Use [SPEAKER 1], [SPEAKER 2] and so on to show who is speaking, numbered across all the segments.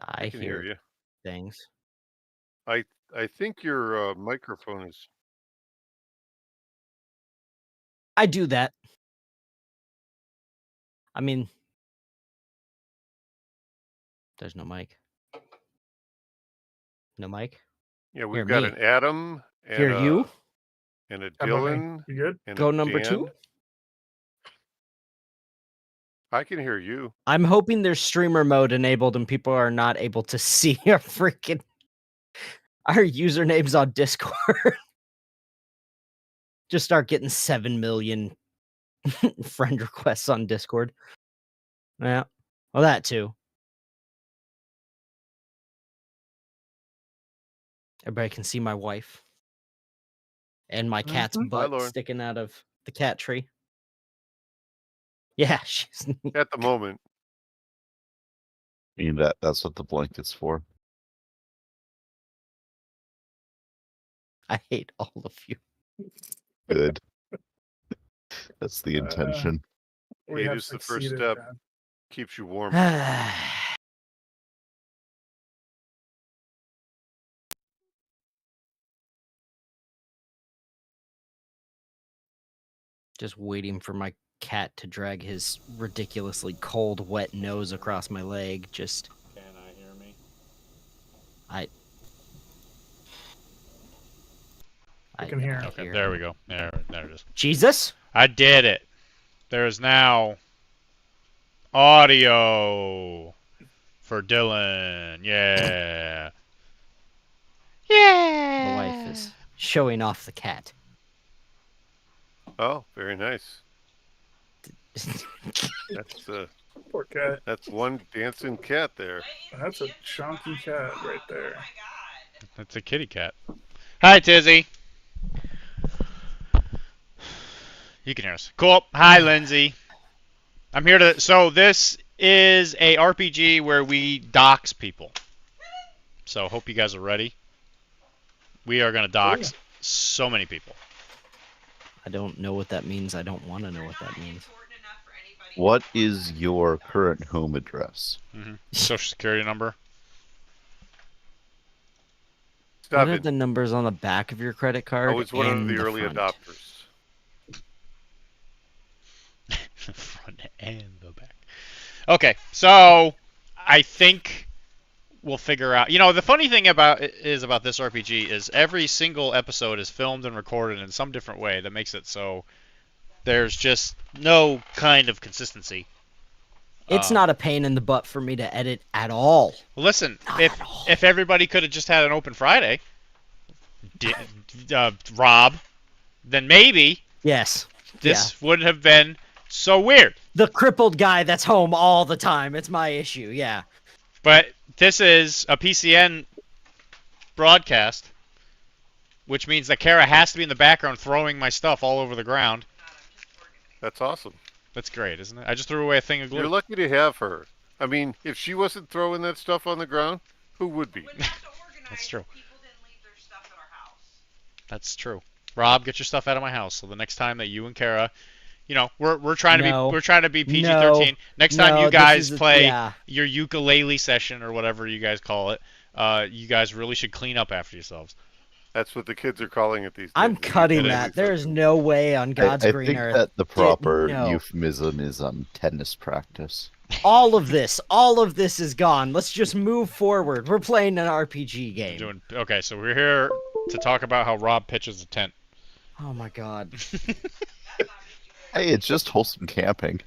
[SPEAKER 1] I
[SPEAKER 2] can hear
[SPEAKER 1] hear
[SPEAKER 2] you.
[SPEAKER 1] things.
[SPEAKER 2] I I think your microphone is.
[SPEAKER 1] I do that. I mean, there's no mic. No mic?
[SPEAKER 2] Yeah, we've
[SPEAKER 1] Hear
[SPEAKER 2] got
[SPEAKER 1] me.
[SPEAKER 2] an Adam
[SPEAKER 1] Hear you?
[SPEAKER 2] and a
[SPEAKER 3] How about me?
[SPEAKER 2] Dylan
[SPEAKER 3] You good?
[SPEAKER 2] and a
[SPEAKER 1] Go number 2?
[SPEAKER 2] Dan. I can hear you.
[SPEAKER 1] I'm hoping there's streamer mode enabled and people are not able to see our freaking our usernames on Discord. Just start getting 7 million friend requests on Discord. Yeah. Well, that too. Everybody can see my wife and my cat's
[SPEAKER 3] Mhm.
[SPEAKER 2] Hi,
[SPEAKER 1] butt
[SPEAKER 2] Lauren.
[SPEAKER 1] sticking out of the cat tree. Yeah, she's
[SPEAKER 2] At the moment,
[SPEAKER 4] I mean, that's what the blanket's for.
[SPEAKER 1] I hate all of you.
[SPEAKER 4] Good. That's the intention.
[SPEAKER 3] We
[SPEAKER 2] hate
[SPEAKER 3] have
[SPEAKER 2] is the first
[SPEAKER 3] succeeded,
[SPEAKER 2] step.
[SPEAKER 3] Dan.
[SPEAKER 2] Keeps you warm.
[SPEAKER 1] Just waiting for my cat to drag his ridiculously cold, wet nose across my leg. Just
[SPEAKER 5] Can I hear me?
[SPEAKER 3] We can hear.
[SPEAKER 5] Okay, there we go. There it is.
[SPEAKER 1] Jesus?
[SPEAKER 5] I did it. There is now audio for Dylan. Yeah. Yeah.
[SPEAKER 1] The wife is showing off the cat.
[SPEAKER 2] Oh, very nice. That's
[SPEAKER 3] Poor cat.
[SPEAKER 2] that's one dancing cat there.
[SPEAKER 3] That's a chunky cat right there.
[SPEAKER 5] That's a kitty cat. Hi, Tizzy. You can hear us. Cool. Hi, Lindsay. I'm here to. So this is a RPG where we dox people. So hope you guys are ready. We are gonna dox so many people.
[SPEAKER 1] I don't know what that means. I don't want to know what that means.
[SPEAKER 4] What is your current home address?
[SPEAKER 5] Social security number.
[SPEAKER 1] What
[SPEAKER 2] Stop
[SPEAKER 1] are
[SPEAKER 2] it.
[SPEAKER 1] the numbers on the back of your credit card?
[SPEAKER 2] I was one of
[SPEAKER 1] and
[SPEAKER 2] the early
[SPEAKER 1] front?
[SPEAKER 2] adopters.
[SPEAKER 5] The front and the back. Okay, so I think we'll figure out. You know, the funny thing about this RPG is every single episode is filmed and recorded in some different way that makes it so there's just no kind of consistency.
[SPEAKER 1] It's not a pain in the butt for me to edit at all.
[SPEAKER 5] Listen,
[SPEAKER 1] Not
[SPEAKER 5] if
[SPEAKER 1] at all.
[SPEAKER 5] if everybody could have just had an open Friday, Rob, then maybe
[SPEAKER 1] Yes.
[SPEAKER 5] this wouldn't have been so weird.
[SPEAKER 1] The crippled guy that's home all the time. It's my issue. Yeah.
[SPEAKER 5] But this is a PCN broadcast, which means that Kara has to be in the background throwing my stuff all over the ground.
[SPEAKER 2] That's awesome.
[SPEAKER 5] That's great, isn't it? I just threw away a thing of glue.
[SPEAKER 2] You're lucky to have her. I mean, if she wasn't throwing that stuff on the ground, who would be?
[SPEAKER 5] That's true. That's true. Rob, get your stuff out of my house. So the next time that you and Kara, you know, we're trying to be PG-13. Next time you guys play your ukulele session or whatever you guys call it, you guys really should clean up after yourselves.
[SPEAKER 2] That's what the kids are calling it these days.
[SPEAKER 1] I'm cutting that. There's no way on God's green
[SPEAKER 4] think
[SPEAKER 1] earth.
[SPEAKER 4] that the proper
[SPEAKER 1] no.
[SPEAKER 4] euphemism is tennis practice.
[SPEAKER 1] All of this is gone. Let's just move forward. We're playing an RPG game.
[SPEAKER 5] Okay, so we're here to talk about how Rob pitches a tent.
[SPEAKER 1] Oh my God.
[SPEAKER 4] Hey, it's just wholesome camping.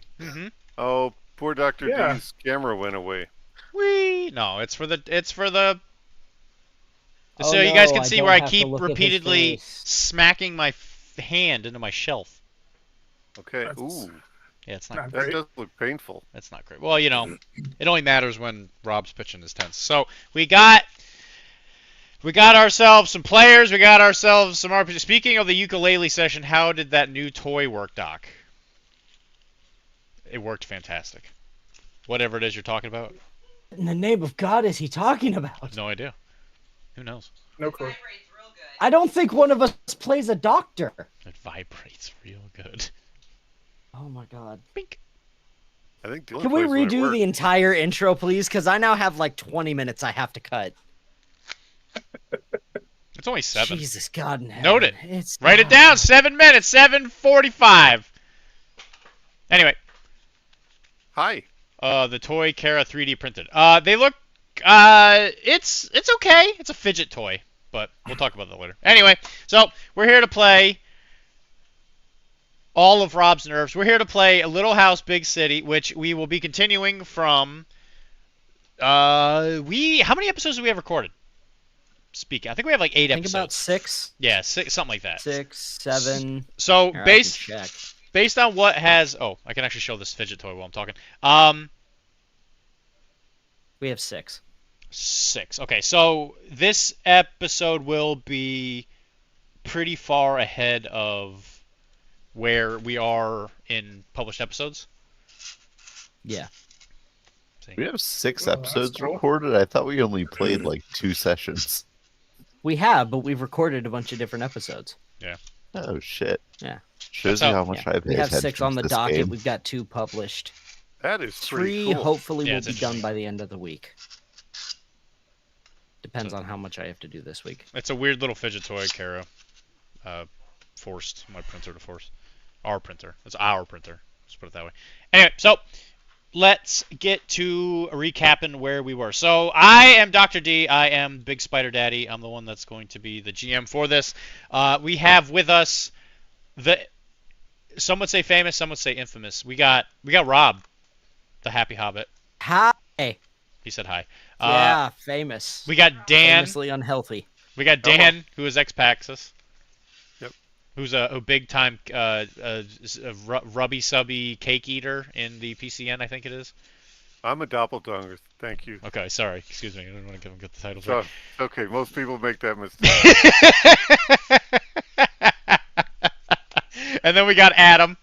[SPEAKER 2] Oh, poor Dr. D's camera went away.
[SPEAKER 5] No, it's for the.
[SPEAKER 1] Oh,
[SPEAKER 5] So you
[SPEAKER 1] no,
[SPEAKER 5] guys can
[SPEAKER 1] I
[SPEAKER 5] see
[SPEAKER 1] don't
[SPEAKER 5] where I
[SPEAKER 1] have to
[SPEAKER 5] keep
[SPEAKER 1] look at his
[SPEAKER 5] repeatedly
[SPEAKER 1] face.
[SPEAKER 5] smacking my hand into my shelf.
[SPEAKER 2] Okay.
[SPEAKER 3] That's
[SPEAKER 2] Ooh,
[SPEAKER 5] Yeah, it's not.
[SPEAKER 3] not
[SPEAKER 2] that
[SPEAKER 3] great.
[SPEAKER 2] does look painful.
[SPEAKER 5] That's not great. Well, you know, it only matters when Rob's pitching his tents. So we got ourselves some players. We got ourselves some RPG. Speaking of the ukulele session, how did that new toy work, Doc? It worked fantastic. Whatever it is you're talking about.
[SPEAKER 1] In the name of God, is he talking about?
[SPEAKER 5] No idea. Who knows?
[SPEAKER 3] No clue.
[SPEAKER 1] I don't think one of us plays a doctor.
[SPEAKER 5] It vibrates real good.
[SPEAKER 1] Oh my God.
[SPEAKER 5] Bink.
[SPEAKER 2] I think the only
[SPEAKER 1] Can we
[SPEAKER 2] place where it
[SPEAKER 1] redo
[SPEAKER 2] worked-
[SPEAKER 1] the entire intro, please? Because I now have like 20 minutes I have to cut.
[SPEAKER 5] It's only 7.
[SPEAKER 1] Jesus God in heaven.
[SPEAKER 5] Note it.
[SPEAKER 1] It's
[SPEAKER 5] Write it down. 7 minutes. 7:45. Anyway,
[SPEAKER 2] Hi.
[SPEAKER 5] the toy Kara 3D printed. They look. It's okay. It's a fidget toy, but we'll talk about that later. Anyway, so we're here to play all of Rob's Nerves. We're here to play a Little House Big City, which we will be continuing from. How many episodes do we have recorded? I think we have like 8
[SPEAKER 1] I think
[SPEAKER 5] episodes.
[SPEAKER 1] about 6.
[SPEAKER 5] Yeah, 6, something like that.
[SPEAKER 1] 6, 7.
[SPEAKER 5] So
[SPEAKER 1] Here, I can
[SPEAKER 5] based
[SPEAKER 1] check.
[SPEAKER 5] based on what has. Oh, I can actually show this fidget toy while I'm talking.
[SPEAKER 1] We have 6.
[SPEAKER 5] 6. Okay, so this episode will be pretty far ahead of where we are in published episodes.
[SPEAKER 1] Yeah.
[SPEAKER 4] We have 6
[SPEAKER 3] Oh, that's
[SPEAKER 4] episodes
[SPEAKER 3] cool.
[SPEAKER 4] recorded. I thought we only played like 2 sessions.
[SPEAKER 1] We have, but we've recorded a bunch of different episodes.
[SPEAKER 4] Oh shit.
[SPEAKER 1] Yeah.
[SPEAKER 4] Shows
[SPEAKER 5] That's
[SPEAKER 4] you
[SPEAKER 5] how-
[SPEAKER 4] how much
[SPEAKER 1] Yeah.
[SPEAKER 4] I pay
[SPEAKER 1] We have
[SPEAKER 4] attention
[SPEAKER 1] 6 on
[SPEAKER 4] to
[SPEAKER 1] the
[SPEAKER 4] this
[SPEAKER 1] docket.
[SPEAKER 4] game.
[SPEAKER 1] We've got 2 published.
[SPEAKER 2] That is pretty
[SPEAKER 1] 3
[SPEAKER 2] cool.
[SPEAKER 1] hopefully
[SPEAKER 5] Yeah,
[SPEAKER 1] will
[SPEAKER 5] it's
[SPEAKER 1] be done
[SPEAKER 5] interesting.
[SPEAKER 1] by the end of the week. Depends on how much I have to do this week.
[SPEAKER 5] It's a weird little fidget toy, Kara. Forced my printer to force. Our printer. It's our printer. Let's put it that way. Anyway, so let's get to recapping where we were. So I am Dr. D. I am Big Spider Daddy. I'm the one that's going to be the GM for this. We have with us some would say famous, some would say infamous. We got Rob, the Happy Hobbit.
[SPEAKER 1] Hi.
[SPEAKER 5] He said hi.
[SPEAKER 1] Yeah, famous.
[SPEAKER 5] We got Dan.
[SPEAKER 1] Famously unhealthy.
[SPEAKER 5] We got Dan, who is ex-Paxis.
[SPEAKER 2] Yep.
[SPEAKER 5] Who's a big time rubby subby cake eater in the PCN, I think it is.
[SPEAKER 2] I'm a doppelganger. Thank you.
[SPEAKER 5] Okay, sorry. Excuse me. I didn't want to get the titles
[SPEAKER 2] So,
[SPEAKER 5] right.
[SPEAKER 2] okay, most people make that mistake.
[SPEAKER 5] And then we got Adam.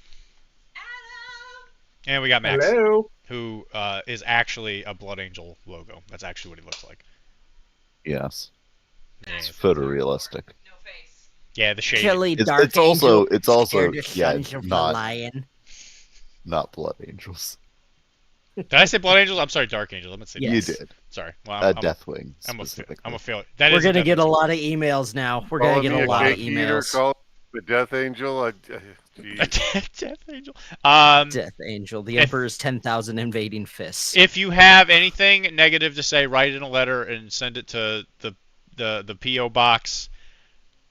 [SPEAKER 5] And we got Max,
[SPEAKER 3] Hello.
[SPEAKER 5] who is actually a Blood Angel logo. That's actually what he looks like.
[SPEAKER 4] Yes.
[SPEAKER 5] Yeah,
[SPEAKER 4] It's photorealistic.
[SPEAKER 5] yeah, the shading.
[SPEAKER 1] Chilly
[SPEAKER 4] It's,
[SPEAKER 1] dark
[SPEAKER 4] it's also
[SPEAKER 1] angel,
[SPEAKER 4] it's also
[SPEAKER 1] scared of
[SPEAKER 4] yeah,
[SPEAKER 1] sons of the
[SPEAKER 4] not
[SPEAKER 1] lion.
[SPEAKER 4] Blood Angels.
[SPEAKER 5] Did I say Blood Angels? I'm sorry, Dark Angels. I meant to say
[SPEAKER 1] Yeah.
[SPEAKER 4] You
[SPEAKER 1] Yes.
[SPEAKER 4] did.
[SPEAKER 5] Sorry. Well,
[SPEAKER 4] Deathwing.
[SPEAKER 5] I'm a
[SPEAKER 4] specifically.
[SPEAKER 5] failure. That
[SPEAKER 1] We're
[SPEAKER 5] is
[SPEAKER 1] gonna get a
[SPEAKER 5] Deathwing.
[SPEAKER 1] lot of emails now. We're gonna
[SPEAKER 2] Calling
[SPEAKER 1] get
[SPEAKER 2] me
[SPEAKER 1] a lot of
[SPEAKER 2] cake eater,
[SPEAKER 1] emails.
[SPEAKER 2] call the Death Angel.
[SPEAKER 5] A
[SPEAKER 2] Geez.
[SPEAKER 5] Death Angel.
[SPEAKER 1] Death Angel, the
[SPEAKER 5] if-
[SPEAKER 1] Emperor's 10,000 invading fists.
[SPEAKER 5] If you have anything negative to say, write it in a letter and send it to the PO box.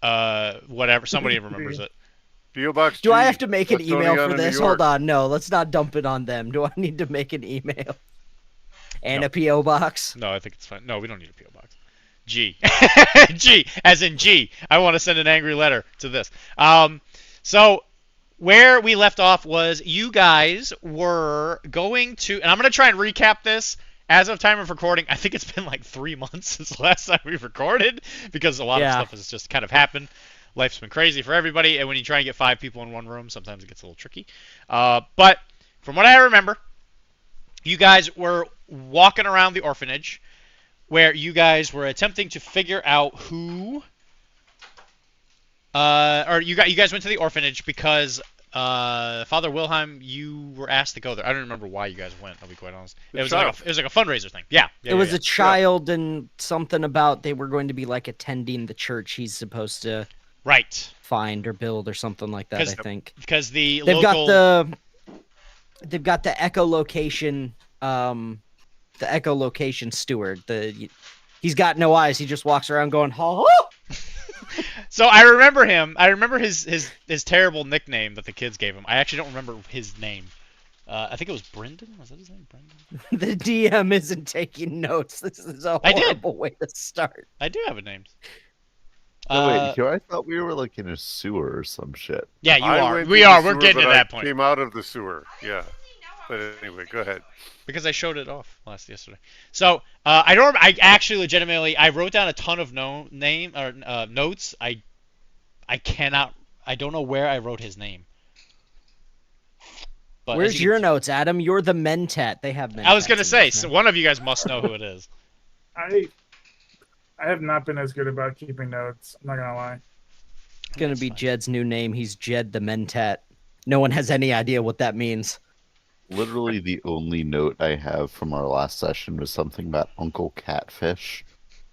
[SPEAKER 5] Whatever. Somebody remembers it.
[SPEAKER 2] P.O. Box
[SPEAKER 1] Do I
[SPEAKER 2] G,
[SPEAKER 1] have to make an email
[SPEAKER 2] Estoniana,
[SPEAKER 1] for
[SPEAKER 2] New
[SPEAKER 1] this?
[SPEAKER 2] York.
[SPEAKER 1] Hold on, no, let's not dump it on them. Do I need to make an email? And
[SPEAKER 5] No.
[SPEAKER 1] a PO box?
[SPEAKER 5] No, I think it's fine. No, we don't need a PO box. G. G. As in G. I want to send an angry letter to this. So where we left off was you guys were going to, and I'm going to try and recap this as of time of recording. I think it's been like 3 months since the last time we recorded because a lot of
[SPEAKER 1] Yeah.
[SPEAKER 5] stuff has just kind of happened. Life's been crazy for everybody, and when you try and get 5 people in one room, sometimes it gets a little tricky. But from what I remember, you guys were walking around the orphanage where you guys were attempting to figure out who or you guys went to the orphanage because Father Wilhelm, you were asked to go there. I don't remember why you guys went, I'll be quite honest. It was like a fundraiser thing. Yeah.
[SPEAKER 1] It was a child and something about they were going to be like attending the church he's supposed to
[SPEAKER 5] right.
[SPEAKER 1] find or build or something like that, I think.
[SPEAKER 5] Because the
[SPEAKER 1] They've
[SPEAKER 5] local
[SPEAKER 1] they've got the echolocation steward. He's got no eyes. He just walks around going, "Ha ha."
[SPEAKER 5] So I remember him. I remember his terrible nickname that the kids gave him. I actually don't remember his name. I think it was Brendan. Was that his name, Brendan?
[SPEAKER 1] The DM isn't taking notes. This is a
[SPEAKER 5] I did.
[SPEAKER 1] horrible way to start.
[SPEAKER 5] I do have a name.
[SPEAKER 4] Oh, wait, here I thought we were like in a sewer or some shit.
[SPEAKER 5] Yeah, you
[SPEAKER 2] I
[SPEAKER 5] are.
[SPEAKER 2] went
[SPEAKER 5] We
[SPEAKER 2] to the
[SPEAKER 5] are. We're
[SPEAKER 2] sewer,
[SPEAKER 5] getting to
[SPEAKER 2] but I
[SPEAKER 5] that point
[SPEAKER 2] Came out of the sewer. Yeah. But anyway, go ahead.
[SPEAKER 5] because I showed it off yesterday. So I don't. I actually legitimately I wrote down a ton of notes. I cannot. I don't know where I wrote his name. But as
[SPEAKER 1] Where's
[SPEAKER 5] you
[SPEAKER 1] your
[SPEAKER 5] can-
[SPEAKER 1] notes, Adam? You're the Mentat. They have Mentats.
[SPEAKER 5] I was gonna
[SPEAKER 1] in
[SPEAKER 5] say
[SPEAKER 1] this
[SPEAKER 5] so
[SPEAKER 1] now.
[SPEAKER 5] one of you guys must know who it is.
[SPEAKER 3] I have not been as good about keeping notes. I'm not gonna lie.
[SPEAKER 1] It's gonna
[SPEAKER 5] That's
[SPEAKER 1] be
[SPEAKER 5] fine.
[SPEAKER 1] Jed's new name. He's Jed the Mentat. No one has any idea what that means.
[SPEAKER 4] Literally the only note I have from our last session was something about Uncle Catfish.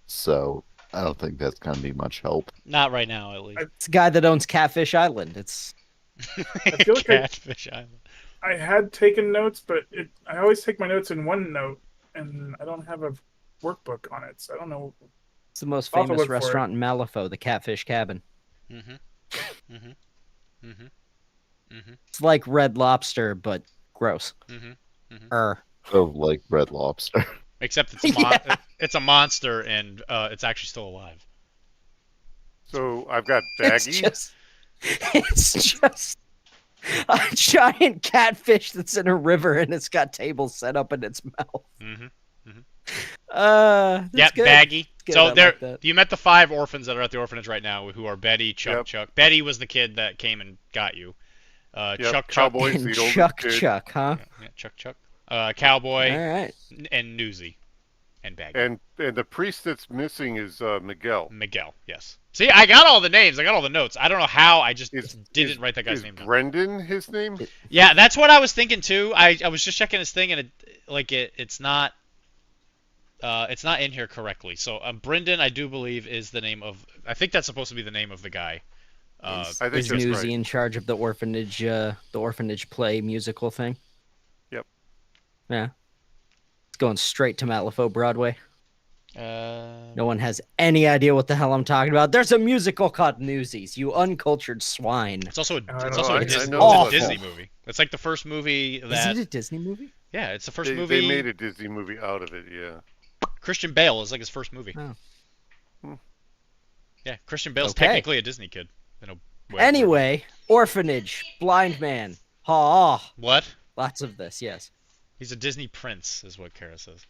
[SPEAKER 4] So I don't think that's gonna be much help.
[SPEAKER 5] Not right now, at least.
[SPEAKER 1] It's a guy that owns Catfish Island. It's
[SPEAKER 3] feel like
[SPEAKER 5] Catfish Island.
[SPEAKER 3] I had taken notes, but I always take my notes in OneNote, and I don't have a workbook on it, so I don't know.
[SPEAKER 1] the most
[SPEAKER 3] I'll have to
[SPEAKER 1] famous
[SPEAKER 3] look for it.
[SPEAKER 1] restaurant in Malifaux, the Catfish Cabin.
[SPEAKER 5] Mm-hmm. Mm-hmm. Mm-hmm. Mm-hmm.
[SPEAKER 1] It's like Red Lobster, but gross.
[SPEAKER 5] Mm-hmm.
[SPEAKER 4] Of like Red Lobster.
[SPEAKER 5] Except it's it's a monster and it's actually still alive.
[SPEAKER 2] So I've got
[SPEAKER 1] It's
[SPEAKER 2] Baggy.
[SPEAKER 1] just a giant catfish that's in a river and it's got tables set up in its mouth.
[SPEAKER 5] Mm-hmm.
[SPEAKER 1] That's
[SPEAKER 5] Yep,
[SPEAKER 1] good.
[SPEAKER 5] Baggy.
[SPEAKER 1] good,
[SPEAKER 5] So
[SPEAKER 1] I
[SPEAKER 5] there,
[SPEAKER 1] like that.
[SPEAKER 5] you met the 5 orphans that are at the orphanage right now, who are Betty, Chuck,
[SPEAKER 2] Yep.
[SPEAKER 5] Chuck. Betty was the kid that came and got you.
[SPEAKER 2] Yep,
[SPEAKER 5] Chuck, Chuck,
[SPEAKER 2] Cowboy's
[SPEAKER 1] And
[SPEAKER 2] the oldest
[SPEAKER 1] Chuck
[SPEAKER 2] kid.
[SPEAKER 1] Chuck, huh?
[SPEAKER 5] yeah, Chuck, Chuck. Cowboy
[SPEAKER 1] All right.
[SPEAKER 5] and Newsy, and Baggy.
[SPEAKER 2] And the priest that's missing is Miguel.
[SPEAKER 5] Miguel, yes. See, I got all the names. I got all the notes. I don't know how. I just didn't write that guy's
[SPEAKER 2] Is
[SPEAKER 5] name down.
[SPEAKER 2] Brendan his name?
[SPEAKER 5] Yeah, that's what I was thinking too. I was just checking his thing, and it's not in here correctly. So Brendan, I do believe, is the name of. I think that's supposed to be the name of the guy.
[SPEAKER 2] I think
[SPEAKER 1] Is
[SPEAKER 2] that's
[SPEAKER 1] Newsy
[SPEAKER 2] right.
[SPEAKER 1] in charge of the orphanage play musical thing?
[SPEAKER 2] Yep.
[SPEAKER 1] Yeah. It's going straight to Malifaux Broadway. No one has any idea what the hell I'm talking about. There's a musical called Newsies, you uncultured swine.
[SPEAKER 5] It's also
[SPEAKER 3] I
[SPEAKER 5] it's
[SPEAKER 3] know,
[SPEAKER 5] also
[SPEAKER 3] I
[SPEAKER 5] a Disney,
[SPEAKER 2] know
[SPEAKER 5] it's a
[SPEAKER 1] that.
[SPEAKER 5] Disney movie. It's like the first movie that
[SPEAKER 1] Is it a Disney movie?
[SPEAKER 5] yeah, it's the first
[SPEAKER 2] They
[SPEAKER 5] movie.
[SPEAKER 2] made a Disney movie out of it, yeah.
[SPEAKER 5] Christian Bale is like his first movie.
[SPEAKER 1] Oh.
[SPEAKER 5] Yeah, Christian Bale's
[SPEAKER 1] Okay.
[SPEAKER 5] technically a Disney kid. In a way.
[SPEAKER 1] Anyway, orphanage, blind man. Ha!
[SPEAKER 5] What?
[SPEAKER 1] Lots of this, yes.
[SPEAKER 5] He's a Disney prince, is what Kara says.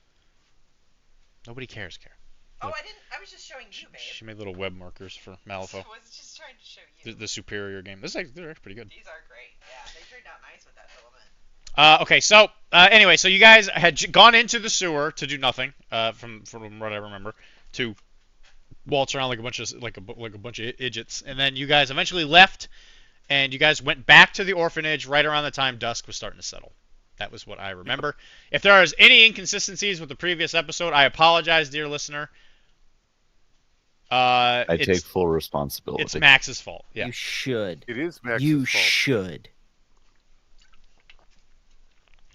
[SPEAKER 5] Nobody cares, Kara.
[SPEAKER 6] Oh, I didn't. I was just showing you, babe.
[SPEAKER 5] She made little web markers for Malifaux.
[SPEAKER 6] I was just trying to show you.
[SPEAKER 5] The Superior game. They're actually pretty good.
[SPEAKER 6] These are great. Yeah, they turned out nice with that filament.
[SPEAKER 5] Okay, so anyway, so you guys had gone into the sewer to do nothing, from what I remember, to waltz around like a bunch of idiots, and then you guys eventually left, and you guys went back to the orphanage right around the time dusk was starting to settle. That was what I remember. If there is any inconsistencies with the previous episode, I apologize, dear listener.
[SPEAKER 4] I take full responsibility.
[SPEAKER 5] It's Max's fault. Yeah.
[SPEAKER 1] You should.
[SPEAKER 2] It is Max's
[SPEAKER 1] You
[SPEAKER 2] fault.
[SPEAKER 1] should.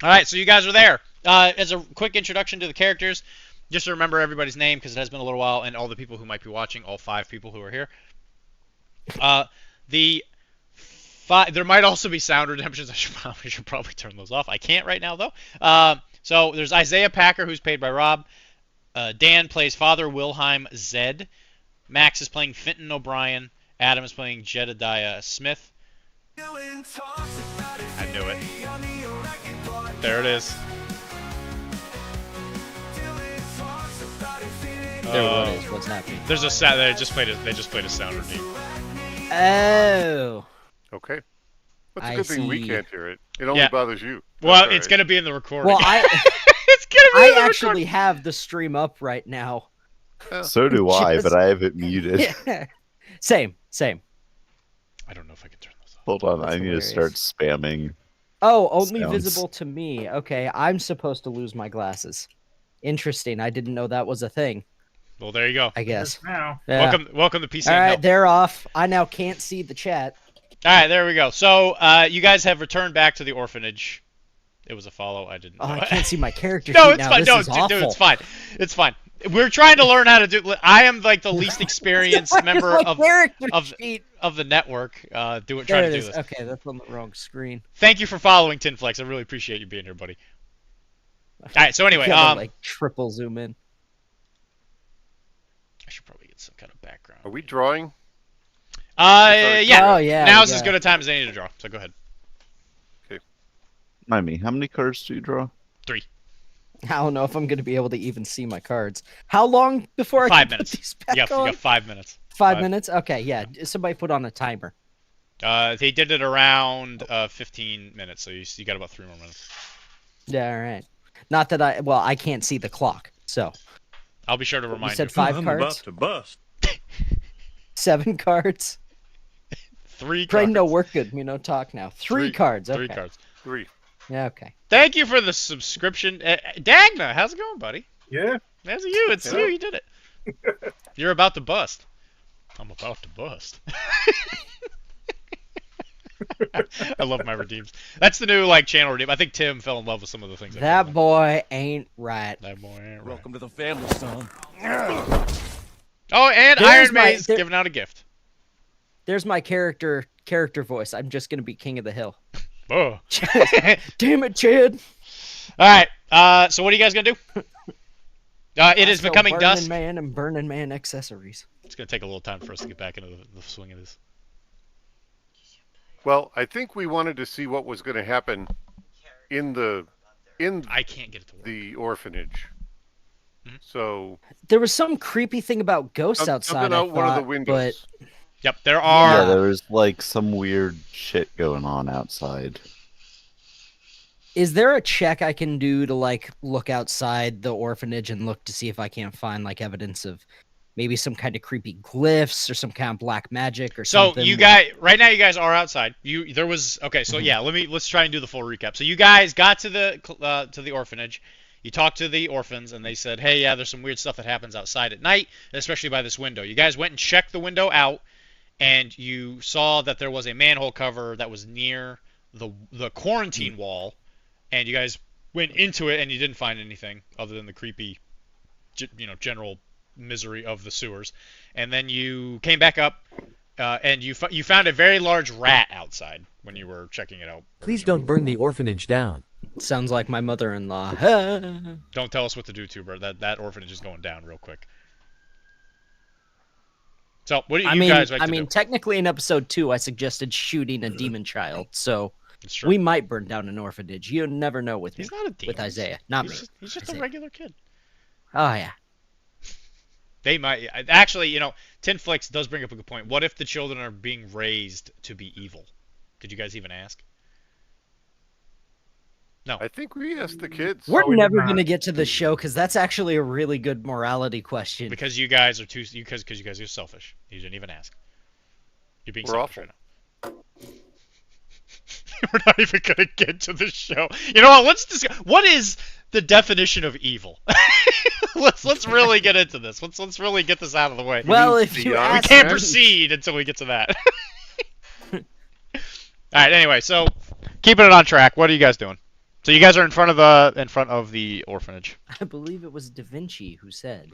[SPEAKER 5] All right, so you guys are there. As a quick introduction to the characters, just to remember everybody's name because it has been a little while, and all the people who might be watching, all 5 people who are here. There might also be sound redemptions. I should probably turn those off. I can't right now though. So there's Isaiah Packer, who's played by Rob. Dan plays Father Wilhelm Zed. Max is playing Fenton O'Brien. Adam is playing Jedediah Smith. I knew it. There it is.
[SPEAKER 1] There what is. What's happening?
[SPEAKER 5] There's a sound. They just played a sound redeem.
[SPEAKER 1] Oh.
[SPEAKER 2] Okay. That's a
[SPEAKER 1] I
[SPEAKER 2] good thing we
[SPEAKER 1] see.
[SPEAKER 2] can't hear it. It only
[SPEAKER 5] Yeah.
[SPEAKER 2] bothers you.
[SPEAKER 5] Well,
[SPEAKER 2] That's
[SPEAKER 5] it's
[SPEAKER 2] all right.
[SPEAKER 5] gonna be in the recording.
[SPEAKER 1] Well,
[SPEAKER 5] it's gonna be in
[SPEAKER 1] I
[SPEAKER 5] the
[SPEAKER 1] actually have the stream up right now.
[SPEAKER 4] So do I,
[SPEAKER 1] Just-
[SPEAKER 4] but I have it muted.
[SPEAKER 1] Yeah. Same.
[SPEAKER 5] I don't know if I can turn those off.
[SPEAKER 4] Hold on,
[SPEAKER 1] That's
[SPEAKER 4] I need to start spamming.
[SPEAKER 1] Oh, only
[SPEAKER 4] Sounds-
[SPEAKER 1] visible to me. Okay, I'm supposed to lose my glasses. Interesting. I didn't know that was a thing.
[SPEAKER 5] Well, there you go.
[SPEAKER 1] I guess.
[SPEAKER 3] Just now.
[SPEAKER 1] Yeah.
[SPEAKER 5] Welcome to PC
[SPEAKER 1] All
[SPEAKER 5] and
[SPEAKER 1] right,
[SPEAKER 5] Help.
[SPEAKER 1] they're off. I now can't see the chat.
[SPEAKER 5] All right, there we go. So, you guys have returned back to the orphanage. It was a follow. I didn't know.
[SPEAKER 1] Oh, I can't see my character
[SPEAKER 5] No,
[SPEAKER 1] sheet
[SPEAKER 5] it's
[SPEAKER 1] now.
[SPEAKER 5] fine.
[SPEAKER 1] This
[SPEAKER 5] No,
[SPEAKER 1] is awful.
[SPEAKER 5] dude, it's fine. It's fine. We're trying to learn how to do. I am like the least experienced
[SPEAKER 1] Where's
[SPEAKER 5] member
[SPEAKER 1] my
[SPEAKER 5] of
[SPEAKER 1] character
[SPEAKER 5] of-
[SPEAKER 1] sheet?
[SPEAKER 5] the network. Trying
[SPEAKER 1] There
[SPEAKER 5] to
[SPEAKER 1] it
[SPEAKER 5] do
[SPEAKER 1] is.
[SPEAKER 5] this.
[SPEAKER 1] Okay, that's on the wrong screen.
[SPEAKER 5] Thank you for following Tinflex. I really appreciate you being here, buddy. All right. So anyway,
[SPEAKER 1] Gotta, like triple zoom in.
[SPEAKER 5] I should probably get some kind of background.
[SPEAKER 2] Are we drawing?
[SPEAKER 5] Yeah.
[SPEAKER 1] Oh yeah.
[SPEAKER 5] Now's
[SPEAKER 1] yeah.
[SPEAKER 5] as good a time as any to draw. So go ahead.
[SPEAKER 4] Mind me, how many cards do you draw?
[SPEAKER 5] 3.
[SPEAKER 1] I don't know if I'm gonna be able to even see my cards. How long before I
[SPEAKER 5] 5
[SPEAKER 1] can
[SPEAKER 5] minutes.
[SPEAKER 1] put these back
[SPEAKER 5] You
[SPEAKER 1] on?
[SPEAKER 5] got 5 minutes.
[SPEAKER 1] 5 minutes? Okay, yeah. Somebody put on a timer.
[SPEAKER 5] They did it around 15 minutes, so you got about 3 more minutes.
[SPEAKER 1] Yeah, all right. Not that I can't see the clock. So
[SPEAKER 5] I'll be sure to
[SPEAKER 1] you
[SPEAKER 5] remind
[SPEAKER 1] said
[SPEAKER 5] you.
[SPEAKER 1] 5
[SPEAKER 7] I'm
[SPEAKER 1] cards,
[SPEAKER 7] about to bust.
[SPEAKER 1] 7 cards.
[SPEAKER 5] 3
[SPEAKER 1] Pray
[SPEAKER 5] cards.
[SPEAKER 1] no work good. Talk now. 3 cards. Okay.
[SPEAKER 5] 3 cards.
[SPEAKER 2] 3.
[SPEAKER 1] Yeah, okay.
[SPEAKER 5] Thank you for the subscription. Dagna, how's it going, buddy?
[SPEAKER 3] Yeah.
[SPEAKER 5] That's you. It's you. You did it. You're about to bust. I'm about to bust. I love my redeems. That's the new channel redeem. I think Tim fell in love with some of the things.
[SPEAKER 1] That boy ain't right.
[SPEAKER 5] That boy ain't right.
[SPEAKER 7] Welcome to the family, son.
[SPEAKER 5] Oh, and
[SPEAKER 1] There's
[SPEAKER 5] Iron
[SPEAKER 1] my-
[SPEAKER 5] May's
[SPEAKER 1] there-
[SPEAKER 5] giving out a gift.
[SPEAKER 1] There's my character voice. I'm just gonna be king of the hill.
[SPEAKER 5] Oh.
[SPEAKER 1] Damn it, Chad.
[SPEAKER 5] All right. So what are you guys gonna do? It is
[SPEAKER 1] I sell
[SPEAKER 5] becoming
[SPEAKER 1] Burning
[SPEAKER 5] dusk.
[SPEAKER 1] Man and Burning Man accessories.
[SPEAKER 5] It's gonna take a little time for us to get back into the swing of this.
[SPEAKER 2] Well, I think we wanted to see what was going to happen in
[SPEAKER 5] I can't get it to work.
[SPEAKER 2] the orphanage.
[SPEAKER 5] Mhm.
[SPEAKER 2] So
[SPEAKER 1] There was some creepy thing about ghosts outside.
[SPEAKER 2] something
[SPEAKER 1] I
[SPEAKER 2] out one of the
[SPEAKER 1] thought,
[SPEAKER 2] windows.
[SPEAKER 5] Yep, there
[SPEAKER 4] Yeah,
[SPEAKER 5] are.
[SPEAKER 4] there was like some weird shit going on outside.
[SPEAKER 1] Is there a check I can do to look outside the orphanage and look to see if I can't find evidence of maybe some kind of creepy glyphs or some kind of black magic or
[SPEAKER 5] So
[SPEAKER 1] something?
[SPEAKER 5] you guys, right now, you guys are outside. There was okay. So yeah, let's try and do the full recap. So you guys got to the orphanage. You talked to the orphans, and they said, "Hey, yeah, there's some weird stuff that happens outside at night, especially by this window." You guys went and checked the window out, and you saw that there was a manhole cover that was near the quarantine wall, and you guys went into it, and you didn't find anything other than the creepy, general misery of the sewers. And then you came back up, and you found a very large rat outside when you were checking it out.
[SPEAKER 7] Please don't burn the orphanage down.
[SPEAKER 1] Sounds like my mother-in-law.
[SPEAKER 5] Don't tell us what to do, Tuber. That orphanage is going down real quick. So what do you guys like to do?
[SPEAKER 1] Technically in episode 2, I suggested shooting a demon child, so
[SPEAKER 5] It's true.
[SPEAKER 1] we might burn down an orphanage. You never know with me.
[SPEAKER 5] He's not a demon.
[SPEAKER 1] With Isaiah, not me.
[SPEAKER 5] He's just a
[SPEAKER 1] Isaiah.
[SPEAKER 5] regular kid.
[SPEAKER 1] Oh yeah.
[SPEAKER 5] They might actually, Tinflix does bring up a good point. What if the children are being raised to be evil? Did you guys even ask? No.
[SPEAKER 2] I think we asked the kids.
[SPEAKER 1] We're
[SPEAKER 3] we did
[SPEAKER 1] never
[SPEAKER 3] not.
[SPEAKER 1] going to get to the show because that's actually a really good morality question.
[SPEAKER 5] Because you guys are because you guys are selfish. You didn't even ask. You're being
[SPEAKER 2] We're
[SPEAKER 5] selfish
[SPEAKER 2] awful.
[SPEAKER 5] right now. We're not even gonna get to the show. You know what? Let's discuss. What is the definition of evil? let's really get into this. Let's really get this out of the way.
[SPEAKER 1] Well, if
[SPEAKER 2] the
[SPEAKER 1] you
[SPEAKER 2] we
[SPEAKER 5] we
[SPEAKER 1] ask
[SPEAKER 5] can't
[SPEAKER 1] me-
[SPEAKER 5] proceed until we get to that. All right. Anyway, so keeping it on track. What are you guys doing? So you guys are in front of the orphanage.
[SPEAKER 1] I believe it was Da Vinci who said.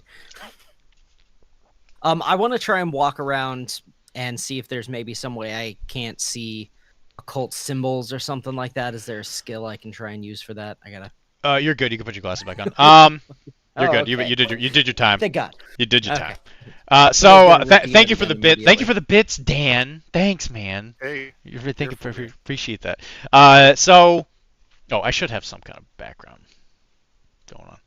[SPEAKER 1] I want to try and walk around and see if there's maybe some way I can't see occult symbols or something like that. Is there a skill I can try and use for that? I gotta.
[SPEAKER 5] You're good. You can put your glasses back on. You're
[SPEAKER 1] Oh,
[SPEAKER 5] good.
[SPEAKER 1] okay.
[SPEAKER 5] You did your time.
[SPEAKER 1] Thank God.
[SPEAKER 5] You did your
[SPEAKER 1] Okay.
[SPEAKER 5] time. Thank you for the bit.
[SPEAKER 1] immediately.
[SPEAKER 5] Thank you for the bits, Dan. Thanks, man.
[SPEAKER 2] Hey,
[SPEAKER 5] Thank you
[SPEAKER 2] Careful,
[SPEAKER 5] for
[SPEAKER 2] man.
[SPEAKER 5] appreciate that. I should have some kind of background going on.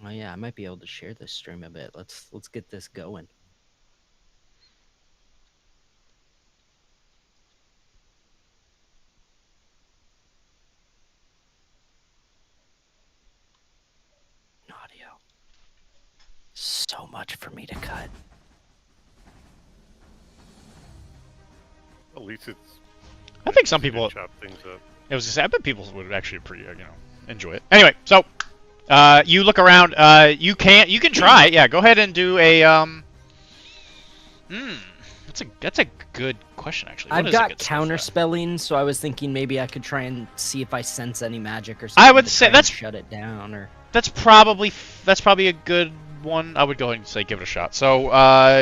[SPEAKER 1] Oh yeah, I might be able to share this stream a bit. Let's get this going. Audio. So much for me to cut.
[SPEAKER 2] at least it's.
[SPEAKER 5] I think some people.
[SPEAKER 2] chop things up.
[SPEAKER 5] I was gonna say, I bet people would actually enjoy it. Anyway, so you look around. You can try. Yeah, go ahead and do a That's a good question actually. What
[SPEAKER 1] I've
[SPEAKER 5] is a
[SPEAKER 1] got
[SPEAKER 5] good skill for
[SPEAKER 1] counter
[SPEAKER 5] that?
[SPEAKER 1] spelling, so I was thinking maybe I could try and see if I sense any magic or something.
[SPEAKER 5] I would
[SPEAKER 1] to
[SPEAKER 5] say
[SPEAKER 1] try and
[SPEAKER 5] that's-
[SPEAKER 1] shut it down or.
[SPEAKER 5] That's probably a good one. I would go ahead and say give it a shot. So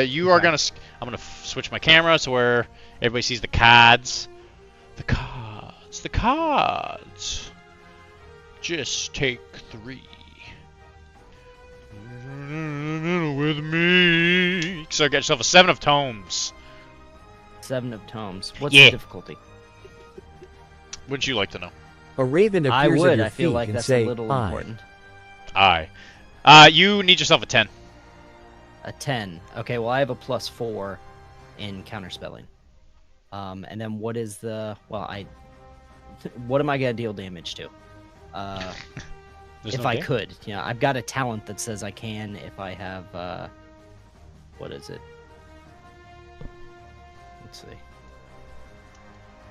[SPEAKER 5] you are
[SPEAKER 1] Okay.
[SPEAKER 5] gonna. I'm gonna switch my camera to where everybody sees the cards. The cards. The cards. Just take 3. With me. So get yourself a 7 of tomes.
[SPEAKER 1] 7 of tomes. What's
[SPEAKER 5] Yeah.
[SPEAKER 1] the difficulty?
[SPEAKER 5] Wouldn't you like to know?
[SPEAKER 7] A raven
[SPEAKER 1] I
[SPEAKER 7] appears at
[SPEAKER 1] would.
[SPEAKER 7] your
[SPEAKER 1] I feel
[SPEAKER 7] feet
[SPEAKER 1] like
[SPEAKER 7] and
[SPEAKER 1] that's
[SPEAKER 7] say,
[SPEAKER 1] a little
[SPEAKER 7] "Hi."
[SPEAKER 1] important.
[SPEAKER 5] Aye. You need yourself a 10.
[SPEAKER 1] A 10. Okay, well I have a +4 in counterspelling. And then what is the what am I gonna deal damage to?
[SPEAKER 5] There's
[SPEAKER 1] If
[SPEAKER 5] no
[SPEAKER 1] I
[SPEAKER 5] game?
[SPEAKER 1] could, I've got a talent that says I can if I have what is it? Let's see.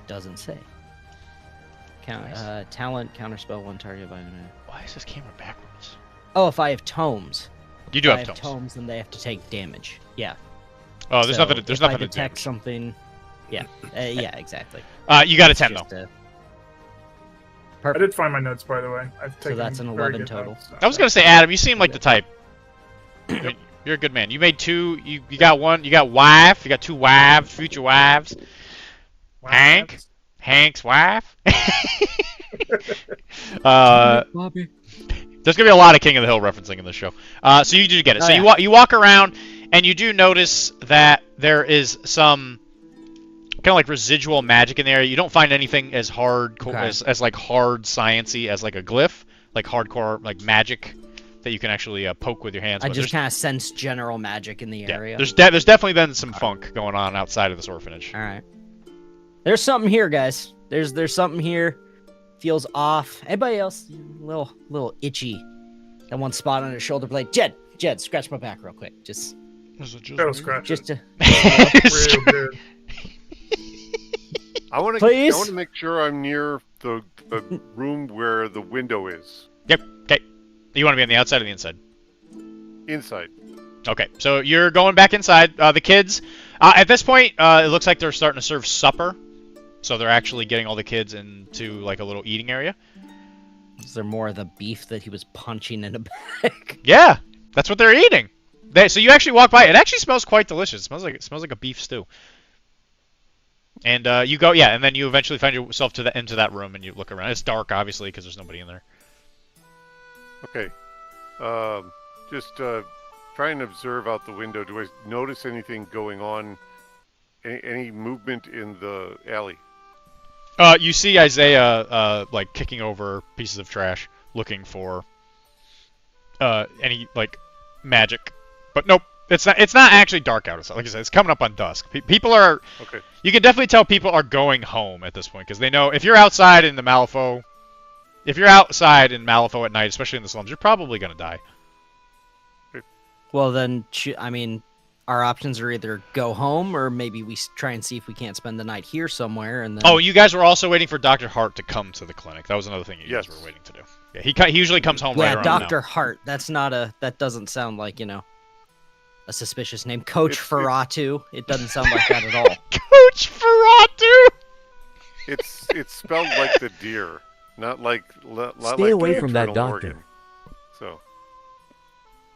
[SPEAKER 1] Doesn't say. Talent, counterspell, one target by minute.
[SPEAKER 5] Why is this camera backwards?
[SPEAKER 1] Oh, if I have tomes.
[SPEAKER 5] You do
[SPEAKER 1] If I
[SPEAKER 5] have
[SPEAKER 1] have
[SPEAKER 5] tomes.
[SPEAKER 1] tomes, then they have to take damage. Yeah.
[SPEAKER 5] Oh, there's
[SPEAKER 1] So
[SPEAKER 5] nothing. There's
[SPEAKER 1] if
[SPEAKER 5] nothing
[SPEAKER 1] I
[SPEAKER 5] to
[SPEAKER 1] detect
[SPEAKER 5] damage.
[SPEAKER 1] something. Yeah. Yeah. Exactly.
[SPEAKER 5] You got a
[SPEAKER 1] It's
[SPEAKER 5] 10 though.
[SPEAKER 1] just a-
[SPEAKER 3] I
[SPEAKER 1] Perfect.
[SPEAKER 3] did find my notes, by the way. I've taken
[SPEAKER 1] that's an
[SPEAKER 3] very
[SPEAKER 1] 11
[SPEAKER 3] good
[SPEAKER 1] total.
[SPEAKER 3] notes, so.
[SPEAKER 5] I was gonna say, Adam, you seem like the type. I mean, you're a good man. You made 2. You got 1. You got wife. You got 2 wives, future wives.
[SPEAKER 3] Wow,
[SPEAKER 5] Hank?
[SPEAKER 3] that's-
[SPEAKER 5] Hank's wife.
[SPEAKER 1] Bobby.
[SPEAKER 5] There's gonna be a lot of King of the Hill referencing in this show. So you do get it.
[SPEAKER 1] Oh,
[SPEAKER 5] So
[SPEAKER 1] yeah.
[SPEAKER 5] you walk around, and you do notice that there is some kind of like residual magic in there. You don't find anything as hard
[SPEAKER 1] Okay.
[SPEAKER 5] as like hard sciencey as like a glyph, like hardcore like magic that you can actually poke with your hands.
[SPEAKER 1] I
[SPEAKER 5] but
[SPEAKER 1] just
[SPEAKER 5] there's-
[SPEAKER 1] kind of sense general magic in the
[SPEAKER 5] yeah,
[SPEAKER 1] area.
[SPEAKER 5] there's definitely been some funk going on outside of this orphanage.
[SPEAKER 1] All right. There's something here, guys. There's something here. Feels off. Anybody else? Little itchy. That one spot on his shoulder blade. Jed, scratch my back real quick. Just
[SPEAKER 3] That'll scratch
[SPEAKER 1] just
[SPEAKER 3] it.
[SPEAKER 1] to.
[SPEAKER 3] Real good.
[SPEAKER 2] I want to.
[SPEAKER 1] Please?
[SPEAKER 2] I want to make sure I'm near the room where the window is.
[SPEAKER 5] Yep. Okay. You want to be on the outside or the inside?
[SPEAKER 2] Inside.
[SPEAKER 5] Okay, so you're going back inside. The kids, at this point, it looks like they're starting to serve supper. So they're actually getting all the kids into like a little eating area.
[SPEAKER 1] Is there more of the beef that he was punching in a bag?
[SPEAKER 5] Yeah, that's what they're eating. So you actually walk by. It actually smells quite delicious. It smells like a beef stew. And you go, yeah, and then you eventually find yourself into that room and you look around. It's dark, obviously, because there's nobody in there.
[SPEAKER 2] Okay. Just try and observe out the window. Do I notice anything going on? Any movement in the alley?
[SPEAKER 5] You see Isaiah like kicking over pieces of trash, looking for any like magic, but nope. It's not actually dark outside. Like I said, it's coming up on dusk. People are.
[SPEAKER 2] Okay.
[SPEAKER 5] You can definitely tell people are going home at this point because they know if you're outside in the Malifaux, if you're outside in Malifaux at night, especially in the slums, you're probably gonna die.
[SPEAKER 1] Well, then, I mean, our options are either go home or maybe we try and see if we can't spend the night here somewhere. And then...
[SPEAKER 5] Oh, you guys were also waiting for Dr. Hart to come to the clinic. That was another thing you guys
[SPEAKER 2] Yes.
[SPEAKER 5] were waiting to do. Yeah, he usually comes home right
[SPEAKER 1] yeah,
[SPEAKER 5] around
[SPEAKER 1] Dr.
[SPEAKER 5] now.
[SPEAKER 1] Hart. That's not a. That doesn't sound like, a suspicious name. Coach
[SPEAKER 2] It's-
[SPEAKER 1] Ferratu. It doesn't sound like that at all.
[SPEAKER 5] Coach Ferratu!
[SPEAKER 2] It's spelled like the deer, not like.
[SPEAKER 7] Stay away from that
[SPEAKER 2] internal
[SPEAKER 7] doctor.
[SPEAKER 2] organ. So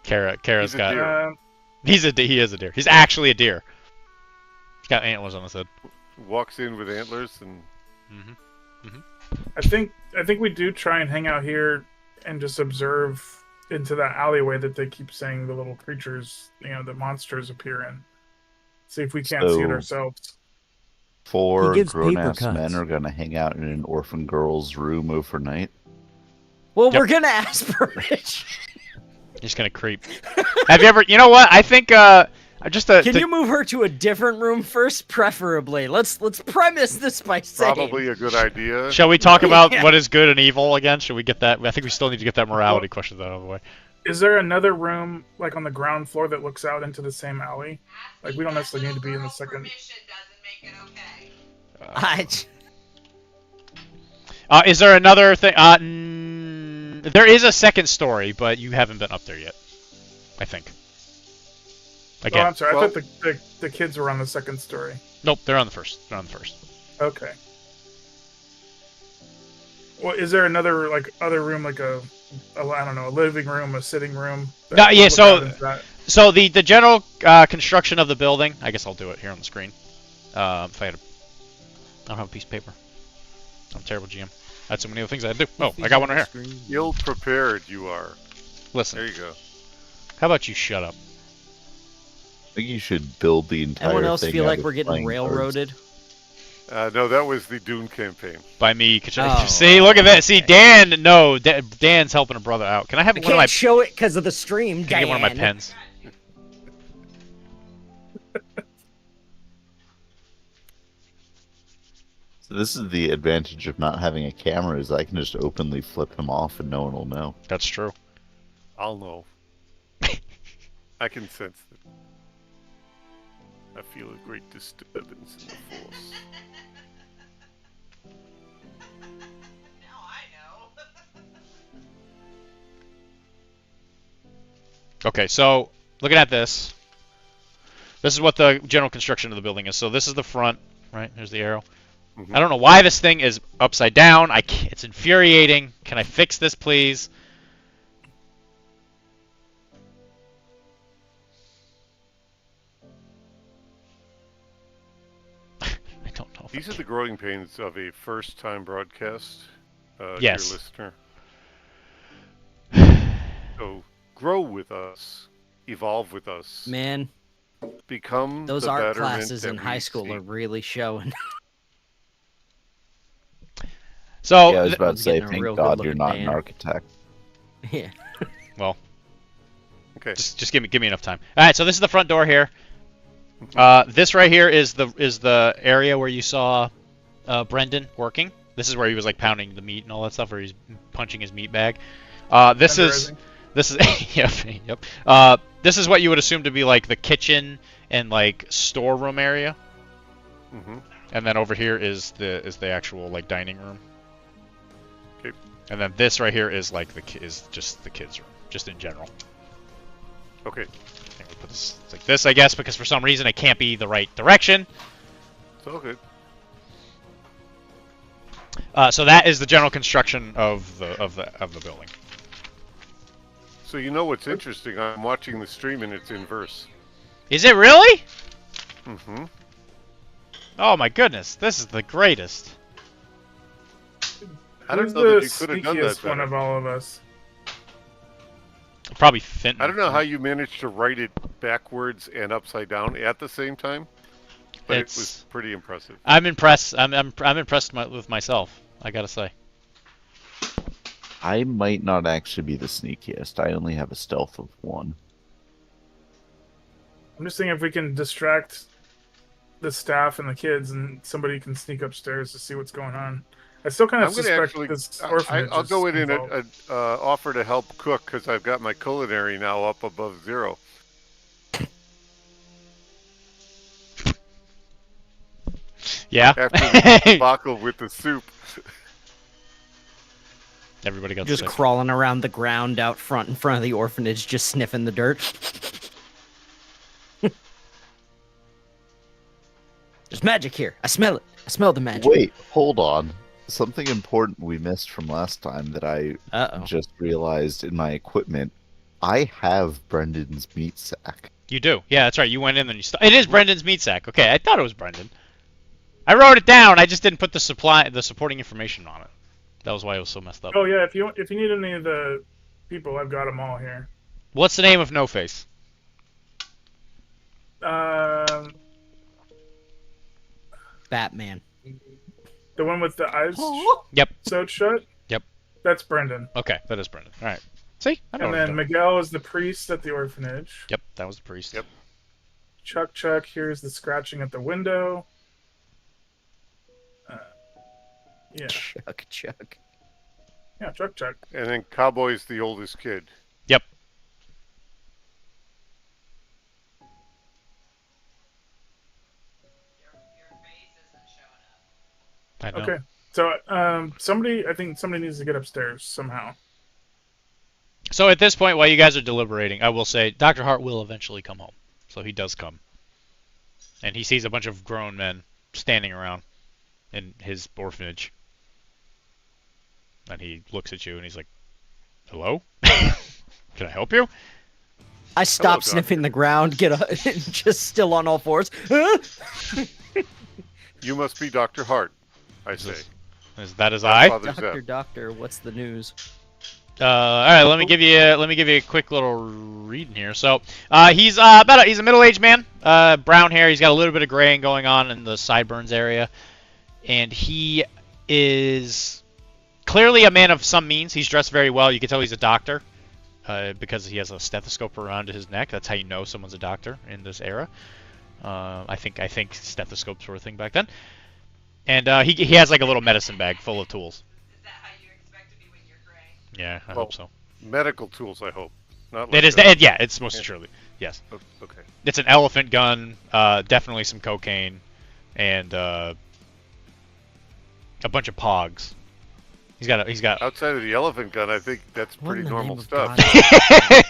[SPEAKER 5] Kara's
[SPEAKER 2] He's a
[SPEAKER 5] got.
[SPEAKER 2] deer.
[SPEAKER 5] He is a deer. He's actually a deer. He's got antlers on his head.
[SPEAKER 2] walks in with antlers and.
[SPEAKER 5] Mm-hmm.
[SPEAKER 3] I think we do try and hang out here and just observe into that alleyway that they keep saying the little creatures, the monsters appear in. See if we can't see it
[SPEAKER 4] So-
[SPEAKER 3] ourselves.
[SPEAKER 4] Four
[SPEAKER 7] He gives paper
[SPEAKER 4] grown-ass
[SPEAKER 7] cuts.
[SPEAKER 4] men are gonna hang out in an orphan girl's room overnight.
[SPEAKER 1] Well,
[SPEAKER 5] Yep.
[SPEAKER 1] we're gonna ask permission.
[SPEAKER 5] He's gonna creep. Have you ever? You know what? I think just a.
[SPEAKER 1] Can you move her to a different room first, preferably? Let's premise this by saying.
[SPEAKER 2] Probably a good idea.
[SPEAKER 5] Shall we talk about
[SPEAKER 1] Yeah.
[SPEAKER 5] what is good and evil again? Should we get that? I think we still need to get that morality question out of the way.
[SPEAKER 3] Is there another room like on the ground floor that looks out into the same alley? Like we don't necessarily need to be in the second.
[SPEAKER 6] Permission doesn't make it okay.
[SPEAKER 5] Is there another thing? There is a second story, but you haven't been up there yet. I think.
[SPEAKER 3] Oh,
[SPEAKER 5] Again,
[SPEAKER 3] I'm sorry.
[SPEAKER 2] Well-
[SPEAKER 3] I thought the kids were on the second story.
[SPEAKER 5] nope. They're on the first.
[SPEAKER 3] Okay. Well, is there another other room like a I don't know, a living room, a sitting room? that
[SPEAKER 5] No, yeah,
[SPEAKER 3] look
[SPEAKER 5] so-
[SPEAKER 3] out into that?
[SPEAKER 5] So the general construction of the building. I guess I'll do it here on the screen. If I had I don't have a piece of paper. I'm a terrible GM. I had so many other things I had to do. Oh, I got one right here.
[SPEAKER 2] Ill prepared you are.
[SPEAKER 5] Listen,
[SPEAKER 2] There you go.
[SPEAKER 5] how about you shut up?
[SPEAKER 4] I think you should build the entire
[SPEAKER 1] Anyone else
[SPEAKER 4] thing
[SPEAKER 1] feel
[SPEAKER 4] out
[SPEAKER 1] like
[SPEAKER 4] of
[SPEAKER 1] we're getting
[SPEAKER 4] playing cards.
[SPEAKER 1] railroaded?
[SPEAKER 2] No, that was the Dune campaign.
[SPEAKER 5] By me.
[SPEAKER 1] Oh,
[SPEAKER 5] See, look at that. See, Dan. No, Dan's helping a brother out. Can I have
[SPEAKER 1] I
[SPEAKER 5] one of my?
[SPEAKER 1] can't show it because of the stream.
[SPEAKER 5] Can I get one of my
[SPEAKER 1] Dan.
[SPEAKER 5] pens?
[SPEAKER 4] So this is the advantage of not having a camera is I can just openly flip him off and no one will know.
[SPEAKER 5] That's true.
[SPEAKER 2] I'll know. I can sense it. I feel a great disturbance in the force.
[SPEAKER 6] Now I know.
[SPEAKER 5] Okay, so looking at this, this is what the general construction of the building is. So this is the front, right? Here's the arrow.
[SPEAKER 2] Mhm.
[SPEAKER 5] I don't know why this thing is upside down. It's infuriating. Can I fix this, please? I don't know.
[SPEAKER 2] These are the growing pains of a first-time broadcast,
[SPEAKER 5] Yes.
[SPEAKER 2] dear listener. So grow with us, evolve with us,
[SPEAKER 1] Man,
[SPEAKER 2] become
[SPEAKER 1] those
[SPEAKER 2] the
[SPEAKER 1] art
[SPEAKER 2] betterment
[SPEAKER 1] classes in
[SPEAKER 2] that
[SPEAKER 1] high
[SPEAKER 2] we
[SPEAKER 1] school
[SPEAKER 2] seek.
[SPEAKER 1] are really showing.
[SPEAKER 5] So
[SPEAKER 4] Yeah, I was about to
[SPEAKER 1] One's getting
[SPEAKER 4] say,
[SPEAKER 1] a
[SPEAKER 4] thank
[SPEAKER 1] real
[SPEAKER 4] God you're
[SPEAKER 1] good-looking
[SPEAKER 4] not an
[SPEAKER 1] man.
[SPEAKER 4] architect.
[SPEAKER 1] Yeah.
[SPEAKER 5] well,
[SPEAKER 2] Okay.
[SPEAKER 5] just give me enough time. All right, so this is the front door here. This right here is the area where you saw Brendan working. This is where he was like pounding the meat and all that stuff, where he's punching his meat bag. This is yep. This is what you would assume to be like the kitchen and like storeroom area,
[SPEAKER 2] Mm-hmm.
[SPEAKER 5] and then over here is the actual like dining room.
[SPEAKER 2] Okay.
[SPEAKER 5] And then this right here is like is just the kids' room, just in general.
[SPEAKER 2] Okay.
[SPEAKER 5] I think we put this like this, I guess, because for some reason it can't be the right direction.
[SPEAKER 2] It's all good.
[SPEAKER 5] So that is the general construction of the building.
[SPEAKER 2] So you know what's interesting? I'm watching the stream and it's inverse.
[SPEAKER 5] Is it really?
[SPEAKER 2] Mm-hmm.
[SPEAKER 5] Oh my goodness, this is the greatest.
[SPEAKER 2] I don't
[SPEAKER 3] Who's
[SPEAKER 2] know
[SPEAKER 3] the
[SPEAKER 2] that you could have done that
[SPEAKER 3] sneakiest one
[SPEAKER 2] better.
[SPEAKER 3] of all of us?
[SPEAKER 5] Probably Fenton.
[SPEAKER 2] I don't know how you managed to write it backwards and upside down at the same time, but it was
[SPEAKER 5] It's-
[SPEAKER 2] pretty impressive.
[SPEAKER 5] I'm impressed. I'm impressed with myself, I gotta say.
[SPEAKER 4] I might not actually be the sneakiest. I only have a stealth of 1.
[SPEAKER 3] I'm just thinking if we can distract the staff and the kids, and somebody can sneak upstairs to see what's going on. I still kind of
[SPEAKER 2] I'm going to
[SPEAKER 3] suspect
[SPEAKER 2] actually.
[SPEAKER 3] this orphanage.
[SPEAKER 2] I'll go in and
[SPEAKER 3] involved.
[SPEAKER 2] offer to help cook because I've got my culinary now up above 0.
[SPEAKER 5] Yeah.
[SPEAKER 2] After the debacle with the soup.
[SPEAKER 5] Everybody got
[SPEAKER 1] Just
[SPEAKER 5] sick.
[SPEAKER 1] crawling around the ground out front in front of the orphanage, just sniffing the dirt. There's magic here. I smell it. I smell the magic.
[SPEAKER 4] Wait, hold on. Something important we missed from last time that I
[SPEAKER 1] Uh-oh.
[SPEAKER 4] just realized in my equipment. I have Brendan's meat sack.
[SPEAKER 5] You do. Yeah, that's right. You went in and it is Brendan's meat sack. Okay, I thought it was Brendan. I wrote it down. I just didn't put the supporting information on it. That was why it was so messed up.
[SPEAKER 3] Oh yeah, if you need any of the people, I've got them all here.
[SPEAKER 5] What's the name of No Face?
[SPEAKER 1] Batman.
[SPEAKER 3] The one with the eyes
[SPEAKER 5] Yep.
[SPEAKER 3] sewed shut.
[SPEAKER 5] Yep.
[SPEAKER 3] That's Brendan.
[SPEAKER 5] Okay, that is Brendan. All right. See? I know
[SPEAKER 3] And
[SPEAKER 5] what I'm
[SPEAKER 3] then
[SPEAKER 5] doing.
[SPEAKER 3] Miguel is the priest at the orphanage.
[SPEAKER 5] Yep, that was the priest.
[SPEAKER 2] Yep.
[SPEAKER 3] Chuck hears the scratching at the window. Yeah,
[SPEAKER 1] Chuck.
[SPEAKER 3] yeah, Chuck.
[SPEAKER 2] And then Cowboy's the oldest kid.
[SPEAKER 5] Yep.
[SPEAKER 6] Your face isn't showing up.
[SPEAKER 5] I know.
[SPEAKER 3] Okay, so I think somebody needs to get upstairs somehow.
[SPEAKER 5] So at this point, while you guys are deliberating, I will say Dr. Hart will eventually come home. So he does come. And he sees a bunch of grown men standing around in his orphanage. And he looks at you and he's like, "Hello? Can I help you?"
[SPEAKER 1] I stop
[SPEAKER 2] Doctor.
[SPEAKER 1] sniffing the ground, get up, just still on all fours.
[SPEAKER 2] You must be Dr. Hart, I say.
[SPEAKER 5] Is that as I?
[SPEAKER 2] Father Zep.
[SPEAKER 1] Doctor, what's the news?
[SPEAKER 5] All right, let me give you a quick little reading here. So, he's he's a middle-aged man, brown hair. He's got a little bit of graying going on in the sideburns area, and he is clearly a man of some means. He's dressed very well. You can tell he's a doctor because he has a stethoscope around his neck. That's how you know someone's a doctor in this era. I think stethoscopes were a thing back then. And he has like a little medicine bag full of tools.
[SPEAKER 6] Is that how you expect to be when you're gray?
[SPEAKER 5] Yeah, I
[SPEAKER 2] Well,
[SPEAKER 5] hope so.
[SPEAKER 2] Medical tools, I hope. Not
[SPEAKER 5] It
[SPEAKER 2] like
[SPEAKER 5] is.
[SPEAKER 2] that.
[SPEAKER 5] Yeah, it's most assuredly. Yes.
[SPEAKER 2] Okay.
[SPEAKER 5] It's an elephant gun, definitely some cocaine, and a bunch of pogs. He's got.
[SPEAKER 2] Outside of the elephant gun, I think that's
[SPEAKER 1] What in
[SPEAKER 2] pretty
[SPEAKER 1] the
[SPEAKER 2] normal
[SPEAKER 1] name of
[SPEAKER 2] stuff.
[SPEAKER 1] God?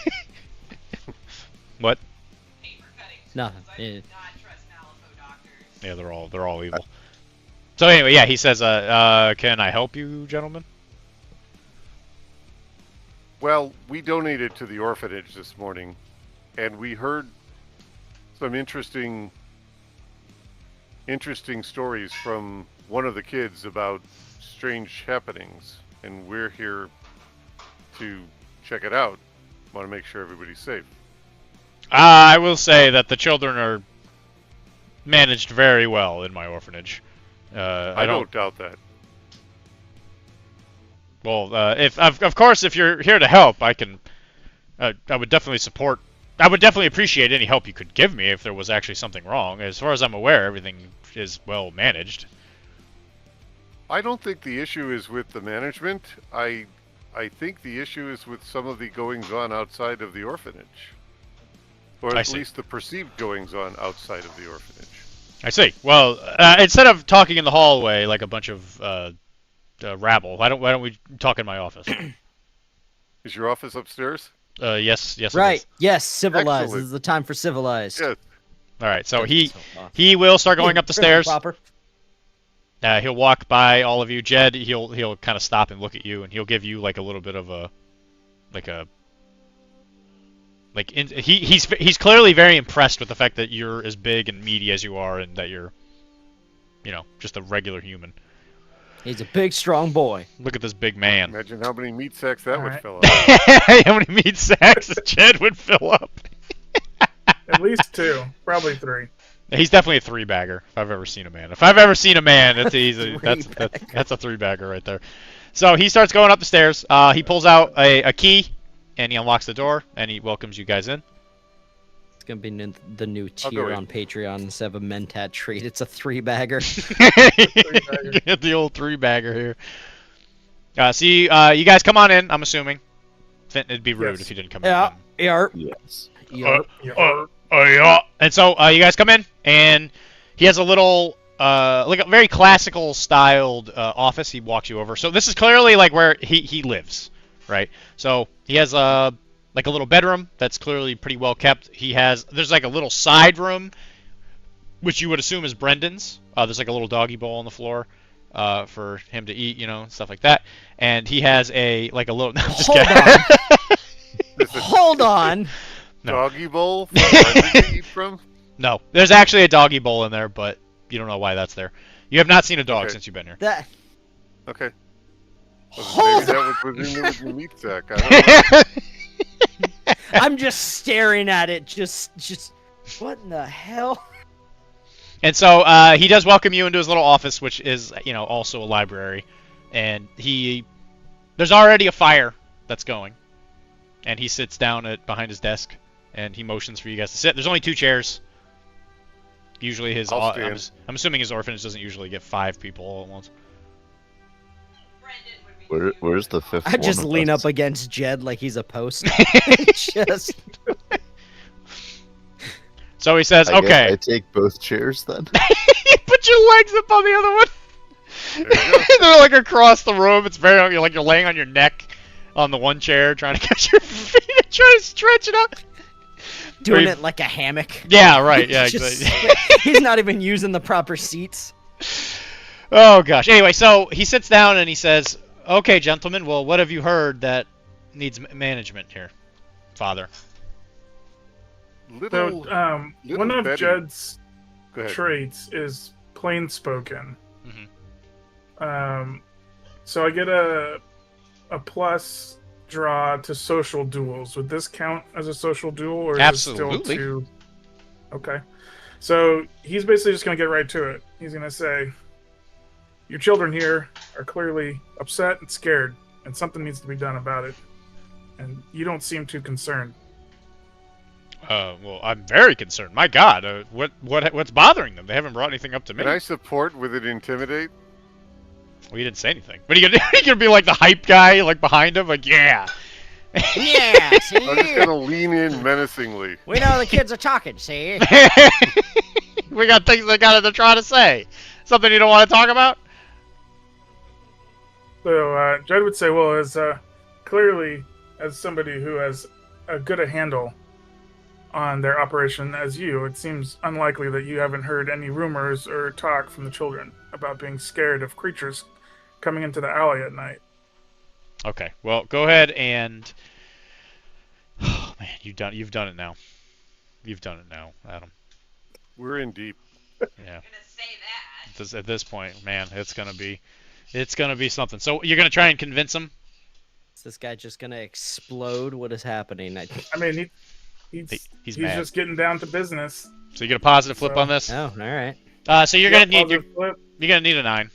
[SPEAKER 5] What?
[SPEAKER 6] Paper cuttings.
[SPEAKER 1] Nothing.
[SPEAKER 6] I do
[SPEAKER 1] Yeah.
[SPEAKER 6] not trust Navajo doctors.
[SPEAKER 5] Yeah, they're all evil. So anyway, yeah, he says, can I help you, gentlemen?
[SPEAKER 2] Well, we donated to the orphanage this morning, and we heard some interesting stories from one of the kids about strange happenings, and we're here to check it out. Want to make sure everybody's safe.
[SPEAKER 5] I will say that the children are managed very well in my orphanage.
[SPEAKER 2] I don't doubt that.
[SPEAKER 5] Well, if of course, if you're here to help, I can. I would definitely support. I would definitely appreciate any help you could give me if there was actually something wrong. As far as I'm aware, everything is well managed.
[SPEAKER 2] I don't think the issue is with the management. I think the issue is with some of the goings-on outside of the orphanage. Or
[SPEAKER 5] I
[SPEAKER 2] at
[SPEAKER 5] see.
[SPEAKER 2] least the perceived goings-on outside of the orphanage.
[SPEAKER 5] I see. Well, instead of talking in the hallway like a bunch of rabble, why don't we talk in my office?
[SPEAKER 2] Is your office upstairs?
[SPEAKER 5] Yes, it
[SPEAKER 1] Right.
[SPEAKER 5] is.
[SPEAKER 1] Yes. Civilized.
[SPEAKER 2] Excellent.
[SPEAKER 1] This is the time for civilized.
[SPEAKER 2] Yes.
[SPEAKER 5] All right. So
[SPEAKER 1] So awesome.
[SPEAKER 5] he will start going up the
[SPEAKER 1] Prim and
[SPEAKER 5] stairs.
[SPEAKER 1] Proper.
[SPEAKER 5] He'll walk by all of you. Jed, he'll kind of stop and look at you, and he'll give you like a little bit of he's clearly very impressed with the fact that you're as big and meaty as you are, and that you're, just a regular human.
[SPEAKER 1] He's a big, strong boy.
[SPEAKER 5] Look at this big man.
[SPEAKER 2] Imagine how many meat sacks that would
[SPEAKER 3] Alright.
[SPEAKER 2] fill up.
[SPEAKER 5] How many meat sacks Jed would fill up?
[SPEAKER 3] At least 2, probably 3.
[SPEAKER 5] He's definitely a 3-bagger if I've ever seen a man. If I've ever seen a man, that's
[SPEAKER 1] Three-bagger.
[SPEAKER 5] that's a 3-bagger right there. So he starts going up the stairs. He pulls out a key, and he unlocks the door, and he welcomes you guys in.
[SPEAKER 1] It's gonna be the new
[SPEAKER 2] I'll go
[SPEAKER 1] tier
[SPEAKER 2] in.
[SPEAKER 1] on Patreon instead of a Mentat treat. It's a 3-bagger.
[SPEAKER 5] Get the old 3-bagger here. You guys come on in. I'm assuming. It'd be rude
[SPEAKER 3] Yes.
[SPEAKER 5] if you didn't come
[SPEAKER 1] Yeah.
[SPEAKER 5] in.
[SPEAKER 1] Yarp.
[SPEAKER 4] Yes.
[SPEAKER 1] Yarp.
[SPEAKER 5] Yeah. And so you guys come in, and he has a little, like a very classical styled office. He walks you over. So this is clearly like where he lives, right? So he has like a little bedroom that's clearly pretty well kept. There's like a little side room, which you would assume is Brendan's. There's like a little doggy bowl on the floor for him to eat, stuff like that. And he has a little. No, I'm just
[SPEAKER 1] Hold
[SPEAKER 5] kidding.
[SPEAKER 2] There's a
[SPEAKER 1] Hold on.
[SPEAKER 5] No.
[SPEAKER 2] doggy bowl for Brendan to eat from?
[SPEAKER 5] No, there's actually a doggy bowl in there, but you don't know why that's there. You have not seen a dog
[SPEAKER 2] Okay.
[SPEAKER 5] since you've been here.
[SPEAKER 1] That.
[SPEAKER 2] Okay. Well,
[SPEAKER 1] Hold
[SPEAKER 2] maybe
[SPEAKER 1] on.
[SPEAKER 2] that was within the meat sack. I don't know.
[SPEAKER 1] I'm just staring at it. Just. What in the hell?
[SPEAKER 5] And so he does welcome you into his little office, which is, also a library. And there's already a fire that's going. And he sits down behind his desk, and he motions for you guys to sit. There's only 2 chairs. Usually
[SPEAKER 2] I'll stand.
[SPEAKER 5] I'm assuming his orphanage doesn't usually get 5 people all at once.
[SPEAKER 6] Brendan would be
[SPEAKER 4] Where's the 5th
[SPEAKER 1] I
[SPEAKER 4] one
[SPEAKER 1] just
[SPEAKER 4] of
[SPEAKER 1] lean
[SPEAKER 4] us?
[SPEAKER 1] up against Jed like he's a post. Just.
[SPEAKER 5] So he says,
[SPEAKER 4] I guess
[SPEAKER 5] okay.
[SPEAKER 4] I take both chairs then.
[SPEAKER 5] Put your legs up on the other one.
[SPEAKER 2] There you go.
[SPEAKER 5] They're like across the room. It's very you're laying on your neck on the one chair, trying to catch your feet and trying to stretch it up.
[SPEAKER 1] Doing
[SPEAKER 5] Or
[SPEAKER 1] it like a hammock.
[SPEAKER 5] Yeah, right. Yeah,
[SPEAKER 1] Just-
[SPEAKER 5] exactly.
[SPEAKER 1] He's not even using the proper seats.
[SPEAKER 5] Oh gosh. Anyway, so he sits down and he says, "Okay, gentlemen. Well, what have you heard that needs management here, Father?"
[SPEAKER 2] Little.
[SPEAKER 3] So,
[SPEAKER 2] little
[SPEAKER 3] one of
[SPEAKER 2] Betty.
[SPEAKER 3] Jed's
[SPEAKER 2] Go ahead.
[SPEAKER 3] traits is plain spoken.
[SPEAKER 5] Mhm.
[SPEAKER 3] So I get a plus draw to social duels. Would this count as a social duel, or is
[SPEAKER 5] Absolutely.
[SPEAKER 3] it still too? Okay. So he's basically just going to get right to it. He's going to say, "Your children here are clearly upset and scared, and something needs to be done about it. And you don't seem too concerned."
[SPEAKER 5] Well, I'm very concerned. My God, what's bothering them? They haven't brought anything up to me.
[SPEAKER 2] Can I support with it intimidate?
[SPEAKER 5] Well, you didn't say anything. But you gonna be like the hype guy, like behind him, like yeah.
[SPEAKER 1] Yeah, see?
[SPEAKER 2] I'm just gonna lean in menacingly.
[SPEAKER 1] We know the kids are talking, see?
[SPEAKER 5] We got things they're trying to say. Something you don't want to talk about?
[SPEAKER 3] So Jed would say, well, as clearly as somebody who has a good a handle on their operation as you, it seems unlikely that you haven't heard any rumors or talk from the children about being scared of creatures coming into the alley at night.
[SPEAKER 5] Okay. Well, go ahead and. Oh man, you've done it now. You've done it now, Adam.
[SPEAKER 2] We're in deep.
[SPEAKER 5] Yeah.
[SPEAKER 6] I'm gonna say that.
[SPEAKER 5] At this point, man, it's gonna be something. So you're gonna try and convince him?
[SPEAKER 1] Is this guy just gonna explode? What is happening?
[SPEAKER 3] I mean, he's
[SPEAKER 5] mad.
[SPEAKER 3] just getting down to business.
[SPEAKER 5] So you get a positive flip
[SPEAKER 3] So-
[SPEAKER 5] on this?
[SPEAKER 1] Oh, all right.
[SPEAKER 5] So you're gonna need
[SPEAKER 3] Flip.
[SPEAKER 5] you're gonna need a 9.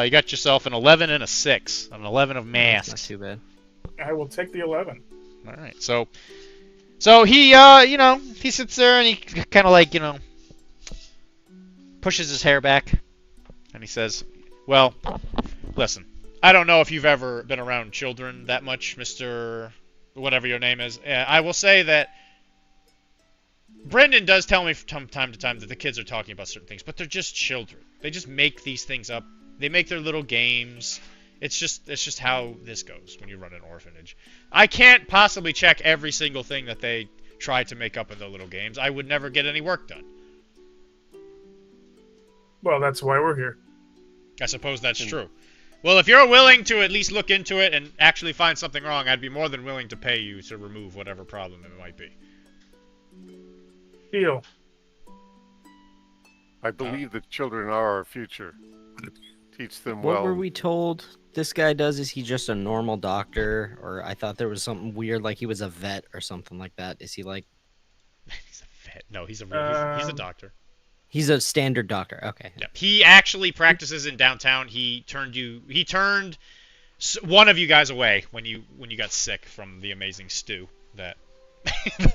[SPEAKER 5] You got yourself an 11 and a 6, an 11 of
[SPEAKER 1] That's not
[SPEAKER 5] masks.
[SPEAKER 1] too bad.
[SPEAKER 3] I will take the 11.
[SPEAKER 5] All right. So he he sits there and he kind of like pushes his hair back, and he says, "Well, listen, I don't know if you've ever been around children that much, Mr. whatever your name is. I will say that Brendan does tell me from time to time that the kids are talking about certain things, but they're just children. They just make these things up. They make their little games. It's just how this goes when you run an orphanage. I can't possibly check every single thing that they try to make up in their little games. I would never get any work done.
[SPEAKER 3] Well, that's why we're here.
[SPEAKER 5] I suppose that's true. Well, if you're willing to at least look into it and actually find something wrong, I'd be more than willing to pay you to remove whatever problem it might be.
[SPEAKER 3] Deal.
[SPEAKER 2] I believe that children are our future. Teach them
[SPEAKER 1] What
[SPEAKER 2] well.
[SPEAKER 1] were we told this guy does? Is he just a normal doctor? Or I thought there was something weird, like he was a vet or something like that. Is he like...
[SPEAKER 5] He's a vet. No, he's a doctor.
[SPEAKER 1] He's a standard doctor. Okay.
[SPEAKER 5] Yeah. He actually practices in downtown. He turned one of you guys away when you got sick from the amazing stew that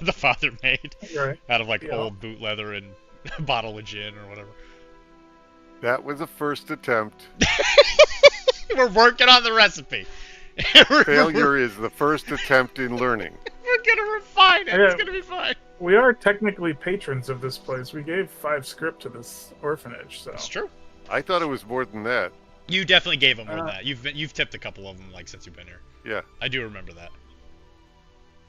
[SPEAKER 5] the father made
[SPEAKER 3] Right.
[SPEAKER 5] out of like
[SPEAKER 3] Yeah.
[SPEAKER 5] old boot leather and a bottle of gin or whatever.
[SPEAKER 2] That was a first attempt.
[SPEAKER 5] We're working on the recipe.
[SPEAKER 2] Failure is the first attempt in learning.
[SPEAKER 5] We're gonna refine it. It's
[SPEAKER 3] Yeah.
[SPEAKER 5] gonna be fine.
[SPEAKER 3] We are technically patrons of this place. We gave 5 script to this orphanage, so
[SPEAKER 5] That's true.
[SPEAKER 2] I thought it was more than that.
[SPEAKER 5] You definitely gave him more than that. You've tipped a couple of them like since you've been here.
[SPEAKER 2] Yeah.
[SPEAKER 5] I do remember that.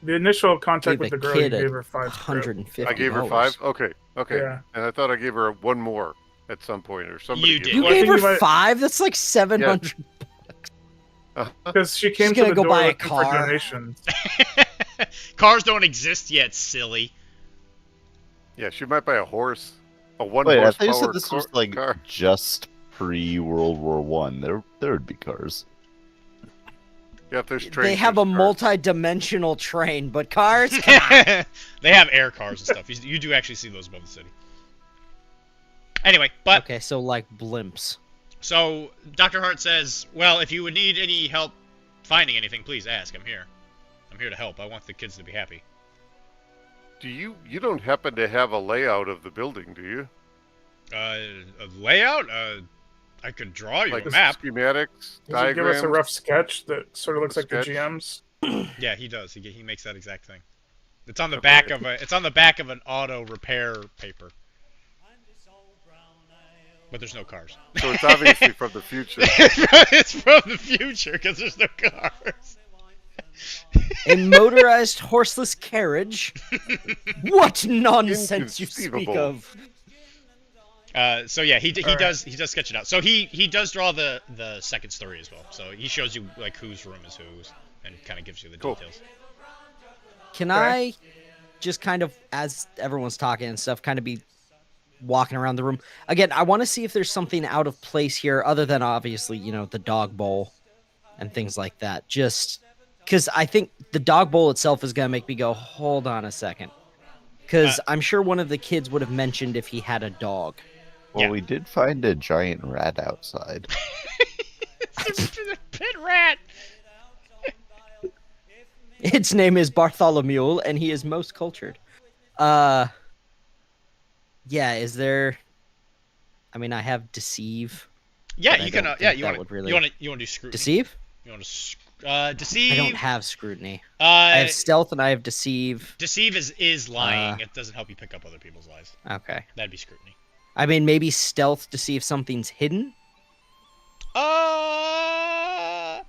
[SPEAKER 3] the initial contact
[SPEAKER 1] Gave
[SPEAKER 3] with
[SPEAKER 1] the
[SPEAKER 3] the girl, you
[SPEAKER 1] kid
[SPEAKER 3] gave her 5 script.
[SPEAKER 1] $150.
[SPEAKER 2] I gave her 5? Okay.
[SPEAKER 3] Yeah.
[SPEAKER 2] And I thought I gave her one more at some point, or somebody.
[SPEAKER 5] You
[SPEAKER 2] gave
[SPEAKER 5] did.
[SPEAKER 1] You
[SPEAKER 3] Well, I
[SPEAKER 1] gave
[SPEAKER 3] think
[SPEAKER 1] her
[SPEAKER 3] you might-
[SPEAKER 1] 5? That's like 700.
[SPEAKER 3] Because she came
[SPEAKER 1] She's
[SPEAKER 3] to
[SPEAKER 1] gonna
[SPEAKER 3] the
[SPEAKER 1] go
[SPEAKER 3] door
[SPEAKER 1] buy a
[SPEAKER 3] looking for
[SPEAKER 1] car.
[SPEAKER 3] donations.
[SPEAKER 5] Cars don't exist yet, silly.
[SPEAKER 2] Yeah, she might buy a horse. A one
[SPEAKER 4] Wait, I
[SPEAKER 2] horse
[SPEAKER 4] thought you
[SPEAKER 2] power
[SPEAKER 4] said this was like
[SPEAKER 2] car.
[SPEAKER 4] just pre-World War One. There would be cars.
[SPEAKER 2] Yeah, if there's trains.
[SPEAKER 1] They have a
[SPEAKER 2] there's cars.
[SPEAKER 1] multi-dimensional train, but cars? Come on.
[SPEAKER 5] They have air cars and stuff. You do actually see those above the city. Anyway, but
[SPEAKER 1] Okay, so like blimps.
[SPEAKER 5] so Dr. Hart says, well, if you would need any help finding anything, please ask. I'm here. I'm here to help. I want the kids to be happy.
[SPEAKER 2] Do you don't happen to have a layout of the building, do you?
[SPEAKER 5] A layout? I could draw you
[SPEAKER 2] Like
[SPEAKER 5] a map.
[SPEAKER 2] schematics,
[SPEAKER 3] Does he
[SPEAKER 2] diagrams.
[SPEAKER 3] give us a rough sketch that sort of looks
[SPEAKER 2] A
[SPEAKER 3] like the
[SPEAKER 2] sketch?
[SPEAKER 3] GM's?
[SPEAKER 5] Yeah, he does. He makes that exact thing. It's on the
[SPEAKER 2] Okay.
[SPEAKER 5] back of it's on the back of an auto repair paper. But there's no cars.
[SPEAKER 2] So it's obviously from the future.
[SPEAKER 5] It's from the future because there's no cars.
[SPEAKER 1] A motorized horseless carriage? What nonsense you speak
[SPEAKER 2] Inconceivable.
[SPEAKER 5] So yeah, he
[SPEAKER 3] Alright.
[SPEAKER 5] does sketch it out. So he does draw the second story as well. So he shows you like whose room is whose and kind of gives you the
[SPEAKER 2] Cool.
[SPEAKER 5] details.
[SPEAKER 1] Can
[SPEAKER 3] Okay.
[SPEAKER 1] I just kind of, as everyone's talking and stuff, kind of be walking around the room? Again, I want to see if there's something out of place here other than obviously, the dog bowl and things like that. Just because I think the dog bowl itself is going to make me go, hold on a second. Because I'm sure one of the kids would have mentioned if he had a dog.
[SPEAKER 4] Well,
[SPEAKER 5] Yeah.
[SPEAKER 4] we did find a giant rat outside.
[SPEAKER 5] It's a pit rat.
[SPEAKER 1] Its name is Bartholomew, and he is most cultured. Yeah, is there... I mean, I have deceive.
[SPEAKER 5] Yeah,
[SPEAKER 1] But I
[SPEAKER 5] you can.
[SPEAKER 1] don't
[SPEAKER 5] Yeah,
[SPEAKER 1] think
[SPEAKER 5] you
[SPEAKER 1] that
[SPEAKER 5] want
[SPEAKER 1] would
[SPEAKER 5] to.
[SPEAKER 1] really-
[SPEAKER 5] You want to do scrutiny.
[SPEAKER 1] Deceive?
[SPEAKER 5] You want to Deceive.
[SPEAKER 1] I don't have scrutiny.
[SPEAKER 5] Uh,
[SPEAKER 1] I have stealth and I have deceive.
[SPEAKER 5] Deceive is lying. It doesn't help you pick up other people's lies.
[SPEAKER 1] Okay.
[SPEAKER 5] That'd be scrutiny.
[SPEAKER 1] I mean, maybe stealth to see if something's hidden.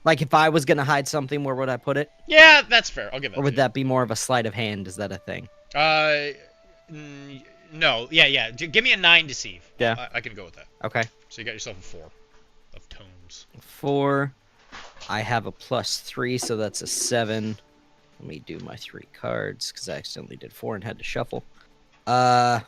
[SPEAKER 1] Like if I was gonna hide something, where would I put it?
[SPEAKER 5] Yeah, that's fair. I'll give that.
[SPEAKER 1] Or would
[SPEAKER 5] to
[SPEAKER 1] that be more of a sleight of hand? Is that a thing?
[SPEAKER 5] you. No. Yeah. Give me a 9 deceive.
[SPEAKER 1] Yeah.
[SPEAKER 5] I can go with that.
[SPEAKER 1] Okay.
[SPEAKER 5] So you got yourself a 4 of tomes.
[SPEAKER 1] 4. I have a +3, so that's a 7. Let me do my 3 cards because I accidentally did 4 and had to shuffle. I'll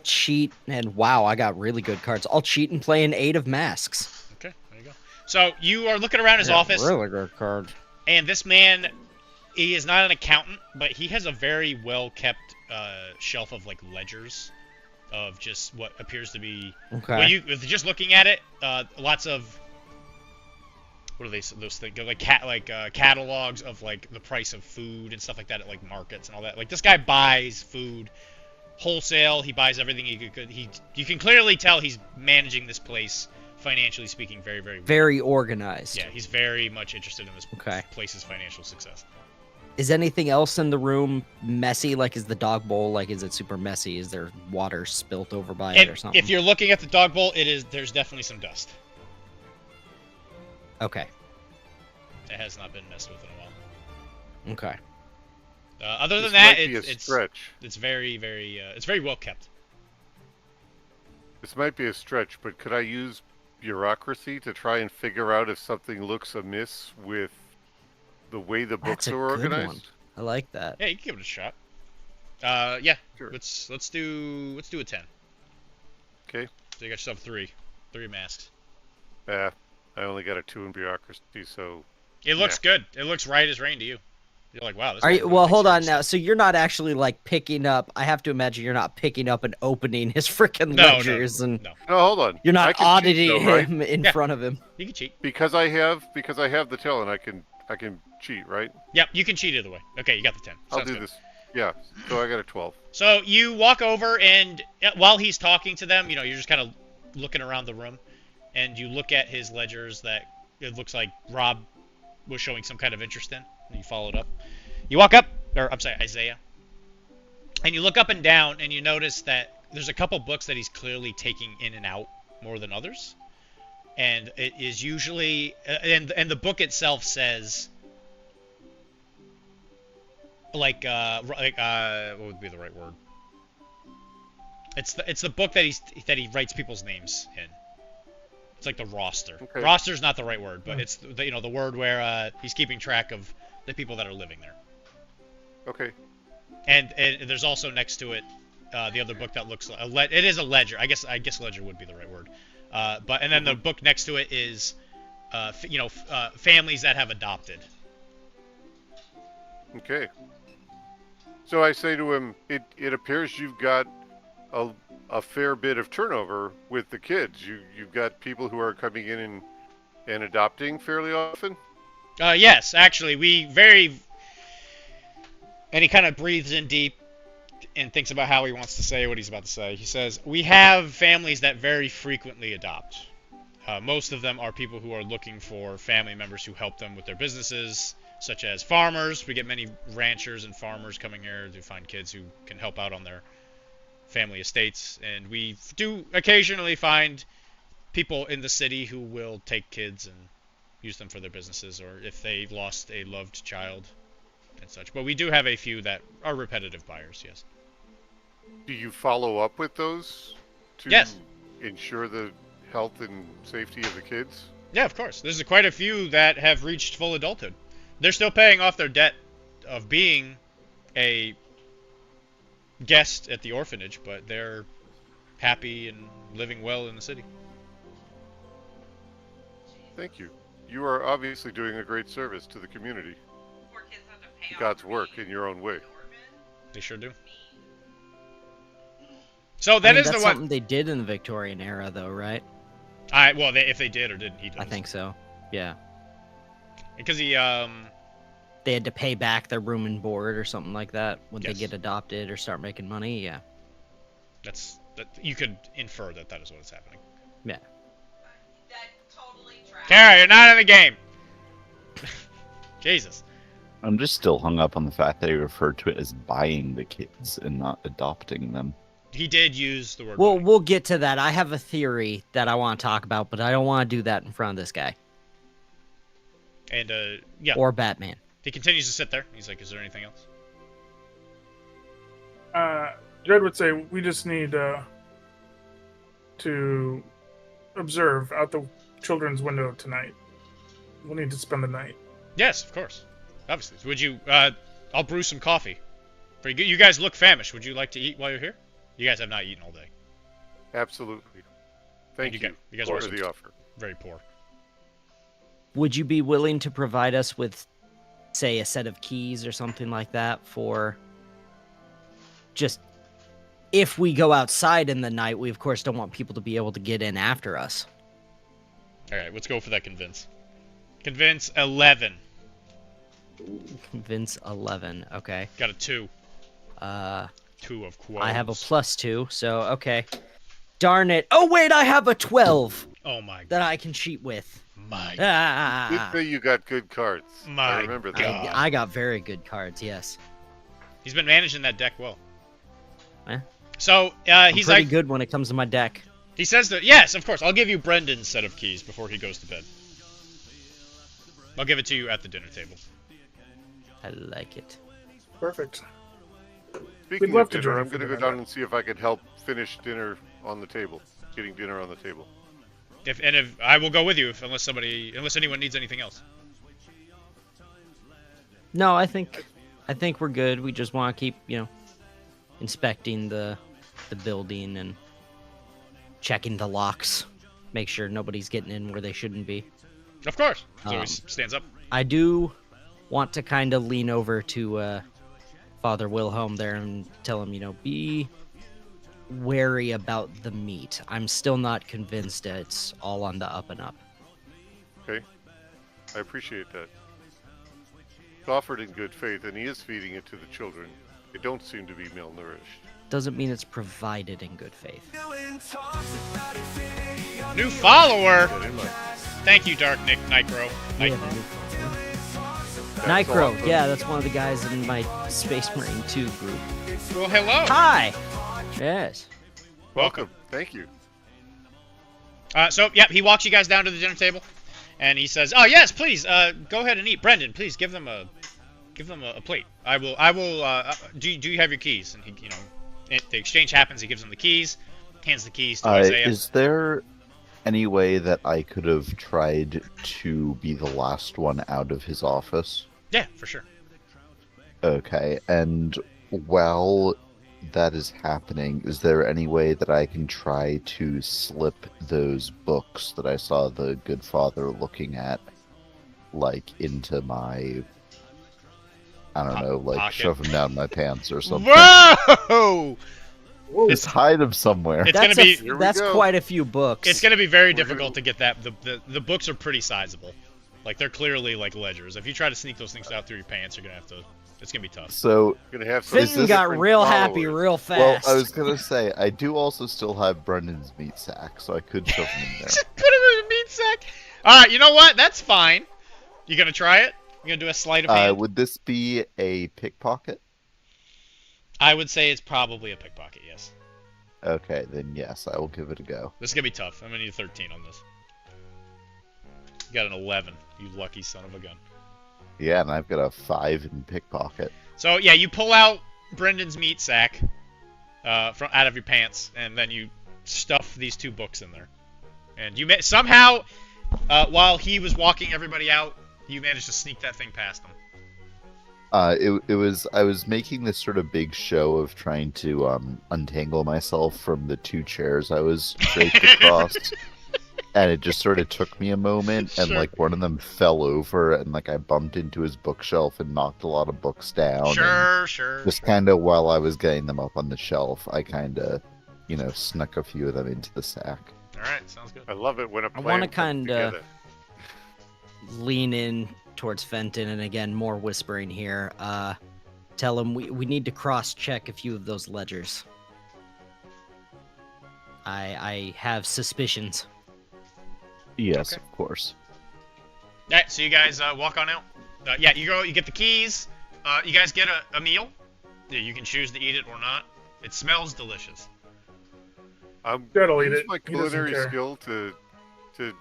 [SPEAKER 1] cheat and wow, I got really good cards. I'll cheat and play an 8 of masks.
[SPEAKER 5] Okay, there you go. So you are looking around his office,
[SPEAKER 1] Really good card.
[SPEAKER 5] and this man, he is not an accountant, but he has a very well kept shelf of like ledgers of just what appears to be.
[SPEAKER 1] Okay.
[SPEAKER 5] Well, if you're just looking at it, lots of. What are those things? Like catalogs of like the price of food and stuff like that at like markets and all that. Like this guy buys food wholesale. He buys everything he could. You can clearly tell he's managing this place financially speaking very, very well.
[SPEAKER 1] Very organized.
[SPEAKER 5] Yeah, he's very much interested in this
[SPEAKER 1] Okay.
[SPEAKER 5] place's financial success.
[SPEAKER 1] Is anything else in the room messy? Like, is the dog bowl, like, is it super messy? Is there water spilt over by it or something?
[SPEAKER 5] If you're looking at the dog bowl, there's definitely some dust.
[SPEAKER 1] Okay.
[SPEAKER 5] It has not been messed with in a while.
[SPEAKER 1] Okay.
[SPEAKER 5] Other than
[SPEAKER 2] This
[SPEAKER 5] that,
[SPEAKER 2] might be a
[SPEAKER 5] it's
[SPEAKER 2] stretch.
[SPEAKER 5] it's very, very it's very well kept.
[SPEAKER 2] This might be a stretch, but could I use bureaucracy to try and figure out if something looks amiss with the way the books
[SPEAKER 1] That's a
[SPEAKER 2] are
[SPEAKER 1] good
[SPEAKER 2] organized?
[SPEAKER 1] one. I like that.
[SPEAKER 5] Yeah, you can give it a shot. Yeah.
[SPEAKER 2] Sure.
[SPEAKER 5] Let's do a 10.
[SPEAKER 2] Okay.
[SPEAKER 5] So you got yourself 3 masks.
[SPEAKER 2] I only got a 2 in bureaucracy, so
[SPEAKER 5] It looks good. It looks right as rain to you. You're like, wow. This
[SPEAKER 1] Are
[SPEAKER 5] guy
[SPEAKER 1] you,
[SPEAKER 5] really
[SPEAKER 1] well,
[SPEAKER 5] takes
[SPEAKER 1] hold
[SPEAKER 5] care
[SPEAKER 1] on
[SPEAKER 5] of
[SPEAKER 1] now.
[SPEAKER 5] his
[SPEAKER 1] So you're not actually, like, picking up... I have to imagine you're not picking up and opening his freaking
[SPEAKER 5] No,
[SPEAKER 1] ledgers. And
[SPEAKER 5] No.
[SPEAKER 2] no, hold on.
[SPEAKER 1] you're
[SPEAKER 2] I
[SPEAKER 1] not
[SPEAKER 2] can cheat,
[SPEAKER 1] auditing
[SPEAKER 2] though, right?
[SPEAKER 1] him in
[SPEAKER 5] Yeah.
[SPEAKER 1] front of him.
[SPEAKER 5] You can cheat.
[SPEAKER 2] because I have the talent. I can cheat, right?
[SPEAKER 5] Yep, you can cheat either way. Okay, you got the 10.
[SPEAKER 2] I'll
[SPEAKER 5] Sounds
[SPEAKER 2] do
[SPEAKER 5] good.
[SPEAKER 2] this. Yeah. So I got a 12.
[SPEAKER 5] So you walk over, and while he's talking to them, you're just kind of looking around the room, and you look at his ledgers that it looks like Rob was showing some kind of interest in. And you followed up. You walk up, or I'm sorry, Isaiah, and you look up and down, and you notice that there's a couple books that he's clearly taking in and out more than others, and it is usually, and the book itself says, what would be the right word? It's the book that he writes people's names in. It's like the roster.
[SPEAKER 2] Okay.
[SPEAKER 5] Roster's not the right word, but it's the word where he's keeping track of the people that are living there.
[SPEAKER 2] Okay.
[SPEAKER 5] And there's also next to it the other book that looks like it is a ledger. I guess ledger would be the right word. And then the book next to it is families that have adopted.
[SPEAKER 2] Okay. So I say to him, it appears you've got a fair bit of turnover with the kids. You've got people who are coming in and adopting fairly often?
[SPEAKER 5] Yes, actually, and he kind of breathes in deep and thinks about how he wants to say what he's about to say. He says, we have families that very frequently adopt. Most of them are people who are looking for family members who help them with their businesses, such as farmers. We get many ranchers and farmers coming here to find kids who can help out on their family estates. And we do occasionally find people in the city who will take kids and use them for their businesses, or if they lost a loved child and such. But we do have a few that are repetitive buyers, yes.
[SPEAKER 2] Do you follow up with those to
[SPEAKER 5] Yes.
[SPEAKER 2] ensure the health and safety of the kids?
[SPEAKER 5] Yeah, of course. There's quite a few that have reached full adulthood. They're still paying off their debt of being a guest at the orphanage, but they're happy and living well in the city.
[SPEAKER 2] Thank you. You are obviously doing a great service to the community.
[SPEAKER 6] Poor kids have to pay off
[SPEAKER 2] God's
[SPEAKER 6] for
[SPEAKER 2] work
[SPEAKER 6] being
[SPEAKER 2] in your own way.
[SPEAKER 6] an orphan.
[SPEAKER 5] They sure do.
[SPEAKER 6] Mean.
[SPEAKER 5] So
[SPEAKER 1] I
[SPEAKER 5] that
[SPEAKER 1] mean,
[SPEAKER 5] is
[SPEAKER 1] that's
[SPEAKER 5] the one.
[SPEAKER 1] something they did in the Victorian era, though, right?
[SPEAKER 5] If they did or didn't, he does.
[SPEAKER 1] I think so. Yeah.
[SPEAKER 5] Because he
[SPEAKER 1] They had to pay back their room and board or something like that when
[SPEAKER 5] Yes.
[SPEAKER 1] they get adopted or start making money. Yeah.
[SPEAKER 5] that you could infer that is what is happening.
[SPEAKER 1] Yeah.
[SPEAKER 6] That totally tracks.
[SPEAKER 5] Kara, you're not in the game. Jesus.
[SPEAKER 4] I'm just still hung up on the fact that he referred to it as buying the kids and not adopting them.
[SPEAKER 5] He did use the word.
[SPEAKER 1] Well,
[SPEAKER 5] buying.
[SPEAKER 1] we'll get to that. I have a theory that I want to talk about, but I don't want to do that in front of this guy
[SPEAKER 5] And yeah,
[SPEAKER 1] or Batman.
[SPEAKER 5] he continues to sit there. He's like, "Is there anything else?"
[SPEAKER 3] Dredd would say we just need to observe out the children's window tonight. We'll need to spend the night.
[SPEAKER 5] Yes, of course. Obviously. Would you? I'll brew some coffee. For you, you guys look famished. Would you like to eat while you're here? You guys have not eaten all day.
[SPEAKER 2] Absolutely. Thank you.
[SPEAKER 5] You guys
[SPEAKER 2] for
[SPEAKER 5] are
[SPEAKER 2] the offer.
[SPEAKER 5] very poor.
[SPEAKER 1] Would you be willing to provide us with, say, a set of keys or something like that for just if we go outside in the night? We, of course, don't want people to be able to get in after us.
[SPEAKER 5] All right, let's go for that convince. Convince 11.
[SPEAKER 1] Convince 11. Okay.
[SPEAKER 5] Got a 2. 2 of quotes.
[SPEAKER 1] I have a +2, so okay. Darn it. Oh, wait, I have a 12
[SPEAKER 5] Oh my
[SPEAKER 1] that I can cheat with.
[SPEAKER 5] my
[SPEAKER 2] Good
[SPEAKER 1] Ah,
[SPEAKER 2] thing you got good cards.
[SPEAKER 5] My
[SPEAKER 2] I remember that.
[SPEAKER 5] God.
[SPEAKER 1] I got very good cards, yes.
[SPEAKER 5] He's been managing that deck well.
[SPEAKER 1] Eh?
[SPEAKER 5] So
[SPEAKER 1] I'm
[SPEAKER 5] he's
[SPEAKER 1] pretty
[SPEAKER 5] like,
[SPEAKER 1] good when it comes to my deck.
[SPEAKER 5] he says that yes, of course. I'll give you Brendan's set of keys before he goes to bed. I'll give it to you at the dinner table.
[SPEAKER 1] I like it.
[SPEAKER 3] Perfect.
[SPEAKER 2] Speaking
[SPEAKER 3] love
[SPEAKER 2] of
[SPEAKER 3] to
[SPEAKER 2] dinner,
[SPEAKER 3] join
[SPEAKER 2] I'm
[SPEAKER 3] you for
[SPEAKER 2] going to go
[SPEAKER 3] dinner.
[SPEAKER 2] down and see if I can help finish dinner on the table. Getting dinner on the table.
[SPEAKER 5] If I will go with you unless anyone needs anything else.
[SPEAKER 1] No, I think we're good. We just want to keep, inspecting the building and checking the locks. Make sure nobody's getting in where they shouldn't be.
[SPEAKER 5] Of course. He always stands up.
[SPEAKER 1] I do want to kind of lean over to Father Wilhelm there and tell him, be wary about the meat. I'm still not convinced that it's all on the up and up.
[SPEAKER 2] Okay? I appreciate that. It's offered in good faith, and he is feeding it to the children. They don't seem to be malnourished.
[SPEAKER 1] Doesn't mean it's provided in good faith.
[SPEAKER 5] New follower.
[SPEAKER 2] Keep that in mind.
[SPEAKER 5] Thank you, Dark Nitro.
[SPEAKER 1] We have a
[SPEAKER 5] Nitro.
[SPEAKER 1] new follower.
[SPEAKER 2] That's
[SPEAKER 1] Nitro,
[SPEAKER 2] awesome.
[SPEAKER 1] yeah, that's one of the guys in my Space Marine 2 group.
[SPEAKER 5] Well, hello.
[SPEAKER 1] Hi! Yes.
[SPEAKER 2] Welcome. Thank you.
[SPEAKER 5] So yeah, he walks you guys down to the dinner table, and he says, "Oh yes, please, go ahead and eat. Brendan, please give them a plate. I will. Do you have your keys?" And he, the exchange happens. He gives them the keys, hands the keys to Isaiah.
[SPEAKER 4] Is there any way that I could have tried to be the last one out of his office?
[SPEAKER 5] Yeah, for sure.
[SPEAKER 4] Okay, and while that is happening, is there any way that I can try to slip those books that I saw the good father looking at, into my, I don't know,
[SPEAKER 5] pocket?
[SPEAKER 4] shove them down my pants or something?
[SPEAKER 5] Whoa!
[SPEAKER 4] Just hide them somewhere.
[SPEAKER 5] It's gonna be
[SPEAKER 2] Here we
[SPEAKER 1] That's
[SPEAKER 2] go.
[SPEAKER 1] quite a few books.
[SPEAKER 5] it's gonna be very
[SPEAKER 2] We're
[SPEAKER 5] difficult
[SPEAKER 2] gonna-
[SPEAKER 5] to get that. The books are pretty sizable. They're clearly ledgers. If you try to sneak those things out through your pants, you're gonna have to. It's gonna be tough.
[SPEAKER 4] So,
[SPEAKER 2] Gonna have some
[SPEAKER 1] Fenton got
[SPEAKER 2] different
[SPEAKER 1] real happy
[SPEAKER 2] followers.
[SPEAKER 1] real
[SPEAKER 4] well,
[SPEAKER 1] fast.
[SPEAKER 4] I was gonna say, I do also still have Brendan's meat sack, so I could shove them in there.
[SPEAKER 5] Just put him in a meat sack. All right, you know what? That's fine. You gonna try it? You gonna do a sleight of hand?
[SPEAKER 4] Would this be a pickpocket?
[SPEAKER 5] I would say it's probably a pickpocket. Yes.
[SPEAKER 4] Okay, then yes, I will give it a go.
[SPEAKER 5] This is gonna be tough. I'm gonna need a 13 on this. You got an 11. You lucky son of a gun.
[SPEAKER 4] Yeah, and I've got a 5 in pickpocket.
[SPEAKER 5] So yeah, you pull out Brendan's meat sack from out of your pants, and then you stuff these 2 books in there. And you somehow, while he was walking everybody out, you managed to sneak that thing past him.
[SPEAKER 4] It was I was making this sort of big show of trying to untangle myself from the 2 chairs I was draped across, and it just sort of took me a moment, and
[SPEAKER 5] Sure.
[SPEAKER 4] one of them fell over, and I bumped into his bookshelf and knocked a lot of books down. and
[SPEAKER 5] Sure.
[SPEAKER 4] Just kind of while I was getting them up on the shelf, I kind of, snuck a few of them into the sack.
[SPEAKER 5] All right, sounds good.
[SPEAKER 2] I love it when a
[SPEAKER 1] I
[SPEAKER 2] plan
[SPEAKER 1] wanna
[SPEAKER 2] comes
[SPEAKER 1] kinda-
[SPEAKER 2] together.
[SPEAKER 1] Lean in towards Fenton, and again, more whispering here. Tell him we need to cross-check a few of those ledgers. I have suspicions.
[SPEAKER 4] Yes,
[SPEAKER 5] Okay.
[SPEAKER 4] of course.
[SPEAKER 5] All right, so you guys walk on out. Yeah, you go. You get the keys. You guys get a meal. Yeah, you can choose to eat it or not. It smells delicious.
[SPEAKER 3] Jed'll eat
[SPEAKER 2] Use
[SPEAKER 3] it.
[SPEAKER 2] my
[SPEAKER 3] He doesn't
[SPEAKER 2] culinary
[SPEAKER 3] care.
[SPEAKER 2] skill to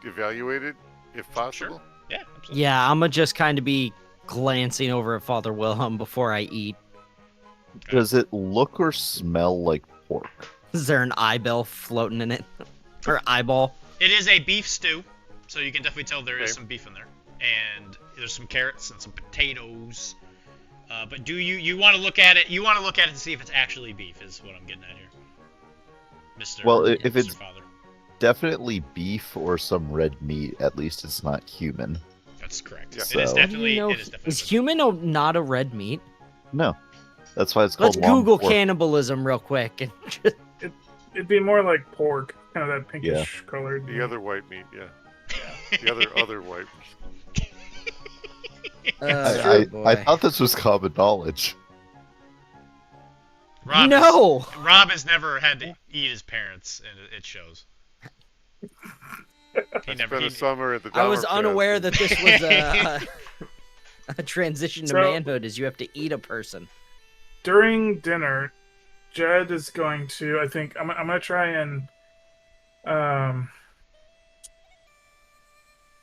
[SPEAKER 2] evaluate it, if possible.
[SPEAKER 5] Yeah, absolutely.
[SPEAKER 1] Yeah, I'm gonna just kind of be glancing over at Father Wilhelm before I eat.
[SPEAKER 4] Does it look or smell like pork?
[SPEAKER 1] Is there an eyeball floating in it? Or eyeball?
[SPEAKER 5] It is a beef stew, so you can definitely tell there is
[SPEAKER 2] Okay.
[SPEAKER 5] some beef in there, and there's some carrots and some potatoes. But do you want to look at it? You want to look at it to see if it's actually beef, is what I'm getting at here, Mr.
[SPEAKER 4] Well, if
[SPEAKER 5] Mr.
[SPEAKER 4] it's
[SPEAKER 5] Father.
[SPEAKER 4] definitely beef or some red meat, at least it's not human.
[SPEAKER 5] That's correct.
[SPEAKER 2] Yeah.
[SPEAKER 5] It is
[SPEAKER 4] So-
[SPEAKER 1] How do
[SPEAKER 5] definitely.
[SPEAKER 1] you know
[SPEAKER 5] It is definitely.
[SPEAKER 1] is human not a red meat?
[SPEAKER 4] No, that's why it's called.
[SPEAKER 1] Let's
[SPEAKER 4] long
[SPEAKER 1] Google
[SPEAKER 4] pork.
[SPEAKER 1] cannibalism real quick. And just,
[SPEAKER 3] It'd be more like pork, kind of that pinkish colored.
[SPEAKER 2] The other white meat, yeah. The other white meat.
[SPEAKER 4] I
[SPEAKER 1] boy.
[SPEAKER 4] thought this was common knowledge.
[SPEAKER 5] Rob
[SPEAKER 1] No!
[SPEAKER 5] Rob has never had to eat his parents, and it shows. He never.
[SPEAKER 2] Spent a summer at the
[SPEAKER 1] I was
[SPEAKER 2] Dahmer
[SPEAKER 1] unaware
[SPEAKER 2] Fest.
[SPEAKER 1] that this was a transition to
[SPEAKER 3] So-
[SPEAKER 1] manhood, is you have to eat a person.
[SPEAKER 3] During dinner, Jed is going to. I think I'm gonna try and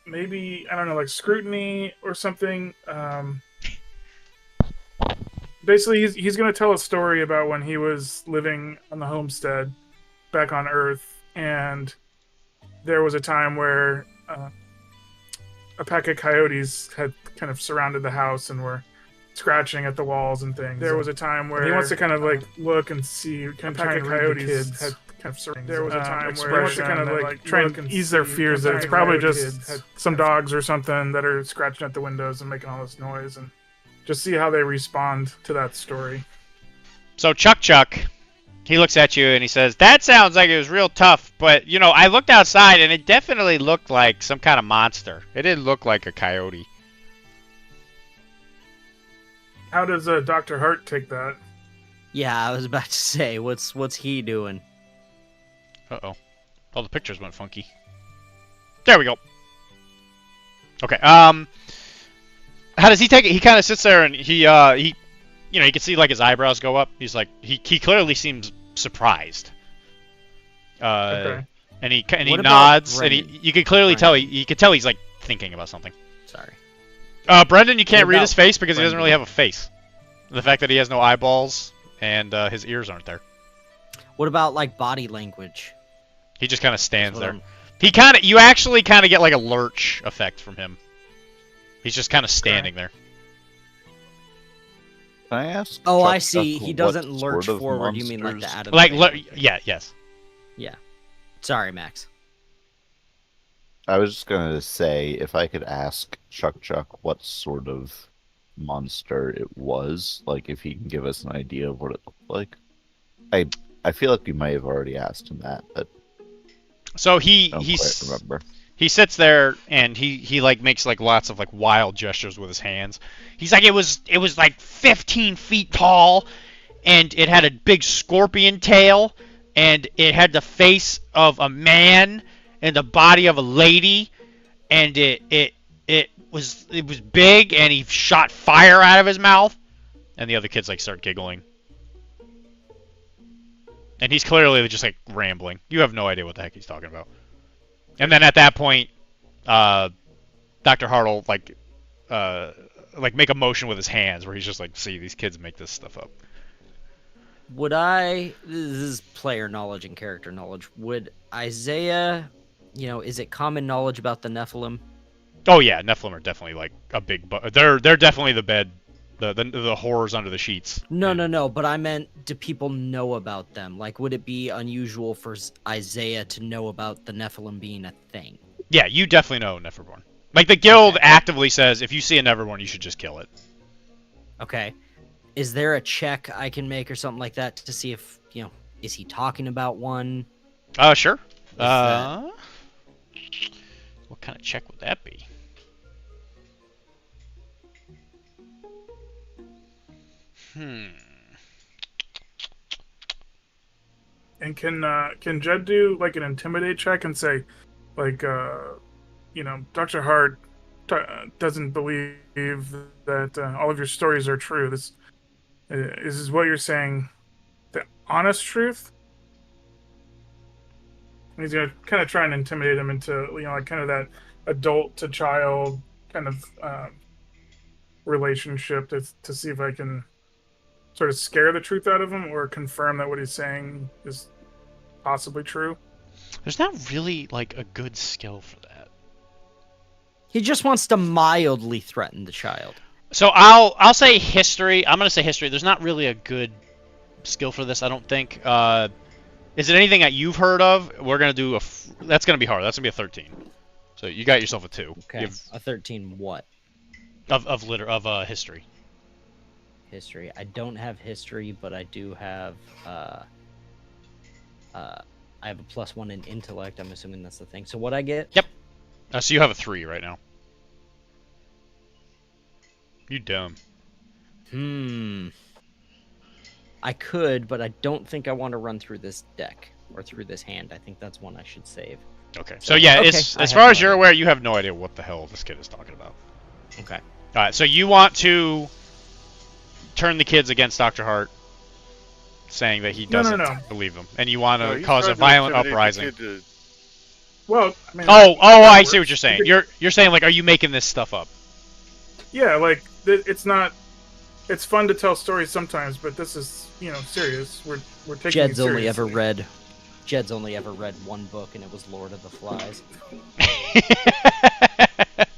[SPEAKER 3] maybe I don't know, like scrutiny or something. Basically, he's going to tell a story about when he was living on the homestead back on Earth, and there was a time where a pack of coyotes had kind of surrounded the house and were scratching at the walls and things. There was a time where he wants to kind of like look and see, kind of try and read the kids. Had kind of surrounded. There was a time where he wants to kind of like try and ease their fears that it's probably just some dogs or something that are scratching at the windows and making all this noise, and just see how they respond to that story.
[SPEAKER 5] So Chuck, he looks at you and he says, "That sounds like it was real tough, but you know, I looked outside and it definitely looked like some kind of monster. It didn't look like a coyote."
[SPEAKER 3] How does Dr. Hart take that?
[SPEAKER 1] Yeah, I was about to say, what's he doing?
[SPEAKER 5] Uh-oh. Oh, the pictures went funky. There we go. Okay, how does he take it? He kind of sits there and he, you know, you can see like his eyebrows go up. He's like, he clearly seems surprised.
[SPEAKER 3] Okay.
[SPEAKER 5] And he
[SPEAKER 1] What about
[SPEAKER 5] nods, and
[SPEAKER 1] Brendan?
[SPEAKER 5] you can clearly tell you can tell he's like thinking about something.
[SPEAKER 1] Sorry.
[SPEAKER 5] Brendan, you can't
[SPEAKER 1] What
[SPEAKER 5] read
[SPEAKER 1] about
[SPEAKER 5] his face because he doesn't
[SPEAKER 1] Brendan?
[SPEAKER 5] really have a face. The fact that he has no eyeballs and his ears aren't there.
[SPEAKER 1] What about like body language?
[SPEAKER 5] He just kind of stands
[SPEAKER 1] What
[SPEAKER 5] there.
[SPEAKER 1] I'm-
[SPEAKER 5] He kind of, you actually kind of get like a lurch effect from him. He's just kind of standing there.
[SPEAKER 4] Can I ask?
[SPEAKER 1] Oh, I
[SPEAKER 4] Chuck
[SPEAKER 1] see.
[SPEAKER 4] Chuck
[SPEAKER 1] He
[SPEAKER 4] what
[SPEAKER 1] doesn't lurch
[SPEAKER 4] sort of
[SPEAKER 1] forward. You mean like the
[SPEAKER 4] monsters-
[SPEAKER 1] Adam?
[SPEAKER 5] Like,
[SPEAKER 1] Sandler.
[SPEAKER 5] yeah, yes.
[SPEAKER 1] Sorry, Max.
[SPEAKER 4] I was just gonna say, if I could ask Chuck what sort of monster it was, like if he can give us an idea of what it looked like. I feel like we might have already asked him that, but
[SPEAKER 5] So
[SPEAKER 4] I don't
[SPEAKER 5] he
[SPEAKER 4] quite remember.
[SPEAKER 5] sits there and he like makes like lots of like wild gestures with his hands. He's like, it was like 15 feet tall, and it had a big scorpion tail, and it had the face of a man and the body of a lady, and it was big, and he shot fire out of his mouth, and the other kids like start giggling. And he's clearly just like rambling. You have no idea what the heck he's talking about. And then at that point, Dr. Hartle like make a motion with his hands where he's just like, "See, these kids make this stuff up."
[SPEAKER 1] Would I? This is player knowledge and character knowledge. Would Isaiah? You know, is it common knowledge about the Nephilim?
[SPEAKER 5] Oh yeah, Nephilim are definitely like a big. They're definitely the horrors under the sheets.
[SPEAKER 1] No. But I meant, do people know about them? Like, would it be unusual for Isaiah to know about the Nephilim being a thing?
[SPEAKER 5] Yeah, you definitely know Neferborn. Like the guild actively says, if you see a Neferborn, you should just kill it.
[SPEAKER 1] Okay. Is there a check I can make or something like that to see if, you know, is he talking about one?
[SPEAKER 5] Sure.
[SPEAKER 1] that-
[SPEAKER 5] What kind of check would that be?
[SPEAKER 3] And can Jed do like an intimidate check and say, like, you know, Dr. Hart doesn't believe that all of your stories are true. This is what you're saying. The honest truth. And he's gonna kind of try and intimidate him into like kind of that adult to child kind of relationship to see if I can sort of scare the truth out of him or confirm that what he's saying is possibly true.
[SPEAKER 5] There's not really like a good skill for that.
[SPEAKER 1] He just wants to mildly threaten the child.
[SPEAKER 5] So I'll say history. I'm gonna say history. There's not really a good skill for this, I don't think. Is it anything that you've heard of? We're gonna do that's gonna be hard. That's gonna be a 13. So you got yourself a 2.
[SPEAKER 1] Okay. A 13 what?
[SPEAKER 5] Of history.
[SPEAKER 1] History. I don't have history, but I do have I have a +1 in intellect. I'm assuming that's the thing. So what I get?
[SPEAKER 5] Yep. So you have a 3 right now. You dumb.
[SPEAKER 1] I could, but I don't think I want to run through this deck or through this hand. I think that's one I should save.
[SPEAKER 5] Okay. So yeah, as far as you're aware, you have no idea what the hell this kid is talking about.
[SPEAKER 1] Okay.
[SPEAKER 5] All right. So you want to turn the kids against Dr. Hart, saying that he doesn't believe them, and you want to cause a violent uprising.
[SPEAKER 3] Well, I mean,
[SPEAKER 5] I see what you're saying. You're saying like, are you making this stuff up?
[SPEAKER 3] Yeah, like it's not. It's fun to tell stories sometimes, but this is serious. We're taking
[SPEAKER 1] Jed's
[SPEAKER 3] it
[SPEAKER 1] only
[SPEAKER 3] seriously.
[SPEAKER 1] Jed's only ever read one book, and it was Lord of the Flies.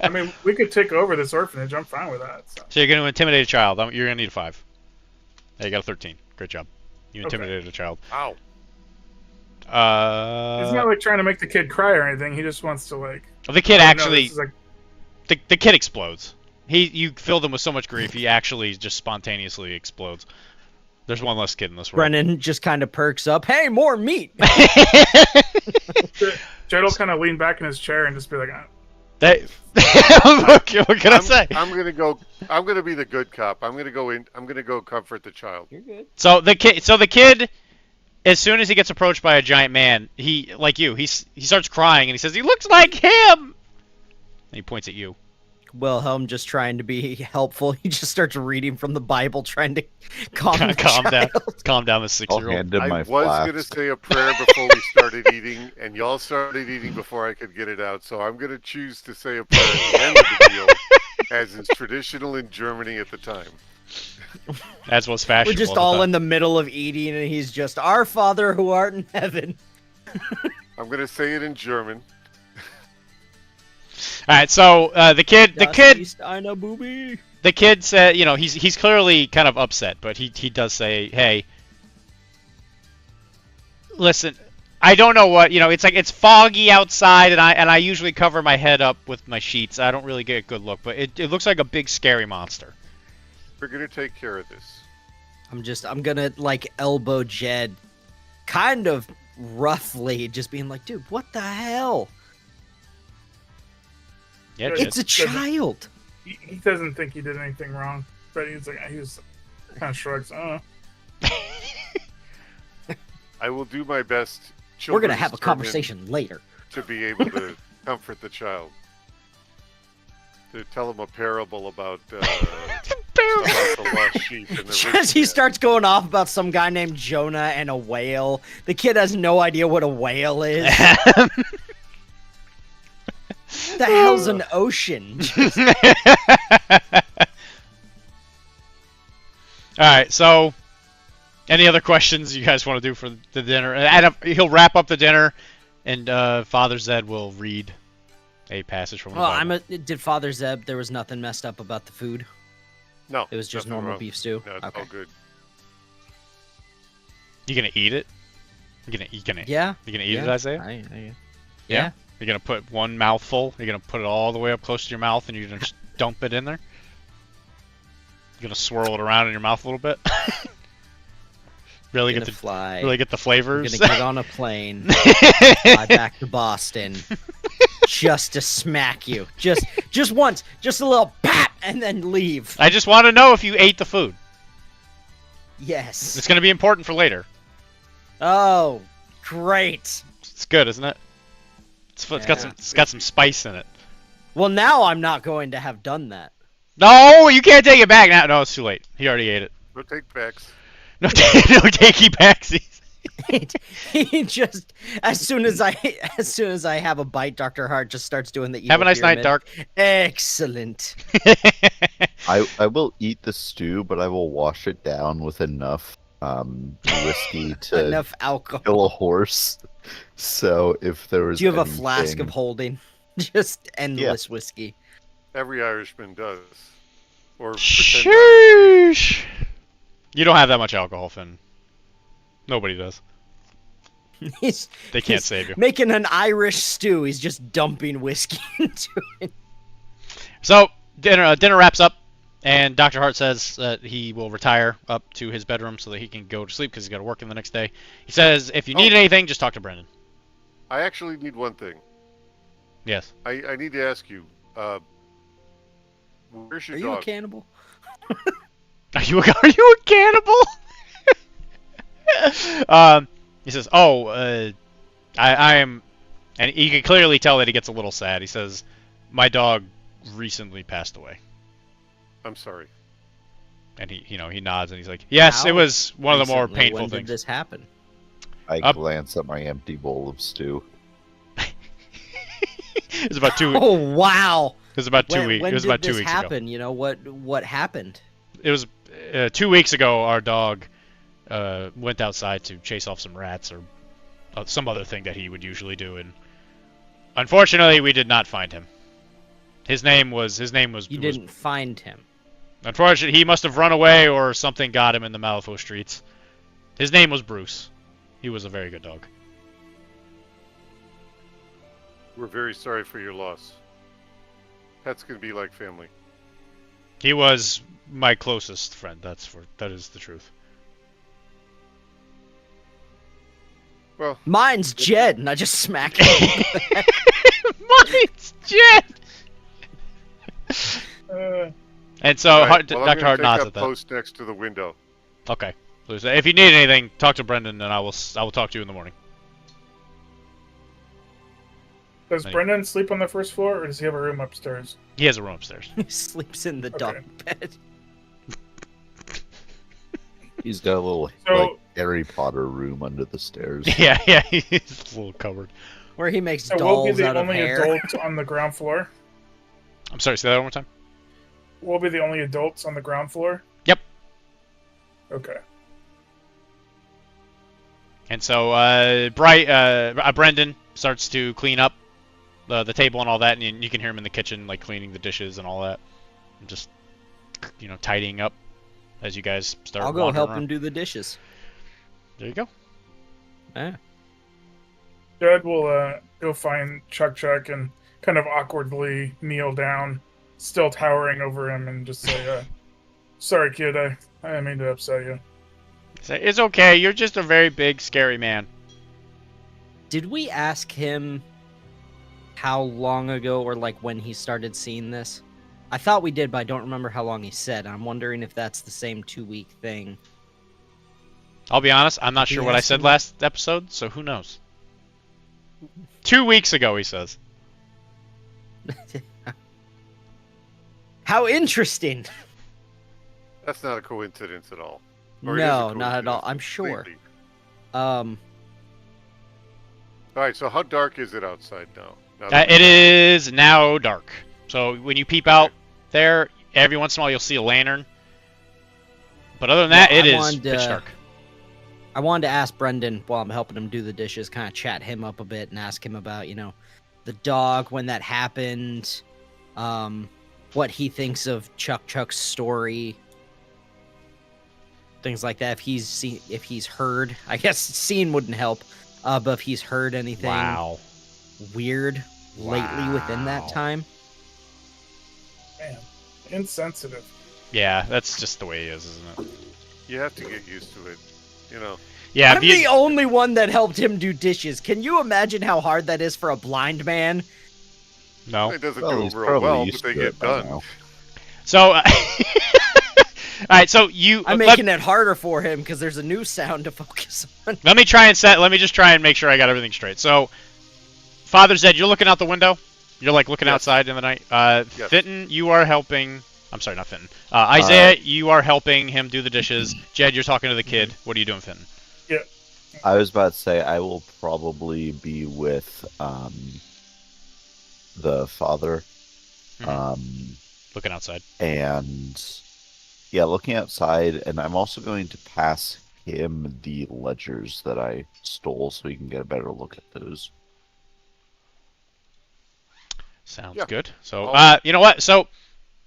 [SPEAKER 3] I mean, we could take over this orphanage. I'm fine with that.
[SPEAKER 5] So you're going to intimidate a child. You're going to need a 5. Hey, you got a 13. Great job. You intimidated a child.
[SPEAKER 2] Ow.
[SPEAKER 3] He's not like trying to make the kid cry or anything. He just wants to like.
[SPEAKER 5] The kid actually.
[SPEAKER 3] Like...
[SPEAKER 5] The kid explodes. You filled him with so much grief. He actually just spontaneously explodes. There's one less kid in this world.
[SPEAKER 1] Brennan just kind of perks up. Hey, more meat.
[SPEAKER 3] Jed will kind of lean back in his chair and just be like,
[SPEAKER 5] what can I say?
[SPEAKER 2] I'm gonna be the good cop. I'm gonna go comfort the child.
[SPEAKER 1] You're good.
[SPEAKER 5] So the kid, as soon as he gets approached by a giant man, he starts crying and he says, "He looks like him." And he points at you.
[SPEAKER 1] Wilhelm just trying to be helpful. He just starts reading from the Bible, trying to calm down
[SPEAKER 5] the 6-year-old.
[SPEAKER 2] I was gonna say a prayer before we started eating, and y'all started eating before I could get it out. So I'm gonna choose to say a prayer at the end of the meal, as is traditional in Germany at the time.
[SPEAKER 5] As was fashionable.
[SPEAKER 1] We're just all in the middle of eating, and he's just, "Our Father who art in heaven."
[SPEAKER 2] I'm gonna say it in German.
[SPEAKER 5] All right, so the kid said, he's clearly kind of upset, but he does say, "Hey, listen, I don't know what, it's foggy outside, and I usually cover my head up with my sheets. I don't really get a good look, but it looks like a big scary monster.
[SPEAKER 2] We're gonna take care of this."
[SPEAKER 1] I'm gonna like elbow Jed, kind of roughly, just being like, "Dude, what the hell?"
[SPEAKER 5] Yeah,
[SPEAKER 1] it's a child.
[SPEAKER 3] He doesn't think he did anything wrong, but he was kind of shrugs.
[SPEAKER 2] I will do my best.
[SPEAKER 1] We're gonna have a conversation later
[SPEAKER 2] to be able to comfort the child. To tell him a parable about the lost sheep and the
[SPEAKER 1] Just he starts going off about some guy named Jonah and a whale. The kid has no idea what a whale is. The hell's an ocean?
[SPEAKER 5] Alright, so any other questions you guys want to do for the dinner? And he'll wrap up the dinner, and Father Zed will read a passage from the Bible.
[SPEAKER 1] Did Father Zeb, there was nothing messed up about the food?
[SPEAKER 2] No.
[SPEAKER 1] It was just normal beef stew?
[SPEAKER 2] No, it's all good.
[SPEAKER 5] You gonna eat it? You gonna eat it, Isaiah? Yeah? You're gonna put one mouthful. You're gonna put it all the way up close to your mouth, and you're gonna just dump it in there. You're gonna swirl it around in your mouth a little bit. Really get the flavors.
[SPEAKER 1] I'm gonna get on a plane, fly back to Boston, just to smack you. Just once, just a little pat, and then leave.
[SPEAKER 5] I just want to know if you ate the food.
[SPEAKER 1] Yes.
[SPEAKER 5] It's gonna be important for later.
[SPEAKER 1] Oh, great.
[SPEAKER 5] It's good, isn't it? It's got some spice in it.
[SPEAKER 1] Well, now I'm not going to have done that.
[SPEAKER 5] No, you can't take it back now. No, it's too late. He already ate it.
[SPEAKER 2] No take backs.
[SPEAKER 5] No, no takey backsies.
[SPEAKER 1] He just as soon as I have a bite, Dr. Hart just starts doing the evil
[SPEAKER 5] Have a nice night,
[SPEAKER 1] pyramid.
[SPEAKER 5] Dark.
[SPEAKER 1] Excellent.
[SPEAKER 4] I will eat the stew, but I will wash it down with enough whiskey to
[SPEAKER 1] Enough alcohol.
[SPEAKER 4] kill a horse. So if there was
[SPEAKER 1] Do you have a flask of
[SPEAKER 4] anything-
[SPEAKER 1] holding? Just endless whiskey.
[SPEAKER 2] Every Irishman does. Or pretend
[SPEAKER 5] Sheesh. You don't have that much alcohol, Finn. Nobody does.
[SPEAKER 1] He's
[SPEAKER 5] They can't
[SPEAKER 1] he's
[SPEAKER 5] save you.
[SPEAKER 1] making an Irish stew. He's just dumping whiskey into it.
[SPEAKER 5] So dinner wraps up, and Dr. Hart says that he will retire up to his bedroom so that he can go to sleep because he's got to work in the next day. He says if you need anything, just talk to Brendan.
[SPEAKER 2] I actually need one thing.
[SPEAKER 5] Yes.
[SPEAKER 2] I need to ask you. Where's your
[SPEAKER 1] Are you a
[SPEAKER 2] dog?
[SPEAKER 1] cannibal?
[SPEAKER 5] Are you a cannibal? He says, I am, and you can clearly tell that he gets a little sad. He says, my dog recently passed away.
[SPEAKER 2] I'm sorry.
[SPEAKER 5] And he nods and he's like, yes,
[SPEAKER 1] How
[SPEAKER 5] it was one of the more
[SPEAKER 1] Recently,
[SPEAKER 5] painful
[SPEAKER 1] when
[SPEAKER 5] things.
[SPEAKER 1] did this happen?
[SPEAKER 4] I
[SPEAKER 5] Up.
[SPEAKER 4] glance at my empty bowl of stew.
[SPEAKER 5] It was about 2 weeks.
[SPEAKER 1] Oh wow!
[SPEAKER 5] It was about 2
[SPEAKER 1] When,
[SPEAKER 5] weeks.
[SPEAKER 1] when
[SPEAKER 5] It was
[SPEAKER 1] did
[SPEAKER 5] about 2
[SPEAKER 1] this
[SPEAKER 5] weeks
[SPEAKER 1] happen?
[SPEAKER 5] ago.
[SPEAKER 1] You know what happened?
[SPEAKER 5] It was 2 weeks ago. Our dog went outside to chase off some rats or some other thing that he would usually do, and unfortunately, we did not find him. His name was.
[SPEAKER 1] You didn't find him.
[SPEAKER 5] Unfortunately, he must have run away or something got him in the Malifaux streets. His name was Bruce. He was a very good dog.
[SPEAKER 2] We're very sorry for your loss. Pets can be like family.
[SPEAKER 5] He was my closest friend. That is the truth.
[SPEAKER 2] Well,
[SPEAKER 1] Mine's Jed, and I just smack him.
[SPEAKER 5] Mine's Jet. And so
[SPEAKER 2] all right,
[SPEAKER 5] Dr.
[SPEAKER 2] well, I'm gonna
[SPEAKER 5] Hart
[SPEAKER 2] take
[SPEAKER 5] nods
[SPEAKER 2] up
[SPEAKER 5] at that.
[SPEAKER 2] post next to the window.
[SPEAKER 5] Okay. So if you need anything, talk to Brendan, and I will talk to you in the morning.
[SPEAKER 3] Does
[SPEAKER 5] Thank-
[SPEAKER 3] Brendan sleep on the first floor, or does he have a room upstairs?
[SPEAKER 5] He has a room upstairs.
[SPEAKER 1] He sleeps in the dog bed.
[SPEAKER 4] He's got a little
[SPEAKER 3] So-
[SPEAKER 4] like Harry Potter room under the stairs.
[SPEAKER 5] yeah, he's a little covered.
[SPEAKER 1] Where he makes
[SPEAKER 3] So we'll be
[SPEAKER 1] dolls
[SPEAKER 3] the
[SPEAKER 1] out of
[SPEAKER 3] only
[SPEAKER 1] hair.
[SPEAKER 3] adults on the ground floor.
[SPEAKER 5] I'm sorry, say that one more time.
[SPEAKER 3] We'll be the only adults on the ground floor.
[SPEAKER 5] Yep.
[SPEAKER 3] Okay.
[SPEAKER 5] And so Brendan starts to clean up the table and all that, and you can hear him in the kitchen, like cleaning the dishes and all that, and just tidying up as you guys start.
[SPEAKER 1] I'll go
[SPEAKER 5] wandering
[SPEAKER 1] help
[SPEAKER 5] around.
[SPEAKER 1] him do the dishes.
[SPEAKER 5] There you go.
[SPEAKER 1] Yeah.
[SPEAKER 3] Jed will go find Chuck and kind of awkwardly kneel down, still towering over him, and just say, "Sorry, kid, I didn't mean to upset you."
[SPEAKER 5] Say, it's okay. You're just a very big, scary man.
[SPEAKER 1] Did we ask him how long ago or like when he started seeing this? I thought we did, but I don't remember how long he said. I'm wondering if that's the same 2-week thing.
[SPEAKER 5] I'll be honest. I'm not
[SPEAKER 1] Did
[SPEAKER 5] sure
[SPEAKER 1] you
[SPEAKER 5] what I
[SPEAKER 1] ask
[SPEAKER 5] said
[SPEAKER 1] him?
[SPEAKER 5] last episode, so who knows? 2 weeks ago, he says.
[SPEAKER 1] How interesting!
[SPEAKER 2] That's not a coincidence at all. Or it is a
[SPEAKER 1] No, not at all.
[SPEAKER 2] coincidence
[SPEAKER 1] I'm sure.
[SPEAKER 2] completely.
[SPEAKER 1] Um,
[SPEAKER 2] All right, so how dark is it outside now? Now that
[SPEAKER 5] It is now dark. So when you peep out there, every once in a while you'll see a lantern. But other than that,
[SPEAKER 1] Well,
[SPEAKER 5] it
[SPEAKER 1] I
[SPEAKER 5] is
[SPEAKER 1] wanted
[SPEAKER 5] pitch
[SPEAKER 1] to-
[SPEAKER 5] dark.
[SPEAKER 1] I wanted to ask Brendan while I'm helping him do the dishes, kind of chat him up a bit and ask him about, the dog when that happened, what he thinks of Chuck's story, things like that. If he's heard, I guess seen wouldn't help, but if he's heard anything
[SPEAKER 5] Wow.
[SPEAKER 1] weird lately within that
[SPEAKER 5] Wow.
[SPEAKER 1] time.
[SPEAKER 3] Man, insensitive.
[SPEAKER 5] Yeah, that's just the way he is, isn't it?
[SPEAKER 2] you have to get used to it.
[SPEAKER 5] Yeah,
[SPEAKER 1] I'm
[SPEAKER 5] if you-
[SPEAKER 1] the only one that helped him do dishes. Can you imagine how hard that is for a blind man?
[SPEAKER 5] no.
[SPEAKER 2] It doesn't
[SPEAKER 4] Well,
[SPEAKER 2] go
[SPEAKER 4] he's
[SPEAKER 2] real
[SPEAKER 4] probably
[SPEAKER 2] well, but
[SPEAKER 4] used
[SPEAKER 2] they
[SPEAKER 4] to
[SPEAKER 2] get
[SPEAKER 4] it by
[SPEAKER 2] done.
[SPEAKER 4] now.
[SPEAKER 5] So, all right. So you
[SPEAKER 1] I'm making it harder for him because there's a new sound to focus on.
[SPEAKER 5] let me just try and make sure I got everything straight. So, Father Zed, you're looking out the window. You're like looking
[SPEAKER 2] Yes.
[SPEAKER 5] outside in the night.
[SPEAKER 2] Yes.
[SPEAKER 5] Fenton, you are helping. I'm sorry, not Fenton. Isaiah, you are helping him do the dishes. Jed, you're talking to the kid. What are you doing, Fenton?
[SPEAKER 4] I was about to say I will probably be with the father.
[SPEAKER 5] Mhm. Looking outside.
[SPEAKER 4] And yeah, looking outside, and I'm also going to pass him the ledgers that I stole so he can get a better look at those.
[SPEAKER 5] Sounds
[SPEAKER 2] Yeah.
[SPEAKER 5] good. So,
[SPEAKER 2] I'll-
[SPEAKER 5] you know what? So,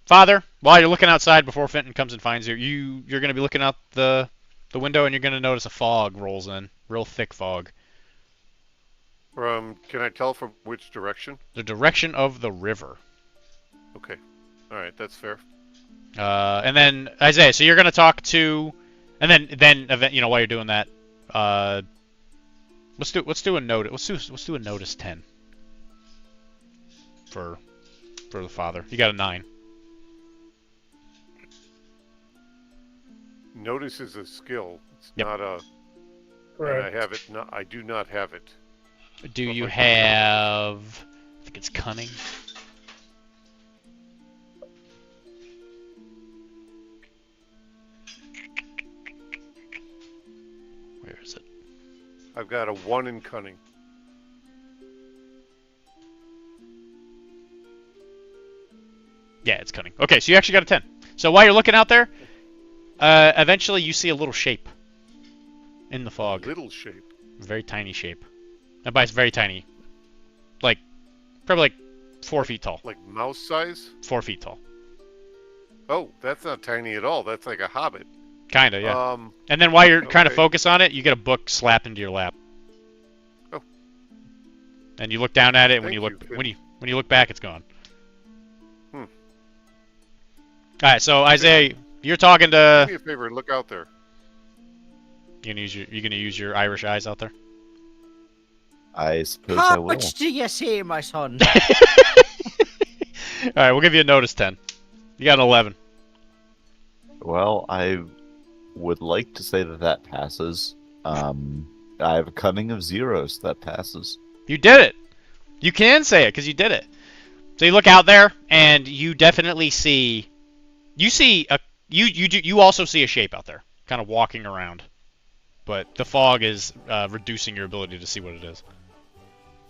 [SPEAKER 5] Father, while you're looking outside before Fenton comes and finds you, you're going to be looking out the window, and you're going to notice a fog rolls in, real thick fog.
[SPEAKER 2] Can I tell from which direction?
[SPEAKER 5] The direction of the river.
[SPEAKER 2] Okay. All right, that's fair.
[SPEAKER 5] And then Isaiah, so you're going to talk to, and then you know, while you're doing that, let's do a notice. Let's do a notice 10 for the father. You got a 9.
[SPEAKER 2] Notice is a skill. It's
[SPEAKER 5] Yep.
[SPEAKER 2] not a. And I
[SPEAKER 3] Correct.
[SPEAKER 2] have it. No, I do not have it.
[SPEAKER 5] Do you
[SPEAKER 2] Lovely.
[SPEAKER 5] have? I think it's cunning. Where is it?
[SPEAKER 2] I've got a 1 in cunning.
[SPEAKER 5] Yeah, it's cunning. Okay, so you actually got a 10. So while you're looking out there, eventually you see a little shape in the fog.
[SPEAKER 2] Little shape.
[SPEAKER 5] Very tiny shape. And by very tiny, like probably like 4 feet tall.
[SPEAKER 2] Like mouse size?
[SPEAKER 5] 4 feet tall.
[SPEAKER 2] Oh, that's not tiny at all. That's like a hobbit.
[SPEAKER 5] Kinda, yeah.
[SPEAKER 2] Um,
[SPEAKER 5] And then while you're trying to
[SPEAKER 2] okay.
[SPEAKER 5] focus on it, you get a book slapped into your lap.
[SPEAKER 2] Oh.
[SPEAKER 5] And you look down at it. When
[SPEAKER 2] Thank
[SPEAKER 5] you look
[SPEAKER 2] you.
[SPEAKER 5] when you look back, it's gone.
[SPEAKER 2] Hmm.
[SPEAKER 5] All right, so Isaiah, you're talking
[SPEAKER 2] do
[SPEAKER 5] to.
[SPEAKER 2] me a favor, look out there.
[SPEAKER 5] You're gonna use your Irish eyes out there.
[SPEAKER 4] I suppose I
[SPEAKER 1] How
[SPEAKER 4] will.
[SPEAKER 1] much do you say, my son?
[SPEAKER 5] All right, we'll give you a notice 10. You got an 11.
[SPEAKER 4] Well, I would like to say that passes. I have a cunning of 0, so that passes.
[SPEAKER 5] You did it. You can say it because you did it. So you look out there, and you definitely see. You see a. You also see a shape out there, kind of walking around, but the fog is reducing your ability to see what it is.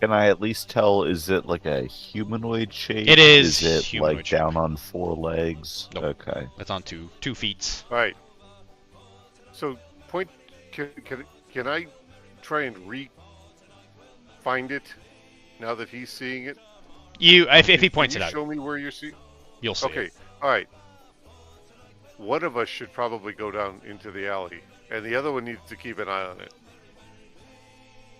[SPEAKER 4] Can I at least tell, is it like a humanoid shape?
[SPEAKER 5] It is
[SPEAKER 4] Is it
[SPEAKER 5] humanoid
[SPEAKER 4] like
[SPEAKER 5] shape.
[SPEAKER 4] down on 4 legs?
[SPEAKER 5] Nope.
[SPEAKER 4] Okay.
[SPEAKER 5] It's on two feet.
[SPEAKER 2] All right. So, point. Can I try and find it now that he's seeing it?
[SPEAKER 5] If he
[SPEAKER 2] Can
[SPEAKER 5] points
[SPEAKER 2] you
[SPEAKER 5] it out,
[SPEAKER 2] show me where you're seeing.
[SPEAKER 5] you'll see
[SPEAKER 2] Okay.
[SPEAKER 5] it.
[SPEAKER 2] All right. One of us should probably go down into the alley, and the other one needs to keep an eye on it.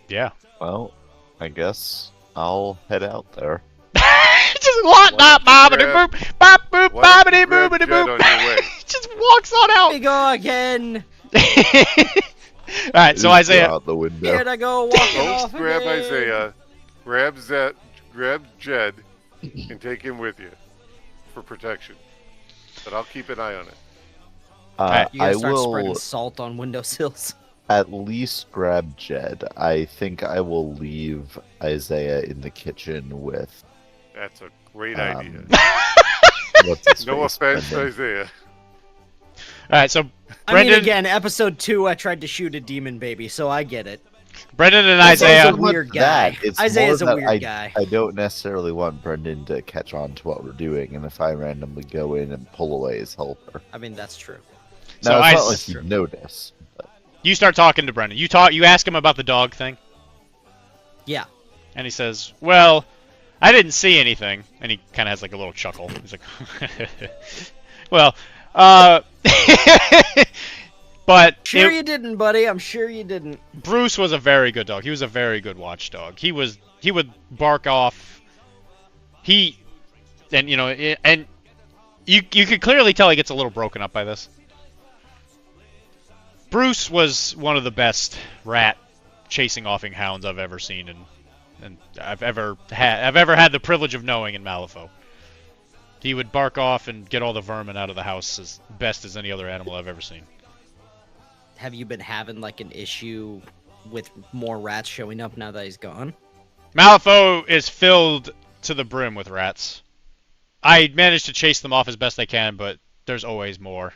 [SPEAKER 5] Yeah.
[SPEAKER 4] Well, I guess I'll head out there.
[SPEAKER 5] Just walk,
[SPEAKER 2] Why
[SPEAKER 5] bop,
[SPEAKER 2] don't you
[SPEAKER 5] bobbity
[SPEAKER 2] grab-
[SPEAKER 5] boop, bop boop,
[SPEAKER 2] Why don't
[SPEAKER 5] bobbity
[SPEAKER 2] you grab
[SPEAKER 5] boobity
[SPEAKER 2] Jed
[SPEAKER 5] boop.
[SPEAKER 2] on your way?
[SPEAKER 5] Just walks on
[SPEAKER 1] Here
[SPEAKER 5] out.
[SPEAKER 1] we go again.
[SPEAKER 5] All right, so
[SPEAKER 4] Just go
[SPEAKER 5] Isaiah,
[SPEAKER 4] out the window.
[SPEAKER 1] Here I go walking
[SPEAKER 2] Don't
[SPEAKER 1] off
[SPEAKER 2] grab
[SPEAKER 1] again.
[SPEAKER 2] Isaiah. Grab Jed, and take him with you for protection. But I'll keep an eye on it.
[SPEAKER 1] You gotta
[SPEAKER 4] I
[SPEAKER 1] start spreading
[SPEAKER 4] will
[SPEAKER 1] salt on windowsills.
[SPEAKER 4] at least grab Jed. I think I will leave Isaiah in the kitchen with.
[SPEAKER 2] That's a great idea.
[SPEAKER 4] What's his
[SPEAKER 2] No
[SPEAKER 4] face,
[SPEAKER 2] offense,
[SPEAKER 4] Brendan.
[SPEAKER 2] Isaiah.
[SPEAKER 5] all right, so
[SPEAKER 1] I mean,
[SPEAKER 5] Brendan,
[SPEAKER 1] again, episode 2, I tried to shoot a demon baby, so I get it.
[SPEAKER 5] Brendan and
[SPEAKER 1] Isaiah's
[SPEAKER 5] Isaiah.
[SPEAKER 1] a weird guy.
[SPEAKER 4] That. It's
[SPEAKER 1] Isaiah's
[SPEAKER 4] more
[SPEAKER 1] a
[SPEAKER 4] that
[SPEAKER 1] weird guy.
[SPEAKER 4] I don't necessarily want Brendan to catch on to what we're doing, and if I randomly go in and pull away his helper.
[SPEAKER 1] I mean, that's true.
[SPEAKER 5] So
[SPEAKER 4] Now, it's not
[SPEAKER 5] Is-
[SPEAKER 4] like you notice.
[SPEAKER 5] You start talking to Brendan. You ask him about the dog thing,
[SPEAKER 1] Yeah.
[SPEAKER 5] and he says, "Well, I didn't see anything." And he kind of has like a little chuckle. He's like, "Well, but
[SPEAKER 1] Sure
[SPEAKER 5] it-
[SPEAKER 1] you didn't, buddy. I'm sure you didn't.
[SPEAKER 5] Bruce was a very good dog. He was a very good watchdog. He would bark off. And you could clearly tell he gets a little broken up by this. Bruce was one of the best rat chasing offing hounds I've ever seen, and I've ever had the privilege of knowing in Malifaux. He would bark off and get all the vermin out of the house as best as any other animal I've ever seen.
[SPEAKER 1] Have you been having, like, an issue with more rats showing up now that he's gone?
[SPEAKER 5] Malifaux is filled to the brim with rats. I managed to chase them off as best I can, but there's always more.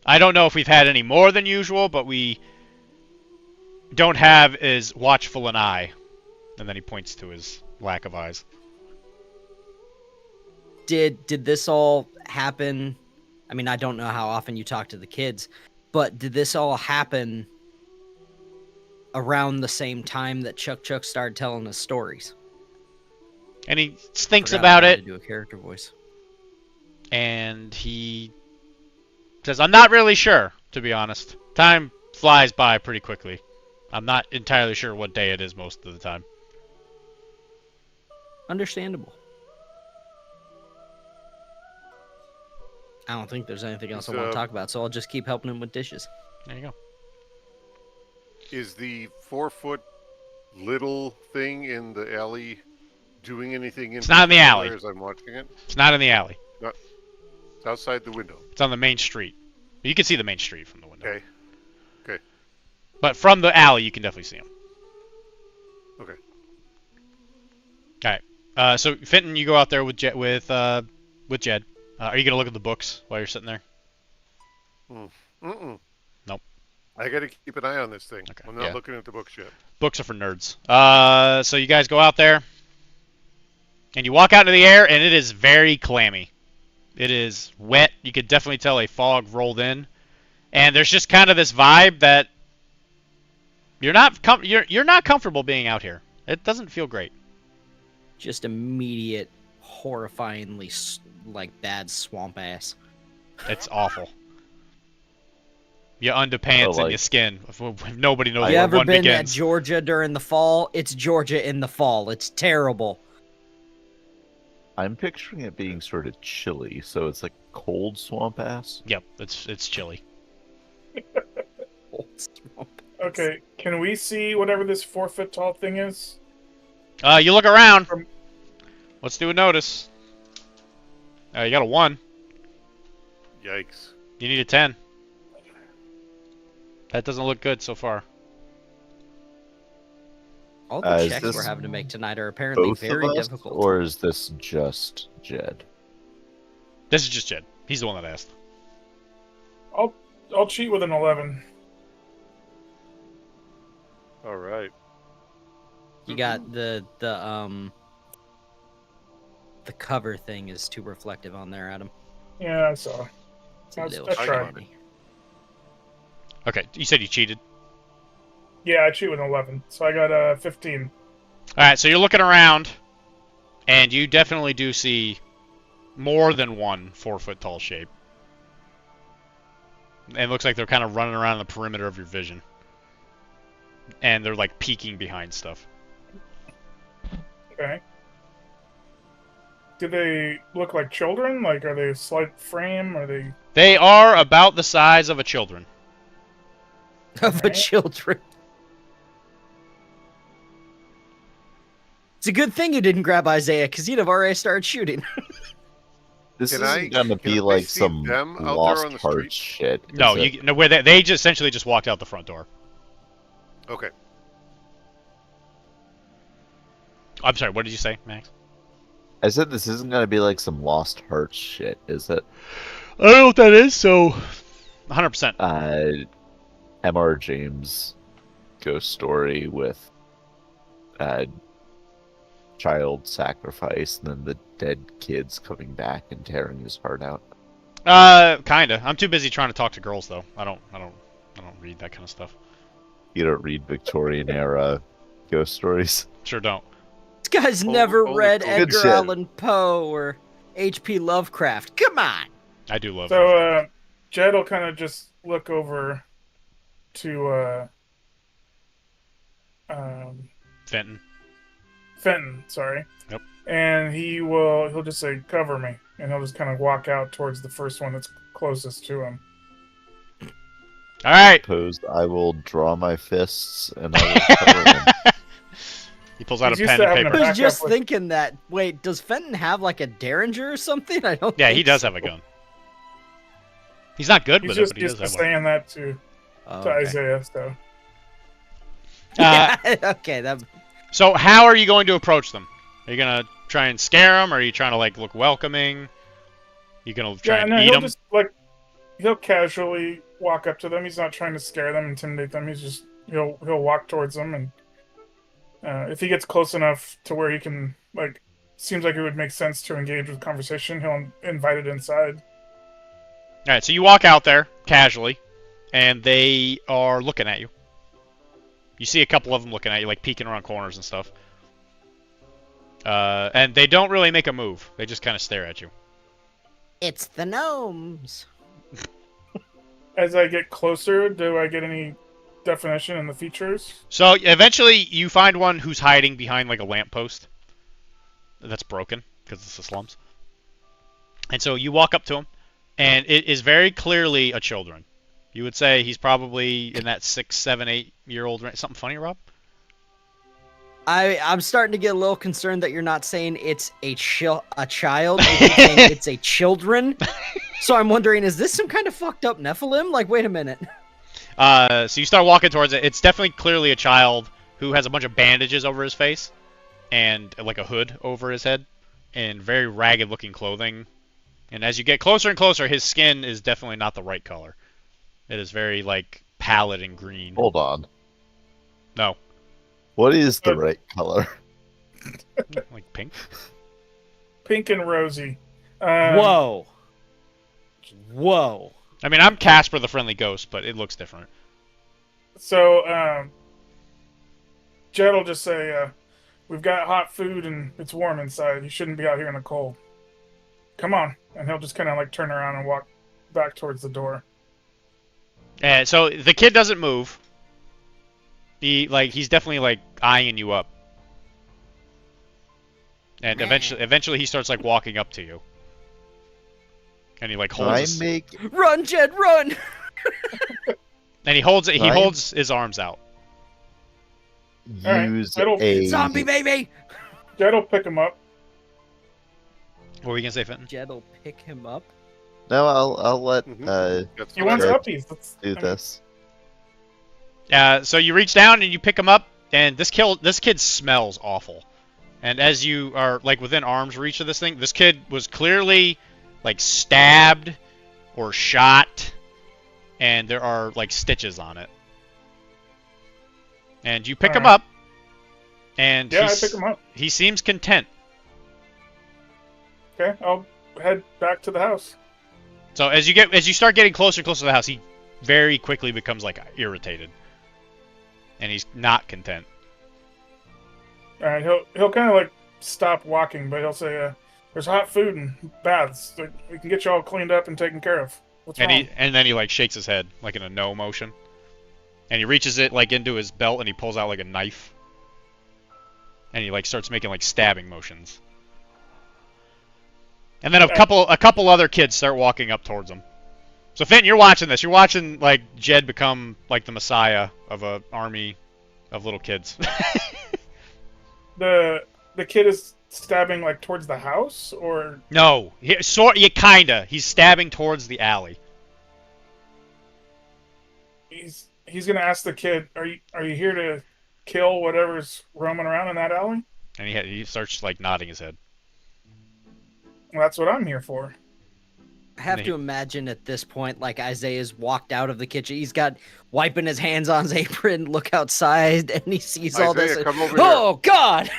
[SPEAKER 5] I don't know if we've had any more than usual, but we don't have as watchful an eye. And then he points to his lack of eyes.
[SPEAKER 1] Did this all happen? I mean, I don't know how often you talk to the kids, but did this all happen around the same time that Chuck started telling us stories?
[SPEAKER 5] And he thinks
[SPEAKER 1] Forgot
[SPEAKER 5] about
[SPEAKER 1] how
[SPEAKER 5] it,
[SPEAKER 1] to do a character voice.
[SPEAKER 5] and he says, I'm not really sure, to be honest. Time flies by pretty quickly. I'm not entirely sure what day it is most of the time.
[SPEAKER 1] Understandable. I don't think there's anything else I want to talk about, so I'll just keep helping him with dishes.
[SPEAKER 5] There you go.
[SPEAKER 2] Is the 4-foot little thing in the alley doing anything?
[SPEAKER 5] It's not in the alley.
[SPEAKER 2] As I'm watching it,
[SPEAKER 5] It's not in the alley.
[SPEAKER 2] it's outside the window.
[SPEAKER 5] It's on the main street. You can see the main street from the window.
[SPEAKER 2] Okay.
[SPEAKER 5] But from the alley, you can definitely see him.
[SPEAKER 2] Okay.
[SPEAKER 5] Alright. So, Fenton, you go out there with Jed. Are you going to look at the books while you're sitting there?
[SPEAKER 2] Mm-mm.
[SPEAKER 5] Nope.
[SPEAKER 2] I gotta keep an eye on this thing.
[SPEAKER 5] Okay,
[SPEAKER 2] I'm not looking at the books yet.
[SPEAKER 5] Books are for nerds. So you guys go out there, and you walk out into the air, and it is very clammy. It is wet. You could definitely tell a fog rolled in, and there's just kind of this vibe that you're not comfortable being out here. It doesn't feel great.
[SPEAKER 1] Just immediate, horrifyingly bad swamp ass.
[SPEAKER 5] It's awful. You underpants and your skin. If nobody knows
[SPEAKER 1] You
[SPEAKER 5] where
[SPEAKER 1] ever
[SPEAKER 5] one
[SPEAKER 1] been
[SPEAKER 5] begins.
[SPEAKER 1] at Georgia during the fall? It's Georgia in the fall. It's terrible.
[SPEAKER 4] I'm picturing it being sort of chilly, so it's like cold swamp ass.
[SPEAKER 5] Yep, it's chilly.
[SPEAKER 1] Old swamp.
[SPEAKER 3] Okay, can we see whatever this 4-foot tall thing is?
[SPEAKER 5] You look around. Let's do a notice. You got a 1.
[SPEAKER 2] Yikes.
[SPEAKER 5] You need a 10. That doesn't look good so far.
[SPEAKER 1] All the
[SPEAKER 4] Is
[SPEAKER 1] checks
[SPEAKER 4] this
[SPEAKER 1] we're having to make tonight are apparently
[SPEAKER 4] Both
[SPEAKER 1] very
[SPEAKER 4] of us,
[SPEAKER 1] difficult.
[SPEAKER 4] or is this just Jed?
[SPEAKER 5] This is just Jed. He's the one that asked.
[SPEAKER 3] I'll cheat with an 11.
[SPEAKER 2] All right.
[SPEAKER 1] You got the cover thing is too reflective on there, Adam.
[SPEAKER 3] Yeah, I saw.
[SPEAKER 1] It's a
[SPEAKER 3] I
[SPEAKER 1] little
[SPEAKER 3] tried.
[SPEAKER 1] shiny.
[SPEAKER 5] Okay, you said you cheated.
[SPEAKER 3] Yeah, I cheat with an 11, so I got 15.
[SPEAKER 5] Alright, so you're looking around, and you definitely do see more than one 4-foot tall shape. And it looks like they're kind of running around the perimeter of your vision. And they're like peeking behind stuff.
[SPEAKER 3] Okay. Do they look like children? Like, are they a slight frame? Are they...
[SPEAKER 5] They are about the size of a children.
[SPEAKER 1] Of the children. It's a good thing you didn't grab Isaiah, because he'd have already started shooting.
[SPEAKER 4] This
[SPEAKER 2] Can
[SPEAKER 4] isn't gonna
[SPEAKER 2] can
[SPEAKER 4] be
[SPEAKER 2] I
[SPEAKER 4] like
[SPEAKER 2] see
[SPEAKER 4] some
[SPEAKER 2] them out there
[SPEAKER 4] Lost
[SPEAKER 2] on the
[SPEAKER 4] Heart
[SPEAKER 2] street?
[SPEAKER 4] shit.
[SPEAKER 5] No,
[SPEAKER 4] is it?
[SPEAKER 5] where they just essentially just walked out the front door.
[SPEAKER 2] Okay.
[SPEAKER 5] I'm sorry, what did you say, Max?
[SPEAKER 4] I said this isn't gonna be like some Lost Heart shit, is it?
[SPEAKER 5] I don't know what that is, so 100%.
[SPEAKER 4] M.R. James ghost story with child sacrifice and then the dead kids coming back and tearing his heart out.
[SPEAKER 5] Kinda. I'm too busy trying to talk to girls though. I don't read that kind of stuff.
[SPEAKER 4] You don't read Victorian era ghost stories?
[SPEAKER 5] Sure don't.
[SPEAKER 1] This guy's never
[SPEAKER 2] holy
[SPEAKER 1] read
[SPEAKER 2] cool.
[SPEAKER 4] Good
[SPEAKER 1] Edgar
[SPEAKER 4] shit.
[SPEAKER 1] Allan Poe or H.P. Lovecraft. Come on!
[SPEAKER 5] I do love it.
[SPEAKER 3] So, Jed will kind of just look over to,
[SPEAKER 5] Fenton.
[SPEAKER 3] Fenton, sorry.
[SPEAKER 5] Yep.
[SPEAKER 3] And he'll just say, cover me. And he'll just kind of walk out towards the first one that's closest to him.
[SPEAKER 5] Alright!
[SPEAKER 4] Suppose I will draw my fists and I will cover him.
[SPEAKER 5] He pulls out
[SPEAKER 3] He's
[SPEAKER 5] a
[SPEAKER 3] used
[SPEAKER 5] pen
[SPEAKER 3] to
[SPEAKER 5] and
[SPEAKER 3] having a
[SPEAKER 5] paper.
[SPEAKER 1] I was
[SPEAKER 3] back
[SPEAKER 1] just
[SPEAKER 3] up with-
[SPEAKER 1] thinking that. Wait, does Fenton have like a Derringer or something? I don't
[SPEAKER 5] Yeah,
[SPEAKER 1] think
[SPEAKER 5] he does
[SPEAKER 1] so.
[SPEAKER 5] have a gun. He's not good
[SPEAKER 3] He's
[SPEAKER 5] with it,
[SPEAKER 3] just
[SPEAKER 5] but he
[SPEAKER 3] used
[SPEAKER 5] does
[SPEAKER 3] to
[SPEAKER 5] have one.
[SPEAKER 3] saying that to
[SPEAKER 1] Oh,
[SPEAKER 3] to
[SPEAKER 1] okay.
[SPEAKER 3] Isaiah, so.
[SPEAKER 1] Yeah, okay, that
[SPEAKER 5] So how are you going to approach them? Are you gonna try and scare him, or are you trying to like look welcoming? You gonna try and eat
[SPEAKER 3] he'll
[SPEAKER 5] him?
[SPEAKER 3] just like he'll casually walk up to them. He's not trying to scare them, intimidate them. He's just he'll walk towards them, and if he gets close enough to where he can like, seems like it would make sense to engage with conversation, he'll invite it inside.
[SPEAKER 5] All right, so you walk out there casually, and they are looking at you. You see a couple of them looking at you, like peeking around corners and stuff. And they don't really make a move. They just kind of stare at you.
[SPEAKER 1] It's the gnomes.
[SPEAKER 3] As I get closer, do I get any definition in the features?
[SPEAKER 5] So eventually, you find one who's hiding behind like a lamppost that's broken because it's the slums. And so you walk up to him, and it is very clearly a children. You would say he's probably in that 6, 7, 8-year-old range. Something funny, Rob?
[SPEAKER 1] I'm starting to get a little concerned that you're not saying it's a child. You're saying it's a children. So I'm wondering, is this some kind of fucked up Nephilim? Like, wait a minute.
[SPEAKER 5] So you start walking towards it. It's definitely clearly a child who has a bunch of bandages over his face and like a hood over his head and very ragged-looking clothing. And as you get closer and closer, his skin is definitely not the right color. It is very like pallid and green.
[SPEAKER 4] Hold on.
[SPEAKER 5] No,
[SPEAKER 4] What is the right color?
[SPEAKER 5] like pink.
[SPEAKER 3] Pink and rosy.
[SPEAKER 1] Whoa. Whoa.
[SPEAKER 5] I mean, I'm Casper the Friendly Ghost, but it looks different.
[SPEAKER 3] So, Jed will just say, we've got hot food and it's warm inside. You shouldn't be out here in the cold. Come on. And he'll just kind of like turn around and walk back towards the door.
[SPEAKER 5] And so the kid doesn't move. He's definitely like eyeing you up. And eventually he starts like walking up to you. And he like holds
[SPEAKER 1] Run, Jed, run!
[SPEAKER 5] and he holds his arms out.
[SPEAKER 4] Use
[SPEAKER 3] Alright,
[SPEAKER 4] a
[SPEAKER 1] Zombie baby!
[SPEAKER 3] Jed will pick him up.
[SPEAKER 5] What were you gonna say, Fenton?
[SPEAKER 1] Jed will pick him up.
[SPEAKER 4] No, I'll let
[SPEAKER 2] That's
[SPEAKER 3] He
[SPEAKER 2] what
[SPEAKER 3] wants
[SPEAKER 2] I-
[SPEAKER 3] uppies.
[SPEAKER 4] do this.
[SPEAKER 5] So you reach down and you pick him up, and this kid smells awful. And as you are like within arm's reach of this thing, this kid was clearly like stabbed or shot, and there are like stitches on it. And you pick him up, and
[SPEAKER 3] Yeah, I pick him up.
[SPEAKER 5] he seems content.
[SPEAKER 3] Okay, I'll head back to the house.
[SPEAKER 5] So as you start getting closer and closer to the house, he very quickly becomes like irritated, and he's not content.
[SPEAKER 3] All right, he'll kind of like stop walking, but he'll say, "There's hot food and baths. Like, we can get you all cleaned up and taken care of." What's wrong?
[SPEAKER 5] And then he like shakes his head like in a no motion, and he reaches it like into his belt and he pulls out like a knife, and he like starts making like stabbing motions. And then a couple other kids start walking up towards him. So Fenton, you're watching this. You're watching like Jed become like the messiah of an army of little kids.
[SPEAKER 3] The kid is stabbing like towards the house, or
[SPEAKER 5] No, kinda. He's stabbing towards the alley.
[SPEAKER 3] he's gonna ask the kid, "Are you here to kill whatever's roaming around in that alley?"
[SPEAKER 5] And he starts like nodding his head.
[SPEAKER 3] Well, that's what I'm here for.
[SPEAKER 1] I have to imagine at this point, like Isaiah's walked out of the kitchen. He's got wiping his hands on his apron, look outside, and he sees all
[SPEAKER 2] Isaiah,
[SPEAKER 1] this.
[SPEAKER 2] come over
[SPEAKER 1] Oh God!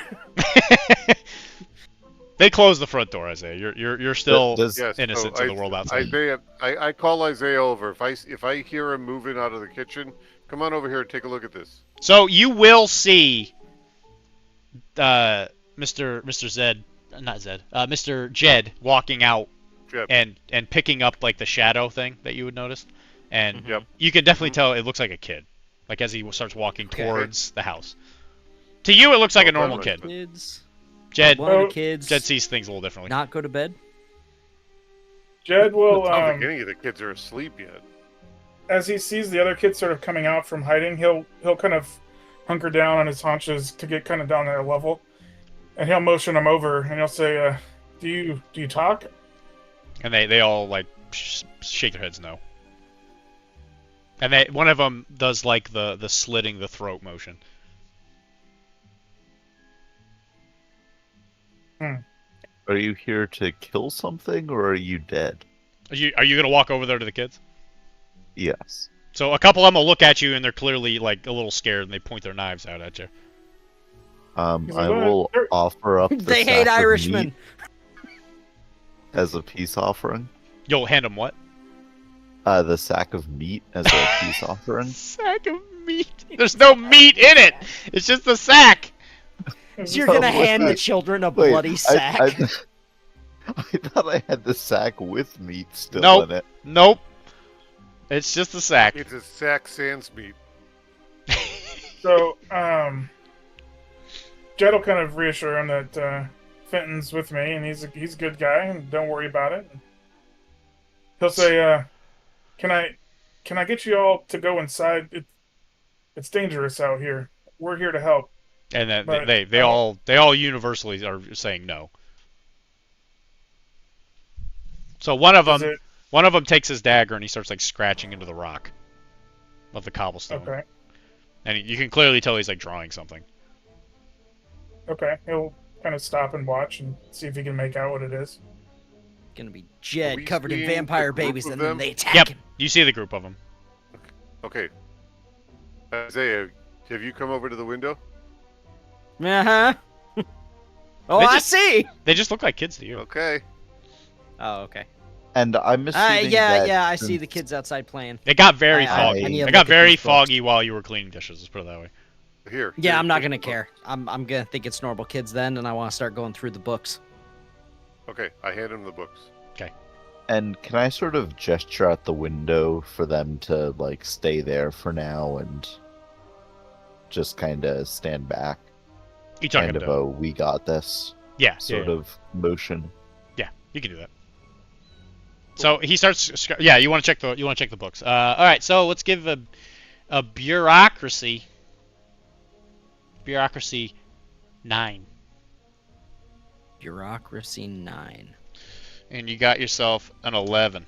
[SPEAKER 5] They close the front door, Isaiah. You're still
[SPEAKER 4] Does-
[SPEAKER 5] innocent to the world outside.
[SPEAKER 2] Isaiah, I call Isaiah over. If I hear him moving out of the kitchen, come on over here and take a look at this.
[SPEAKER 5] So you will see Mr. Jed walking out
[SPEAKER 2] Jeb.
[SPEAKER 5] and picking up like the shadow thing that you would notice, and
[SPEAKER 2] Yep.
[SPEAKER 5] you can definitely tell it looks like a kid, like as he starts walking
[SPEAKER 1] Okay.
[SPEAKER 5] towards the house. To you, it looks like a normal
[SPEAKER 2] right.
[SPEAKER 5] kid.
[SPEAKER 1] Kids.
[SPEAKER 5] Jed
[SPEAKER 1] One of the kids.
[SPEAKER 5] Jed sees things a little differently.
[SPEAKER 1] Not go to bed.
[SPEAKER 3] Jed will,
[SPEAKER 2] I don't think any of the kids are asleep yet.
[SPEAKER 3] as he sees the other kids sort of coming out from hiding, he'll kind of hunker down on his haunches to get kind of down to their level, and he'll motion them over, and he'll say, "Do you talk?"
[SPEAKER 5] And they all like shake their heads no. And one of them does like the slitting the throat motion.
[SPEAKER 4] Are you here to kill something, or are you dead?
[SPEAKER 5] Are you gonna walk over there to the kids?
[SPEAKER 4] Yes.
[SPEAKER 5] So a couple of them will look at you, and they're clearly like a little scared, and they point their knives out at you.
[SPEAKER 4] I will offer up.
[SPEAKER 1] They hate Irishmen.
[SPEAKER 4] As a peace offering.
[SPEAKER 5] You'll hand them what?
[SPEAKER 4] The sack of meat as a peace offering.
[SPEAKER 5] Sack of meat. There's no meat in it. It's just a sack.
[SPEAKER 1] So you're gonna hand the children a bloody sack?
[SPEAKER 4] I thought I had the sack with meat still
[SPEAKER 5] Nope.
[SPEAKER 4] in it.
[SPEAKER 5] Nope. It's just a sack.
[SPEAKER 2] It's a sack sans meat.
[SPEAKER 3] So, Jed will kind of reassure him that Fenton's with me, and he's a good guy, and don't worry about it. He'll say, "Can I get you all to go inside? It's dangerous out here. We're here to help."
[SPEAKER 5] And then
[SPEAKER 3] But,
[SPEAKER 5] they all universally are saying no. So one of them takes his dagger and he starts like scratching into the rock of the cobblestone.
[SPEAKER 3] Okay.
[SPEAKER 5] And you can clearly tell he's like drawing something.
[SPEAKER 3] Okay. He'll kind of stop and watch and see if he can make out what it is.
[SPEAKER 1] Gonna be
[SPEAKER 2] Are
[SPEAKER 1] Jed
[SPEAKER 2] we
[SPEAKER 1] covered in
[SPEAKER 2] seeing
[SPEAKER 1] vampire
[SPEAKER 2] a group
[SPEAKER 1] babies,
[SPEAKER 2] of
[SPEAKER 1] and then
[SPEAKER 2] them?
[SPEAKER 1] they attack
[SPEAKER 5] Yep.
[SPEAKER 1] him.
[SPEAKER 5] You see the group of them.
[SPEAKER 2] Okay. Isaiah, have you come over to the window?
[SPEAKER 1] Uh-huh. Oh,
[SPEAKER 5] They
[SPEAKER 1] I
[SPEAKER 5] just-
[SPEAKER 1] see.
[SPEAKER 5] They just look like kids to you.
[SPEAKER 2] Okay.
[SPEAKER 1] Oh, okay.
[SPEAKER 4] And I'm assuming
[SPEAKER 1] Yeah,
[SPEAKER 4] that
[SPEAKER 1] yeah, I see the
[SPEAKER 4] since-
[SPEAKER 1] kids outside playing.
[SPEAKER 5] It got very
[SPEAKER 1] I
[SPEAKER 5] foggy.
[SPEAKER 1] need to
[SPEAKER 5] It
[SPEAKER 1] look
[SPEAKER 5] got
[SPEAKER 1] at
[SPEAKER 5] very
[SPEAKER 1] these books.
[SPEAKER 5] foggy while you were cleaning dishes. Let's put it that way.
[SPEAKER 2] Here.
[SPEAKER 1] Yeah, I'm not
[SPEAKER 2] here's
[SPEAKER 1] gonna
[SPEAKER 2] the book.
[SPEAKER 1] care. I'm gonna think it's normal kids then, and I want to start going through the books.
[SPEAKER 2] Okay, I hand him the books.
[SPEAKER 4] And can I sort of gesture out the window for them to like stay there for now and just kind of stand back?
[SPEAKER 5] You talking
[SPEAKER 4] Kind of
[SPEAKER 5] to?
[SPEAKER 4] a "we got this"
[SPEAKER 5] Yeah,
[SPEAKER 4] sort
[SPEAKER 5] yeah,
[SPEAKER 4] of motion.
[SPEAKER 5] yeah. You can do that. So he starts. Yeah, you want to check the books. All right. So let's give a bureaucracy 9.
[SPEAKER 1] Bureaucracy 9.
[SPEAKER 5] And you got yourself an 11.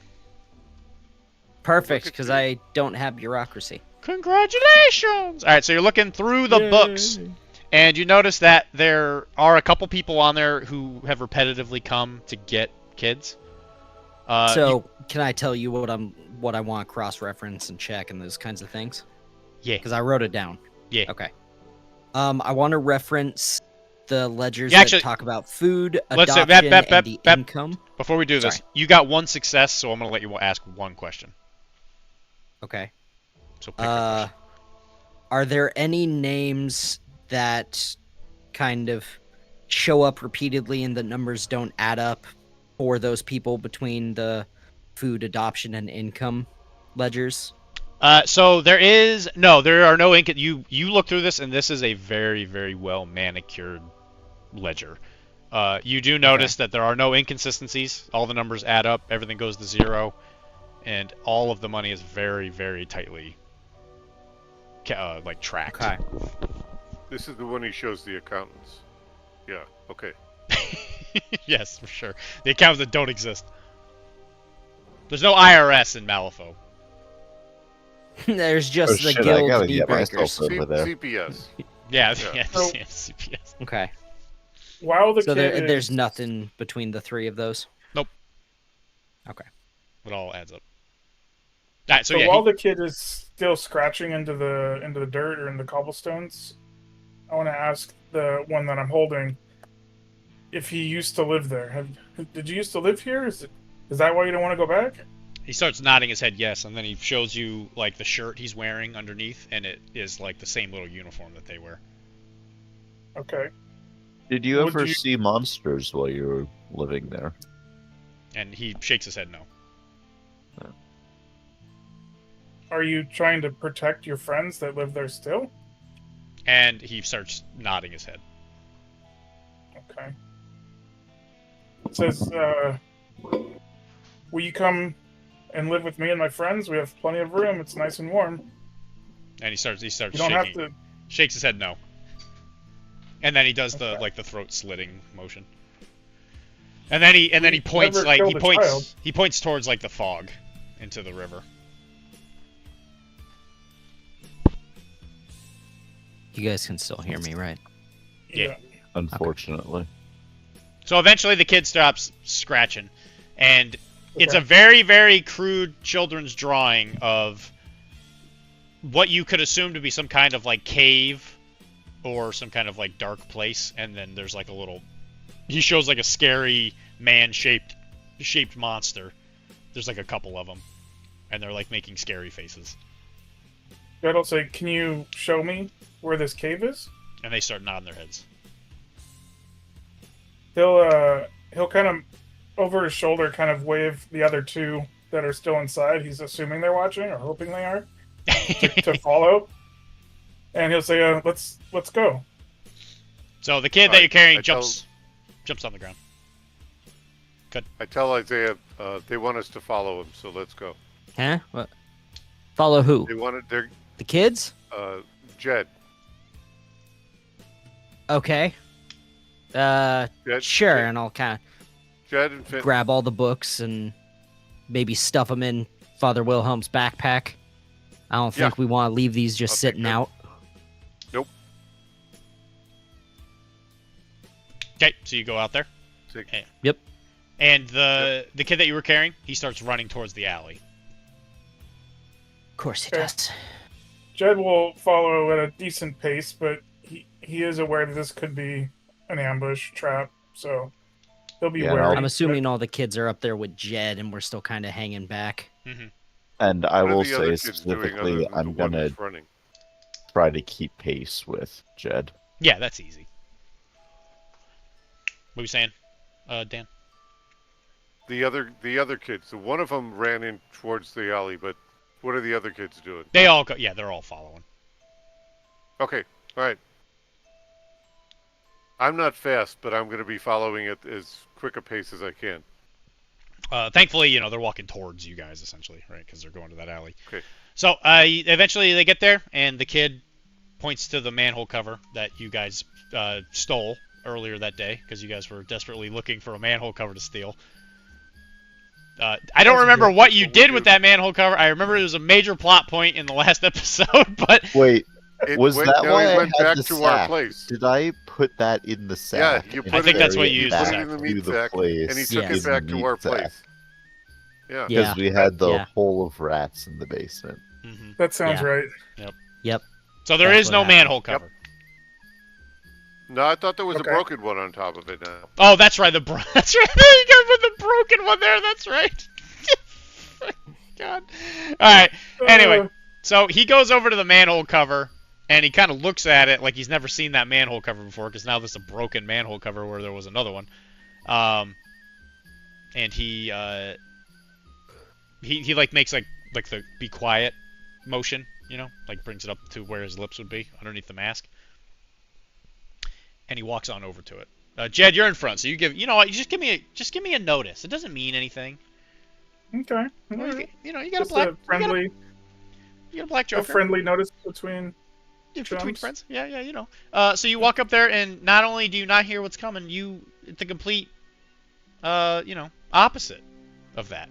[SPEAKER 1] Perfect,
[SPEAKER 2] Look at
[SPEAKER 1] because
[SPEAKER 2] you.
[SPEAKER 1] I don't have bureaucracy.
[SPEAKER 5] Congratulations! All right, so you're looking through the books, and you notice that there are a couple people on there who have repetitively come to get kids.
[SPEAKER 1] So, can I tell you what I want to cross-reference and check and those kinds of things?
[SPEAKER 5] Yeah.
[SPEAKER 1] Because I wrote it down.
[SPEAKER 5] Yeah.
[SPEAKER 1] Okay. I want to reference the ledgers
[SPEAKER 5] Yeah, actually,
[SPEAKER 1] that talk about food,
[SPEAKER 5] let's say-
[SPEAKER 1] adoption,
[SPEAKER 5] bep,
[SPEAKER 1] and the
[SPEAKER 5] bep.
[SPEAKER 1] income.
[SPEAKER 5] Before we do this,
[SPEAKER 1] Sorry.
[SPEAKER 5] you got one success, so I'm gonna let you ask one question.
[SPEAKER 1] Okay.
[SPEAKER 5] So pick your question.
[SPEAKER 1] Are there any names that kind of show up repeatedly and the numbers don't add up for those people between the food, adoption, and income ledgers?
[SPEAKER 5] So there are no ink. You look through this, and this is a very, very well manicured ledger. You do notice that there are no inconsistencies. All the numbers add up. Everything goes to 0, and all of the money is very, very tightly tracked.
[SPEAKER 1] Okay.
[SPEAKER 2] This is the one he shows the accountants. Yeah, okay.
[SPEAKER 5] Yes, for sure. The accounts that don't exist. There's no IRS in Malifaux.
[SPEAKER 1] There's just
[SPEAKER 4] Oh,
[SPEAKER 1] the
[SPEAKER 4] shit, I
[SPEAKER 1] guild
[SPEAKER 4] gotta
[SPEAKER 1] deed
[SPEAKER 4] get
[SPEAKER 1] breakers.
[SPEAKER 4] myself over there.
[SPEAKER 2] CPS.
[SPEAKER 5] Yeah,
[SPEAKER 2] Yeah.
[SPEAKER 5] yeah,
[SPEAKER 3] So-
[SPEAKER 5] CPS.
[SPEAKER 1] Okay.
[SPEAKER 3] While the
[SPEAKER 1] So
[SPEAKER 3] kid
[SPEAKER 1] there's
[SPEAKER 3] is,
[SPEAKER 1] nothing between the three of those?
[SPEAKER 5] Nope.
[SPEAKER 1] Okay.
[SPEAKER 5] It all adds up. All right,
[SPEAKER 3] So
[SPEAKER 5] yeah,
[SPEAKER 3] while the kid is still scratching into the dirt or in the cobblestones, I want to ask the one that I'm holding if he used to live there. Did you used to live here? Is that why you don't want to go back?
[SPEAKER 5] he starts nodding his head yes, and then he shows you like the shirt he's wearing underneath, and it is like the same little uniform that they wear.
[SPEAKER 3] Okay.
[SPEAKER 4] Did you
[SPEAKER 3] Would
[SPEAKER 4] ever
[SPEAKER 3] you-
[SPEAKER 4] see monsters while you were living there?
[SPEAKER 5] And he shakes his head no.
[SPEAKER 3] Are you trying to protect your friends that live there still?
[SPEAKER 5] And he starts nodding his head.
[SPEAKER 3] Okay. It says, will you come and live with me and my friends? We have plenty of room. It's nice and warm.
[SPEAKER 5] And he starts
[SPEAKER 3] You don't
[SPEAKER 5] shaking.
[SPEAKER 3] have to.
[SPEAKER 5] Shakes his head no. And then he does the
[SPEAKER 3] Okay.
[SPEAKER 5] the throat slitting motion. And then he
[SPEAKER 3] We've
[SPEAKER 5] points
[SPEAKER 3] never
[SPEAKER 5] like
[SPEAKER 3] killed a child.
[SPEAKER 5] he points towards like the fog into the river.
[SPEAKER 1] You guys can still hear me, right?
[SPEAKER 5] Yeah.
[SPEAKER 4] Unfortunately.
[SPEAKER 5] So eventually the kid stops scratching, and it's
[SPEAKER 3] Okay.
[SPEAKER 5] a very, very crude children's drawing of what you could assume to be some kind of like cave or some kind of like dark place, and then there's like a little. He shows like a scary man-shaped monster. There's like a couple of them, and they're like making scary faces.
[SPEAKER 3] I'll say, can you show me where this cave is?
[SPEAKER 5] And they start nodding their heads.
[SPEAKER 3] He'll kind of over his shoulder kind of wave the other two that are still inside. He's assuming they're watching or hoping they are to follow. And he'll say, "Let's go."
[SPEAKER 5] So the kid that
[SPEAKER 2] Alright,
[SPEAKER 5] you're carrying
[SPEAKER 2] I tell-
[SPEAKER 5] jumps on the ground.
[SPEAKER 2] I tell Isaiah they want us to follow him, so let's go.
[SPEAKER 1] Huh? What? Follow who?
[SPEAKER 2] They wanted their
[SPEAKER 1] The kids?
[SPEAKER 2] Jed.
[SPEAKER 1] Okay.
[SPEAKER 2] Jed
[SPEAKER 1] Sure,
[SPEAKER 2] Jed,
[SPEAKER 1] and I'll kind
[SPEAKER 2] Jed and
[SPEAKER 1] of
[SPEAKER 2] Finn.
[SPEAKER 1] grab all the books and maybe stuff them in Father Wilhelm's backpack. I don't think we want to leave these just
[SPEAKER 2] I'll take
[SPEAKER 1] sitting
[SPEAKER 2] them.
[SPEAKER 1] out.
[SPEAKER 2] Nope.
[SPEAKER 5] Okay, so you go out there.
[SPEAKER 2] Take-
[SPEAKER 1] Yep.
[SPEAKER 5] And the kid that you were carrying, he starts running towards the alley.
[SPEAKER 1] Of course he
[SPEAKER 3] Okay.
[SPEAKER 1] does.
[SPEAKER 3] Jed will follow at a decent pace, but he is aware that this could be an ambush trap, so he'll be
[SPEAKER 4] Yeah,
[SPEAKER 3] wary.
[SPEAKER 1] I'm assuming all the kids are up there with Jed, and we're still kind of hanging back.
[SPEAKER 5] Mm-hmm.
[SPEAKER 4] And I
[SPEAKER 2] What are
[SPEAKER 4] will
[SPEAKER 2] the other
[SPEAKER 4] say
[SPEAKER 2] kids doing other
[SPEAKER 4] specifically,
[SPEAKER 2] than
[SPEAKER 4] I'm
[SPEAKER 2] the one
[SPEAKER 4] gonna
[SPEAKER 2] who's running?
[SPEAKER 4] try to keep pace with Jed.
[SPEAKER 5] Yeah, that's easy. What were you saying, Dan?
[SPEAKER 2] The other kids. So one of them ran in towards the alley, but what are the other kids doing?
[SPEAKER 5] They all go. Yeah, they're all following.
[SPEAKER 2] Okay, all right. I'm not fast, but I'm going to be following it as quick a pace as I can.
[SPEAKER 5] Thankfully, they're walking towards you guys essentially, right? Because they're going to that alley.
[SPEAKER 2] Okay.
[SPEAKER 5] So eventually they get there, and the kid points to the manhole cover that you guys stole earlier that day because you guys were desperately looking for a manhole cover to steal. I don't remember what you did with that manhole cover. I remember it was a major plot point in the last episode, but
[SPEAKER 4] Wait,
[SPEAKER 2] It
[SPEAKER 4] was
[SPEAKER 2] went,
[SPEAKER 4] that
[SPEAKER 2] no,
[SPEAKER 4] why
[SPEAKER 2] it
[SPEAKER 4] I
[SPEAKER 2] went
[SPEAKER 4] had
[SPEAKER 2] back
[SPEAKER 4] the
[SPEAKER 2] to
[SPEAKER 4] sack?
[SPEAKER 2] our place.
[SPEAKER 4] Did I put that in the sack?
[SPEAKER 2] you
[SPEAKER 4] and
[SPEAKER 2] put
[SPEAKER 5] I think that's what
[SPEAKER 4] carry
[SPEAKER 5] you
[SPEAKER 4] it
[SPEAKER 5] used the
[SPEAKER 4] back
[SPEAKER 5] sack
[SPEAKER 2] in the
[SPEAKER 5] for.
[SPEAKER 2] meat
[SPEAKER 4] to the
[SPEAKER 2] sack,
[SPEAKER 4] place
[SPEAKER 2] and he took
[SPEAKER 1] Yeah.
[SPEAKER 2] it back
[SPEAKER 4] in
[SPEAKER 2] to
[SPEAKER 4] the
[SPEAKER 2] our
[SPEAKER 4] meat sack.
[SPEAKER 2] place. Yeah.
[SPEAKER 4] Because
[SPEAKER 1] Yeah.
[SPEAKER 4] we had the
[SPEAKER 1] Yeah.
[SPEAKER 4] hole of rats in the basement.
[SPEAKER 5] Mhm.
[SPEAKER 3] That sounds
[SPEAKER 1] Yeah.
[SPEAKER 3] right.
[SPEAKER 1] Yep.
[SPEAKER 5] So there
[SPEAKER 1] That's
[SPEAKER 5] is
[SPEAKER 1] what
[SPEAKER 5] no
[SPEAKER 1] happened.
[SPEAKER 5] manhole cover.
[SPEAKER 2] No, I thought there was
[SPEAKER 3] Okay.
[SPEAKER 2] a broken one on top of it now.
[SPEAKER 5] Oh, that's right. That's right. There you go with the broken one there. That's right. God. All right. Anyway, so he goes over to the manhole cover, and he kind of looks at it like he's never seen that manhole cover before, because now there's a broken manhole cover where there was another one. And he like makes like the be quiet motion, like brings it up to where his lips would be underneath the mask. And he walks on over to it. Jed, you're in front, so you what? You just give me a notice. It doesn't mean anything.
[SPEAKER 3] Okay.
[SPEAKER 5] You got a
[SPEAKER 3] Just
[SPEAKER 5] black,
[SPEAKER 3] a friendly,
[SPEAKER 5] you got a black
[SPEAKER 3] a
[SPEAKER 5] Joker.
[SPEAKER 3] friendly notice between.
[SPEAKER 5] Between
[SPEAKER 3] chums.
[SPEAKER 5] friends. Yeah. So you walk up there, and not only do you not hear what's coming, the complete, opposite of that.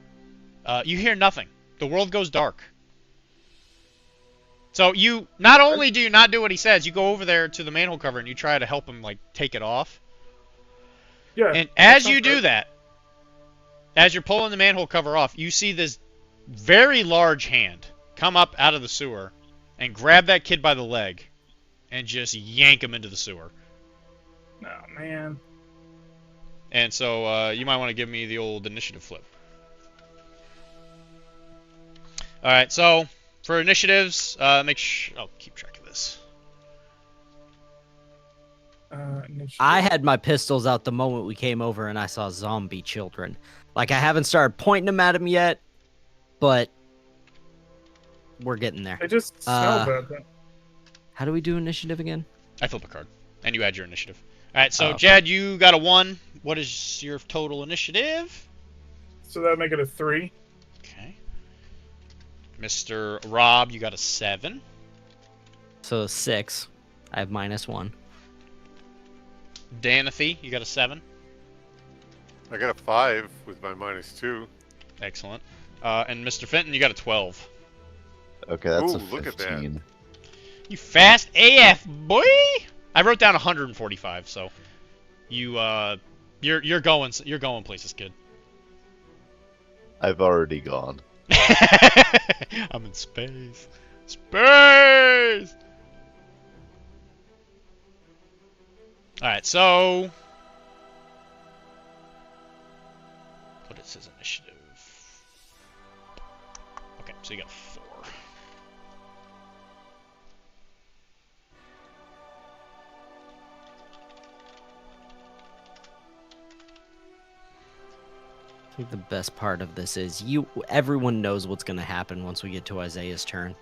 [SPEAKER 5] You hear nothing. The world goes dark. So you not only do you not do what he says, you go over there to the manhole cover and you try to help him like take it off.
[SPEAKER 3] Yeah.
[SPEAKER 5] And
[SPEAKER 3] that
[SPEAKER 5] as
[SPEAKER 3] sounds
[SPEAKER 5] you do
[SPEAKER 3] right.
[SPEAKER 5] that, as you're pulling the manhole cover off, you see this very large hand come up out of the sewer and grab that kid by the leg and just yank him into the sewer.
[SPEAKER 3] Oh man.
[SPEAKER 5] And so you might want to give me the old initiative flip. All right, so for initiatives, I'll keep track of this.
[SPEAKER 3] Initiative.
[SPEAKER 1] I had my pistols out the moment we came over and I saw zombie children. Like, I haven't started pointing them at them yet, but we're getting there.
[SPEAKER 3] They just smell bad. Then.
[SPEAKER 1] How do we do initiative again?
[SPEAKER 5] I flip a card, and you add your initiative. All right, so
[SPEAKER 1] Oh, okay.
[SPEAKER 5] Jed, you got a 1. What is your total initiative?
[SPEAKER 3] So that'd make it a 3.
[SPEAKER 5] Okay. Mr. Rob, you got a 7.
[SPEAKER 1] So 6. I have -1.
[SPEAKER 5] Danathy, you got a 7.
[SPEAKER 2] I got a 5 with my -2.
[SPEAKER 5] Excellent. And Mr. Fenton, you got a 12.
[SPEAKER 4] Okay, that's
[SPEAKER 2] Ooh,
[SPEAKER 4] a
[SPEAKER 2] look at that.
[SPEAKER 4] 15.
[SPEAKER 5] You fast AF, boy! I wrote down 145, so you You're going places, kid.
[SPEAKER 4] I've already gone.
[SPEAKER 5] I'm in space. Space! Alright, so... What is his initiative? Okay, so you got 4.
[SPEAKER 1] I think the best part of this is everyone knows what's going to happen once we get to Isaiah's turn.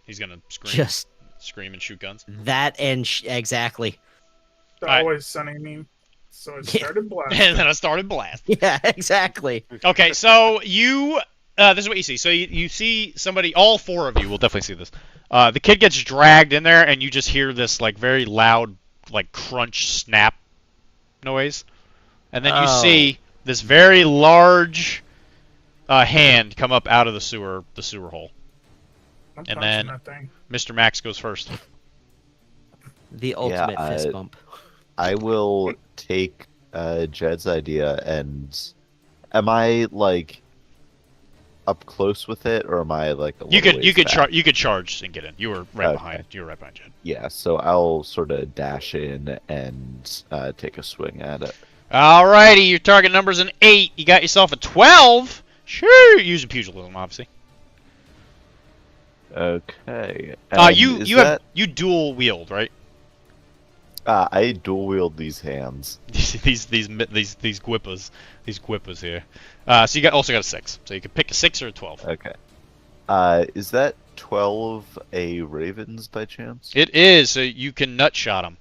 [SPEAKER 5] He's gonna
[SPEAKER 1] Just
[SPEAKER 5] scream and shoot guns.
[SPEAKER 1] that and exactly.
[SPEAKER 3] The
[SPEAKER 5] Alright.
[SPEAKER 3] Always Sunny meme. So it
[SPEAKER 1] Yeah.
[SPEAKER 3] started blasting.
[SPEAKER 5] And then I started blast.
[SPEAKER 1] Yeah, exactly.
[SPEAKER 5] Okay, so you, this is what you see. So you see somebody, all 4 of you will definitely see this. The kid gets dragged in there, and you just hear this like very loud, like crunch snap noise, and then you
[SPEAKER 1] Oh.
[SPEAKER 5] see this very large hand come up out of the sewer hole.
[SPEAKER 3] I'm
[SPEAKER 5] and
[SPEAKER 3] punching
[SPEAKER 5] then-
[SPEAKER 3] that thing.
[SPEAKER 5] Mr. Max goes first.
[SPEAKER 1] The ultimate fist bump.
[SPEAKER 4] I will take Jed's idea, and am I like up close with it, or am I like a
[SPEAKER 5] You
[SPEAKER 4] little
[SPEAKER 5] could
[SPEAKER 4] ways back?
[SPEAKER 5] you could charge and get in. You were right
[SPEAKER 4] Okay.
[SPEAKER 5] behind. You were right behind Jed.
[SPEAKER 4] Yeah, so I'll sort of dash in and take a swing at it.
[SPEAKER 5] Alrighty, your target number's an 8. You got yourself a 12. Sure, using pugilism, obviously.
[SPEAKER 4] Okay. Is
[SPEAKER 5] You
[SPEAKER 4] that,
[SPEAKER 5] you dual wield, right?
[SPEAKER 4] I dual wield these hands.
[SPEAKER 5] these gwippas, here. So you also got a 6. So you can pick a 6 or a 12.
[SPEAKER 4] Okay. Is that 12 a Ravens by chance?
[SPEAKER 5] It is. So you can nut shot them.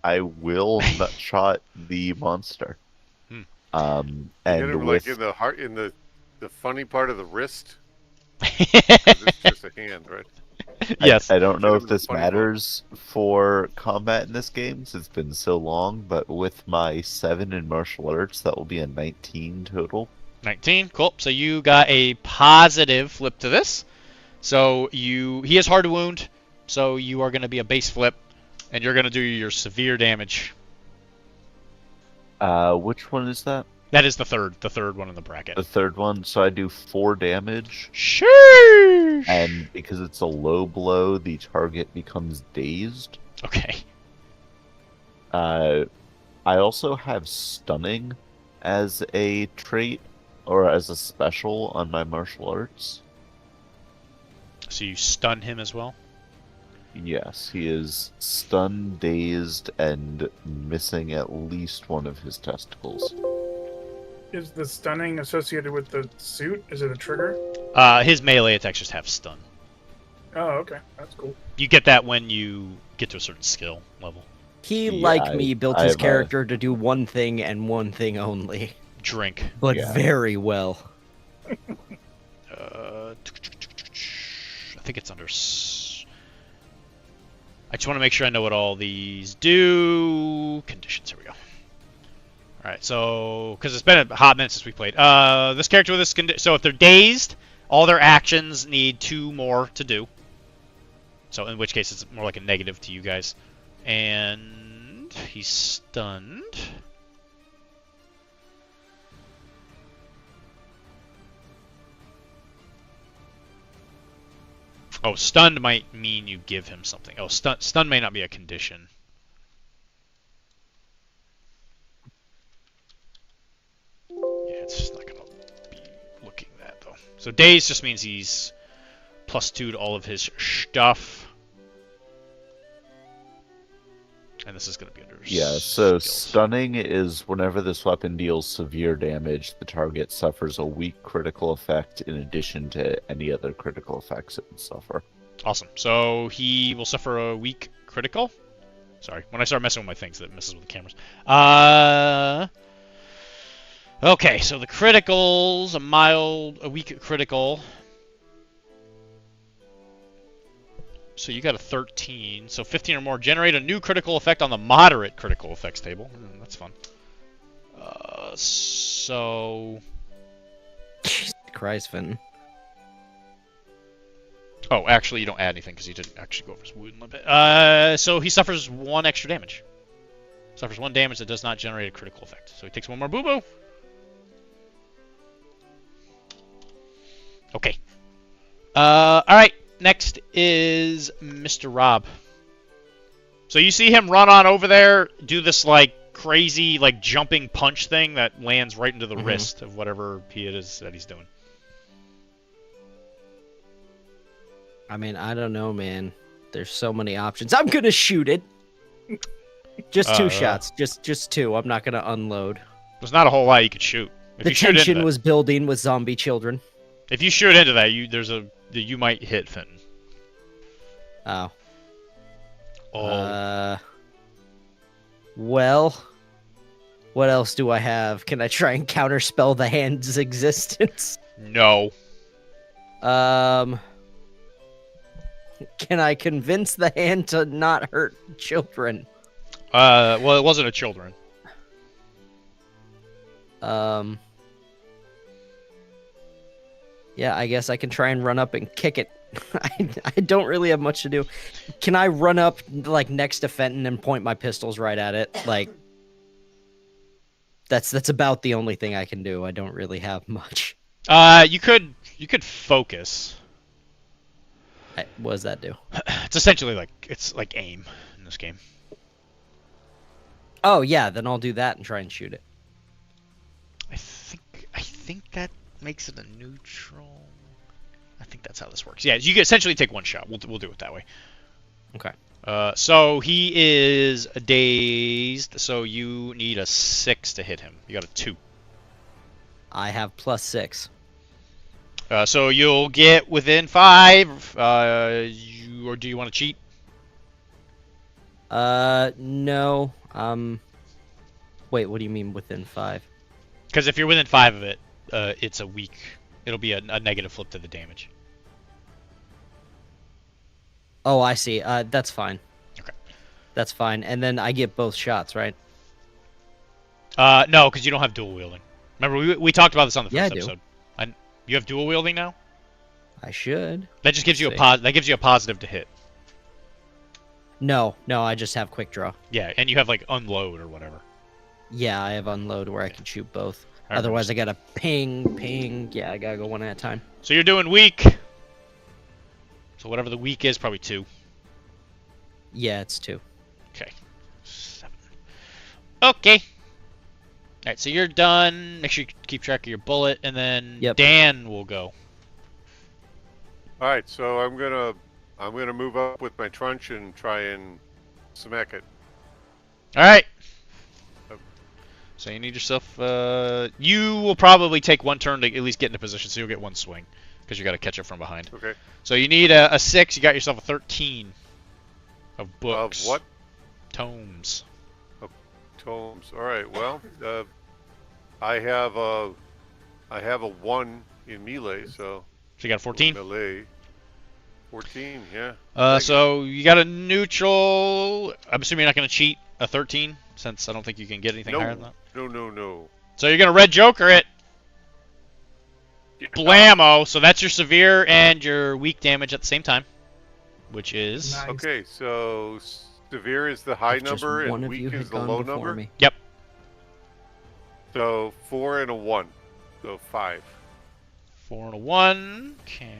[SPEAKER 4] I will nutshot the monster.
[SPEAKER 5] Hmm.
[SPEAKER 4] And
[SPEAKER 2] Get him
[SPEAKER 4] with
[SPEAKER 2] like in the heart, in the funny part of the wrist. 'Cause it's just a hand, right?
[SPEAKER 5] Yes.
[SPEAKER 4] I don't know
[SPEAKER 2] Get
[SPEAKER 4] if
[SPEAKER 2] him the
[SPEAKER 4] this
[SPEAKER 2] funny
[SPEAKER 4] matters for combat in this game since it's been so long, but with my 7 in martial arts, that will be a 19 total.
[SPEAKER 5] 19. Cool. So you got a positive flip to this. So he has hard to wound. So you are going to be a base flip, and you're going to do your severe damage.
[SPEAKER 4] Which one is that?
[SPEAKER 5] That is the third one in the bracket.
[SPEAKER 4] The third one. So I do 4 damage,
[SPEAKER 5] Sure.
[SPEAKER 4] and because it's a low blow, the target becomes dazed.
[SPEAKER 5] Okay.
[SPEAKER 4] I also have stunning as a trait or as a special on my martial arts.
[SPEAKER 5] So you stun him as well.
[SPEAKER 4] Yes, he is stunned, dazed, and missing at least one of his testicles.
[SPEAKER 3] Is the stunning associated with the suit? Is it a trigger?
[SPEAKER 5] His melee attacks just have stun.
[SPEAKER 3] Oh, okay. That's cool.
[SPEAKER 5] You get that when you get to a certain skill level.
[SPEAKER 1] He,
[SPEAKER 4] Yeah,
[SPEAKER 1] like me, built
[SPEAKER 4] I
[SPEAKER 1] his
[SPEAKER 4] have a-
[SPEAKER 1] character to do one thing and one thing only,
[SPEAKER 5] Drink.
[SPEAKER 1] but
[SPEAKER 4] Yeah.
[SPEAKER 1] very well.
[SPEAKER 5] I think it's under. I just want to make sure I know what all these do. Conditions. Here we go. All right. So, because it's been a hot minute since we played. This character with this so if they're dazed, all their actions need 2 more to do. So in which case it's more like a negative to you guys. And he's stunned. Oh, stunned might mean you give him something. Oh, stun may not be a condition. Yeah, it's just not gonna be looking that though. So daze just means he's +2 to all of his stuff. And this is gonna be under.
[SPEAKER 4] Yeah, so
[SPEAKER 5] skills.
[SPEAKER 4] stunning is whenever this weapon deals severe damage, the target suffers a weak critical effect in addition to any other critical effects it would suffer.
[SPEAKER 5] Awesome. So he will suffer a weak critical. Sorry, when I start messing with my things, that messes with the cameras. Okay, so the critical's a weak critical. So you got a 13. So 15 or more. Generate a new critical effect on the moderate critical effects table. That's fun. So...
[SPEAKER 1] Jesus Christ, Fenton.
[SPEAKER 5] Oh, actually, you don't add anything because he didn't actually go over his wound limit. So he suffers 1 extra damage. Suffers 1 damage that does not generate a critical effect. So he takes 1 more boo-boo. Okay. Alright. Next is Mr. Rob. So you see him run on over there, do this, like, crazy, like, jumping punch thing that lands right into the wrist of whatever it is that he's doing.
[SPEAKER 1] I mean, I don't know, man. There's so many options. I'm gonna shoot it. Just 2 shots. Just 2. I'm not gonna unload.
[SPEAKER 5] There's not a whole lot you could shoot. If
[SPEAKER 1] The
[SPEAKER 5] you shoot into
[SPEAKER 1] tension
[SPEAKER 5] that-
[SPEAKER 1] was building with zombie children.
[SPEAKER 5] If you shoot into that, you might hit Fenton.
[SPEAKER 1] Oh.
[SPEAKER 5] Oh.
[SPEAKER 1] Well, what else do I have? Can I try and counterspell the hand's existence?
[SPEAKER 5] No.
[SPEAKER 1] Can I convince the hand to not hurt children?
[SPEAKER 5] Well, it wasn't a children.
[SPEAKER 1] Yeah, I guess I can try and run up and kick it. I don't really have much to do. Can I run up, like, next to Fenton and point my pistols right at it? Like, that's about the only thing I can do. I don't really have much.
[SPEAKER 5] You could focus.
[SPEAKER 1] What does that do?
[SPEAKER 5] It's essentially like aim in this game.
[SPEAKER 1] Oh, yeah, then I'll do that and try and shoot it.
[SPEAKER 5] I think that makes it a neutral. I think that's how this works. Yeah, you essentially take 1 shot. We'll do it that way.
[SPEAKER 1] Okay.
[SPEAKER 5] So he is dazed. So you need a 6 to hit him. You got a 2.
[SPEAKER 1] I have +6.
[SPEAKER 5] So you'll get within 5. Or do you want to cheat?
[SPEAKER 1] No. Wait, what do you mean within 5?
[SPEAKER 5] Because if you're within 5 of it, it's a weak. It'll be a negative flip to the damage.
[SPEAKER 1] Oh, I see. That's fine.
[SPEAKER 5] Okay.
[SPEAKER 1] That's fine. And then I get both shots, right?
[SPEAKER 5] No, because you don't have dual wielding. Remember, we talked about this on the
[SPEAKER 1] Yeah,
[SPEAKER 5] first
[SPEAKER 1] I do.
[SPEAKER 5] episode. You have dual wielding now.
[SPEAKER 1] I should.
[SPEAKER 5] That just gives you
[SPEAKER 1] Let's
[SPEAKER 5] that gives you a positive to hit.
[SPEAKER 1] No, I just have quick draw.
[SPEAKER 5] Yeah, and you have like unload or whatever.
[SPEAKER 1] Yeah, I have unload where I can shoot both.
[SPEAKER 5] I remember.
[SPEAKER 1] Otherwise, I gotta ping. Yeah, I gotta go one at a time.
[SPEAKER 5] So you're doing weak. So whatever the weak is, probably 2.
[SPEAKER 1] Yeah, it's 2.
[SPEAKER 5] Okay. 7. Okay. Alright, so you're done. Make sure you keep track of your bullet, and then
[SPEAKER 1] Yep.
[SPEAKER 5] Dan will go.
[SPEAKER 2] All right, so I'm gonna move up with my trunch and try and smack it.
[SPEAKER 5] Alright.
[SPEAKER 2] Yep.
[SPEAKER 5] So you need yourself... you will probably take 1 turn to at least get into position, so you'll get 1 swing. Because you got to catch it from behind.
[SPEAKER 2] Okay.
[SPEAKER 5] So you need a 6. You got yourself a 13 of books.
[SPEAKER 2] Of what?
[SPEAKER 5] Tomes.
[SPEAKER 2] Tomes. All right. Well, I have a 1 in melee, so.
[SPEAKER 5] So you got a 14?
[SPEAKER 2] Melee. 14. Yeah.
[SPEAKER 5] So you got a neutral. I'm assuming you're not going to cheat a 13, since I don't think you can get anything
[SPEAKER 2] No.
[SPEAKER 5] higher than that.
[SPEAKER 2] No.
[SPEAKER 5] So you're going to red joker it. Blammo. So that's your severe and your weak damage at the same time, which is
[SPEAKER 3] Nice.
[SPEAKER 2] Okay, so severe is the high
[SPEAKER 1] If just
[SPEAKER 2] number
[SPEAKER 1] one
[SPEAKER 2] and
[SPEAKER 1] of you
[SPEAKER 2] weak
[SPEAKER 1] had
[SPEAKER 2] is the
[SPEAKER 1] gone
[SPEAKER 2] low
[SPEAKER 1] before
[SPEAKER 2] number.
[SPEAKER 1] me.
[SPEAKER 5] Yep.
[SPEAKER 2] So 4 and a 1. So 5.
[SPEAKER 5] 4 and a 1. Okay.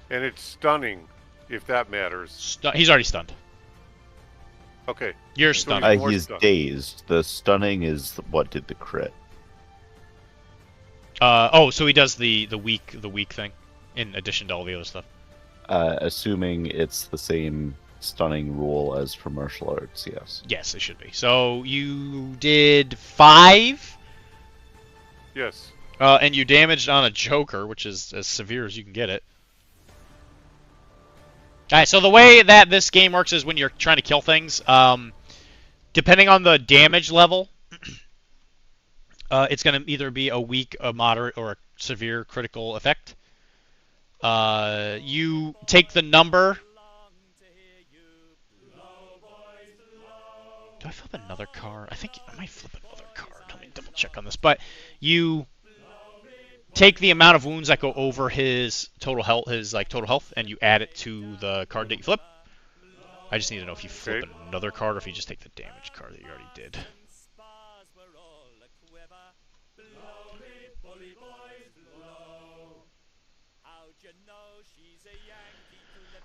[SPEAKER 2] And it's stunning, if that matters.
[SPEAKER 5] He's already stunned.
[SPEAKER 2] Okay.
[SPEAKER 5] You're
[SPEAKER 2] So
[SPEAKER 5] stunned.
[SPEAKER 2] More
[SPEAKER 4] He's
[SPEAKER 2] stuff.
[SPEAKER 4] dazed. The stunning is what did the crit.
[SPEAKER 5] So he does the weak thing, in addition to all the other stuff.
[SPEAKER 4] Assuming it's the same stunning rule as for martial arts, yes.
[SPEAKER 5] Yes, it should be. So you did 5,
[SPEAKER 2] Yes.
[SPEAKER 5] and you damaged on a joker, which is as severe as you can get it. Alright, so the way that this game works is when you're trying to kill things, depending on the damage level, it's going to either be a weak, a moderate, or a severe critical effect. You take the number. Do I flip another card? I think I might flip another card. Let me double check on this. But you take the amount of wounds that go over his total health, and you add it to the card that you flip. I just need to know if you flip
[SPEAKER 2] Okay.
[SPEAKER 5] another card or if you just take the damage card that you already did.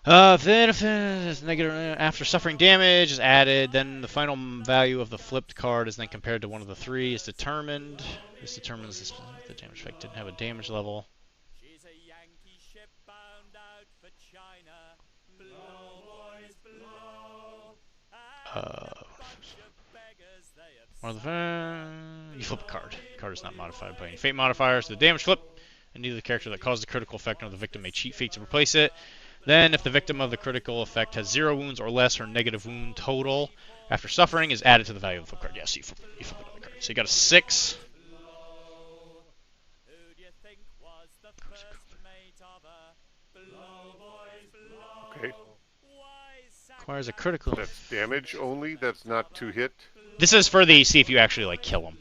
[SPEAKER 5] Then if there's negative after suffering damage is added, then the final value of the flipped card is then compared to one of the three is determined. This determines if the damage effect didn't have a damage level. One of the you flip a card. The card is not modified by any fate modifiers. The damage flip, and neither the character that caused the critical effect nor the victim may cheat fate to replace it. Then, if the victim of the critical effect has 0 wounds or less, her negative wound total after suffering is added to the value of the flip card. Yeah, so you flip another card. So you got a 6.
[SPEAKER 2] Okay.
[SPEAKER 5] Requires a critical.
[SPEAKER 2] That's damage only. That's not to hit.
[SPEAKER 5] This is for the see if you actually like kill him.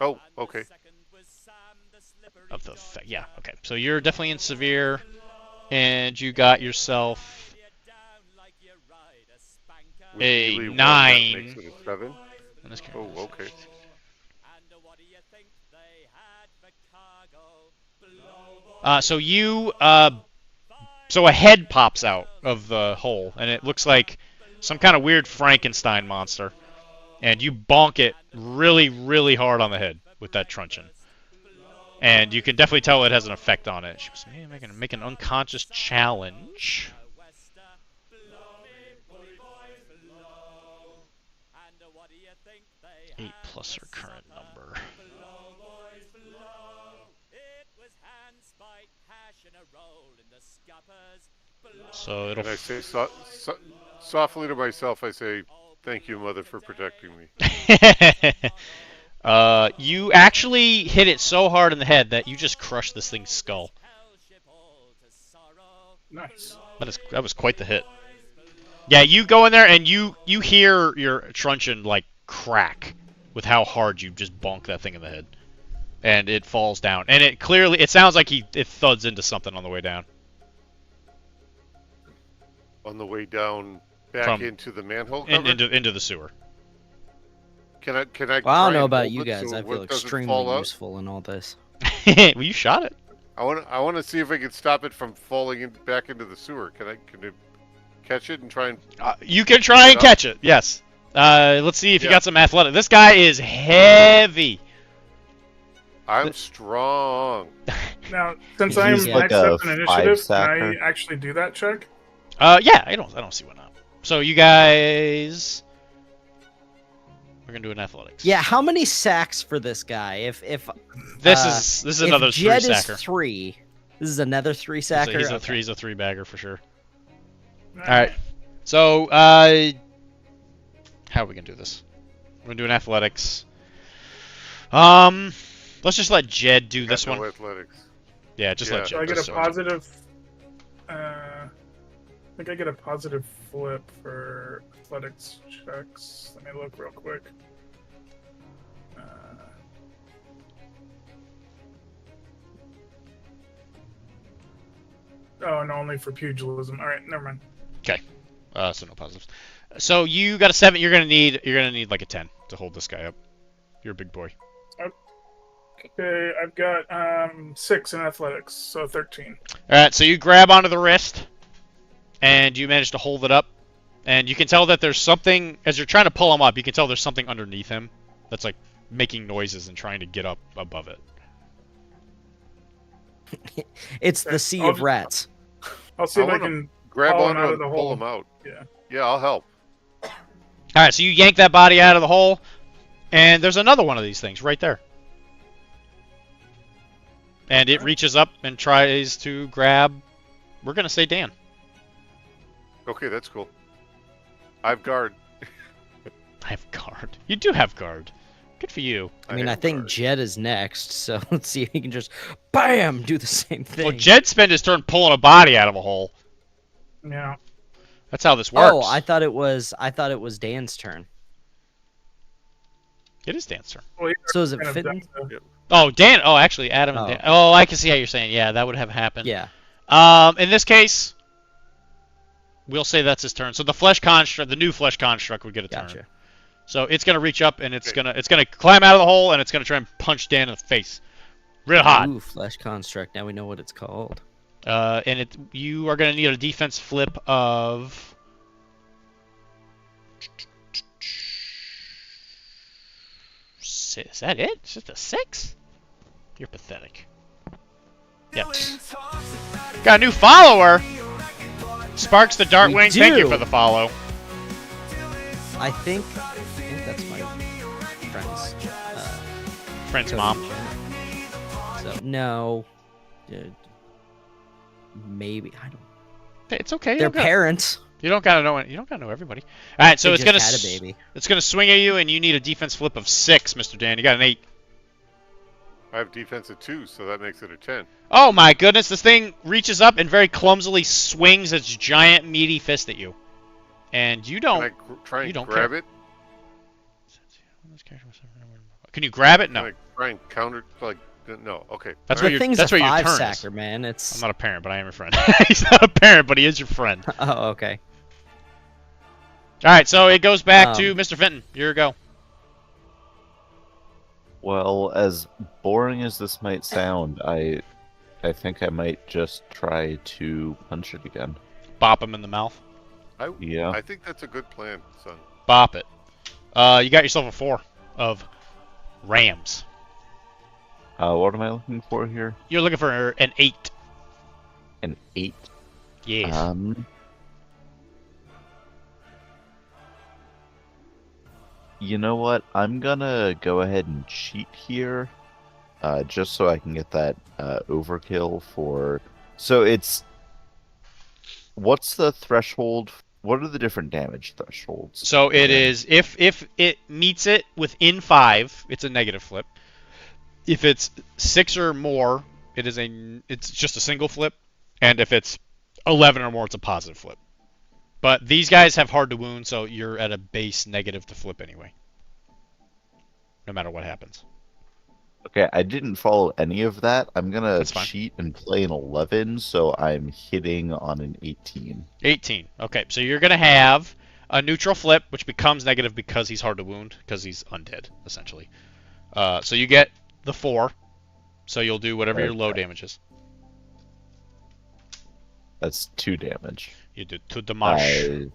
[SPEAKER 2] Oh, okay.
[SPEAKER 5] Of the effect. Yeah, okay. So you're definitely in severe, and you got yourself
[SPEAKER 2] With
[SPEAKER 5] a
[SPEAKER 2] melee
[SPEAKER 5] 9.
[SPEAKER 2] That makes it a 7.
[SPEAKER 5] in this case.
[SPEAKER 2] Oh, okay.
[SPEAKER 5] So you so a head pops out of the hole, and it looks like some kind of weird Frankenstein monster, and you bonk it really, really hard on the head with that truncheon. And you can definitely tell it has an effect on it. She was make an unconscious challenge. 8 plus her current number. So it'll.
[SPEAKER 2] And I say softly to myself, I say, "Thank you, Mother, for protecting me."
[SPEAKER 5] You actually hit it so hard in the head that you just crushed this thing's skull.
[SPEAKER 3] Nice.
[SPEAKER 5] That was quite the hit. Yeah, you go in there and you hear your truncheon like crack with how hard you just bonk that thing in the head, and it falls down. And it sounds like it thuds into something on the way down.
[SPEAKER 2] On the way down, back into the manhole cover.
[SPEAKER 5] Into the sewer.
[SPEAKER 2] Can I?
[SPEAKER 1] Well, I don't know
[SPEAKER 2] try and
[SPEAKER 1] about
[SPEAKER 2] hold
[SPEAKER 1] you
[SPEAKER 2] it
[SPEAKER 1] guys.
[SPEAKER 2] so
[SPEAKER 1] I
[SPEAKER 2] it
[SPEAKER 1] feel
[SPEAKER 2] doesn't fall
[SPEAKER 1] extremely
[SPEAKER 2] out?
[SPEAKER 1] useful in all this.
[SPEAKER 5] Well, you shot it.
[SPEAKER 2] I want to see if I can stop it from falling back into the sewer. Can it catch it and try and?
[SPEAKER 5] You can try and catch it. Yes. Let's see if you got some athletic. This guy is heavy.
[SPEAKER 2] I'm strong.
[SPEAKER 3] Now, since I am
[SPEAKER 4] He's like
[SPEAKER 3] maxed
[SPEAKER 4] a
[SPEAKER 3] up in initiative,
[SPEAKER 4] five-sacker.
[SPEAKER 3] can I actually do that check?
[SPEAKER 5] Yeah. I don't see why not. So you guys, we're gonna do an athletics.
[SPEAKER 1] Yeah, how many sacks for this guy? If
[SPEAKER 5] This is another
[SPEAKER 1] if Jed
[SPEAKER 5] 3-sacker.
[SPEAKER 1] is 3, this is another 3-sacker.
[SPEAKER 5] He's a 3-bagger for sure.
[SPEAKER 3] All
[SPEAKER 5] Alright. So, how are we gonna do this? We're gonna do an athletics. Let's just let Jed do this
[SPEAKER 2] No
[SPEAKER 5] one.
[SPEAKER 2] athletics.
[SPEAKER 5] Yeah, just let Jed.
[SPEAKER 3] So I get
[SPEAKER 5] just
[SPEAKER 3] a
[SPEAKER 5] so-
[SPEAKER 3] positive. I think I get a positive flip for athletics checks. Let me look real quick. Oh, no, only for pugilism. All right, never mind.
[SPEAKER 5] So no positives. So you got a 7. You're gonna need like a 10 to hold this guy up. You're a big boy.
[SPEAKER 3] Okay, I've got 6 in athletics, so 13.
[SPEAKER 5] Alright, so you grab onto the wrist, and you manage to hold it up. And you can tell that there's something, as you're trying to pull him up, you can tell there's something underneath him that's like making noises and trying to get up above it.
[SPEAKER 1] It's the sea
[SPEAKER 3] I'll
[SPEAKER 1] of
[SPEAKER 3] just-
[SPEAKER 1] rats.
[SPEAKER 3] I'll see
[SPEAKER 2] I
[SPEAKER 3] if I
[SPEAKER 2] wanna
[SPEAKER 3] can
[SPEAKER 2] Grab
[SPEAKER 3] Pull him
[SPEAKER 2] onto
[SPEAKER 3] out
[SPEAKER 2] him,
[SPEAKER 3] of the
[SPEAKER 2] pull
[SPEAKER 3] hole.
[SPEAKER 2] him out.
[SPEAKER 3] Yeah.
[SPEAKER 2] Yeah, I'll help.
[SPEAKER 5] Alright, so you yank that body out of the hole, and there's another one of these things right there. And it reaches up and tries to grab, we're going to say Dan.
[SPEAKER 2] Okay, that's cool. I've guard.
[SPEAKER 5] I have guard. You do have guard. Good for you.
[SPEAKER 1] I mean, I
[SPEAKER 2] have
[SPEAKER 1] think
[SPEAKER 2] guard.
[SPEAKER 1] Jed is next, so let's see if he can just BAM do the same thing.
[SPEAKER 5] Well, Jed spent his turn pulling a body out of a hole.
[SPEAKER 3] Yeah.
[SPEAKER 5] That's how this works.
[SPEAKER 1] Oh, I thought it was Dan's turn.
[SPEAKER 5] It is Dan's turn.
[SPEAKER 3] Well,
[SPEAKER 1] So is it
[SPEAKER 3] kind of
[SPEAKER 1] fitting?
[SPEAKER 3] done, so-
[SPEAKER 5] Oh, Dan. Oh, actually, Adam and
[SPEAKER 1] Oh.
[SPEAKER 5] Dan. Oh, I can see how you're saying. Yeah, that would have happened.
[SPEAKER 1] Yeah.
[SPEAKER 5] In this case, We'll say that's his turn. So the flesh construct, the new flesh construct, would get a turn.
[SPEAKER 1] Gotcha.
[SPEAKER 5] So it's gonna reach up and it's
[SPEAKER 2] Okay.
[SPEAKER 5] gonna climb out of the hole and it's gonna try and punch Dan in the face, real hot.
[SPEAKER 1] Ooh, flesh construct. Now we know what it's called.
[SPEAKER 5] And you are gonna need a defense flip of. Is that it? It's just a 6? You're pathetic. Yep. Got a new follower. Sparks the Dartwing. Thank you
[SPEAKER 1] do.
[SPEAKER 5] for the follow.
[SPEAKER 1] I think that's my friend's.
[SPEAKER 5] Friend's
[SPEAKER 1] Cody
[SPEAKER 5] mom.
[SPEAKER 1] Jenner. So no, maybe I don't.
[SPEAKER 5] It's okay.
[SPEAKER 1] Their parents.
[SPEAKER 5] You don't gotta know. You don't gotta know everybody. All right, so
[SPEAKER 1] They
[SPEAKER 5] it's
[SPEAKER 1] just
[SPEAKER 5] gonna
[SPEAKER 1] had a baby.
[SPEAKER 5] it's gonna swing at you, and you need a defense flip of 6, Mr. Dan. You got an 8.
[SPEAKER 2] I have defense at 2, so that makes it a 10.
[SPEAKER 5] Oh my goodness! This thing reaches up and very clumsily swings its giant meaty fist at you, and you don't.
[SPEAKER 2] Can I try
[SPEAKER 5] you
[SPEAKER 2] and
[SPEAKER 5] don't
[SPEAKER 2] grab
[SPEAKER 5] care.
[SPEAKER 2] it?
[SPEAKER 5] Can you grab it? No.
[SPEAKER 2] Can I try and counter? Like, no. Okay.
[SPEAKER 5] That's
[SPEAKER 2] All
[SPEAKER 5] what
[SPEAKER 1] The
[SPEAKER 5] your
[SPEAKER 1] thing's
[SPEAKER 5] that's
[SPEAKER 1] a
[SPEAKER 5] what your turn is.
[SPEAKER 1] five-sacker, man. It's.
[SPEAKER 5] I'm not a parent, but I am your friend. He's not a parent, but he is your friend.
[SPEAKER 1] Oh, okay.
[SPEAKER 5] All right, so it goes back to
[SPEAKER 1] Um,
[SPEAKER 5] Mr. Fenton. Your go.
[SPEAKER 4] Well, as boring as this might sound, I think I might just try to punch it again.
[SPEAKER 5] Bop him in the mouth.
[SPEAKER 4] Yeah.
[SPEAKER 2] I think that's a good plan, son.
[SPEAKER 5] Bop it. You got yourself a 4 of rams.
[SPEAKER 4] What am I looking for here?
[SPEAKER 5] You're looking for an 8.
[SPEAKER 4] An 8.
[SPEAKER 5] Yes.
[SPEAKER 4] You know what? I'm gonna go ahead and cheat here, just so I can get that overkill for. So it's. What's the threshold? What are the different damage thresholds?
[SPEAKER 5] So it is if it meets it within 5, it's a negative flip. If it's 6 or more, it's just a single flip, and if it's 11 or more, it's a positive flip. But these guys have hard to wound, so you're at a base negative to flip anyway. No matter what happens.
[SPEAKER 4] Okay, I didn't follow any of that. I'm gonna
[SPEAKER 5] That's fine.
[SPEAKER 4] cheat and play an 11, so I'm hitting on an 18.
[SPEAKER 5] 18. Okay, so you're going to have a neutral flip, which becomes negative because he's hard to wound, because he's undead, essentially. So you get the 4, so you'll do whatever your low
[SPEAKER 4] Okay.
[SPEAKER 5] damage is.
[SPEAKER 4] That's 2 damage.
[SPEAKER 5] You do 2 damage.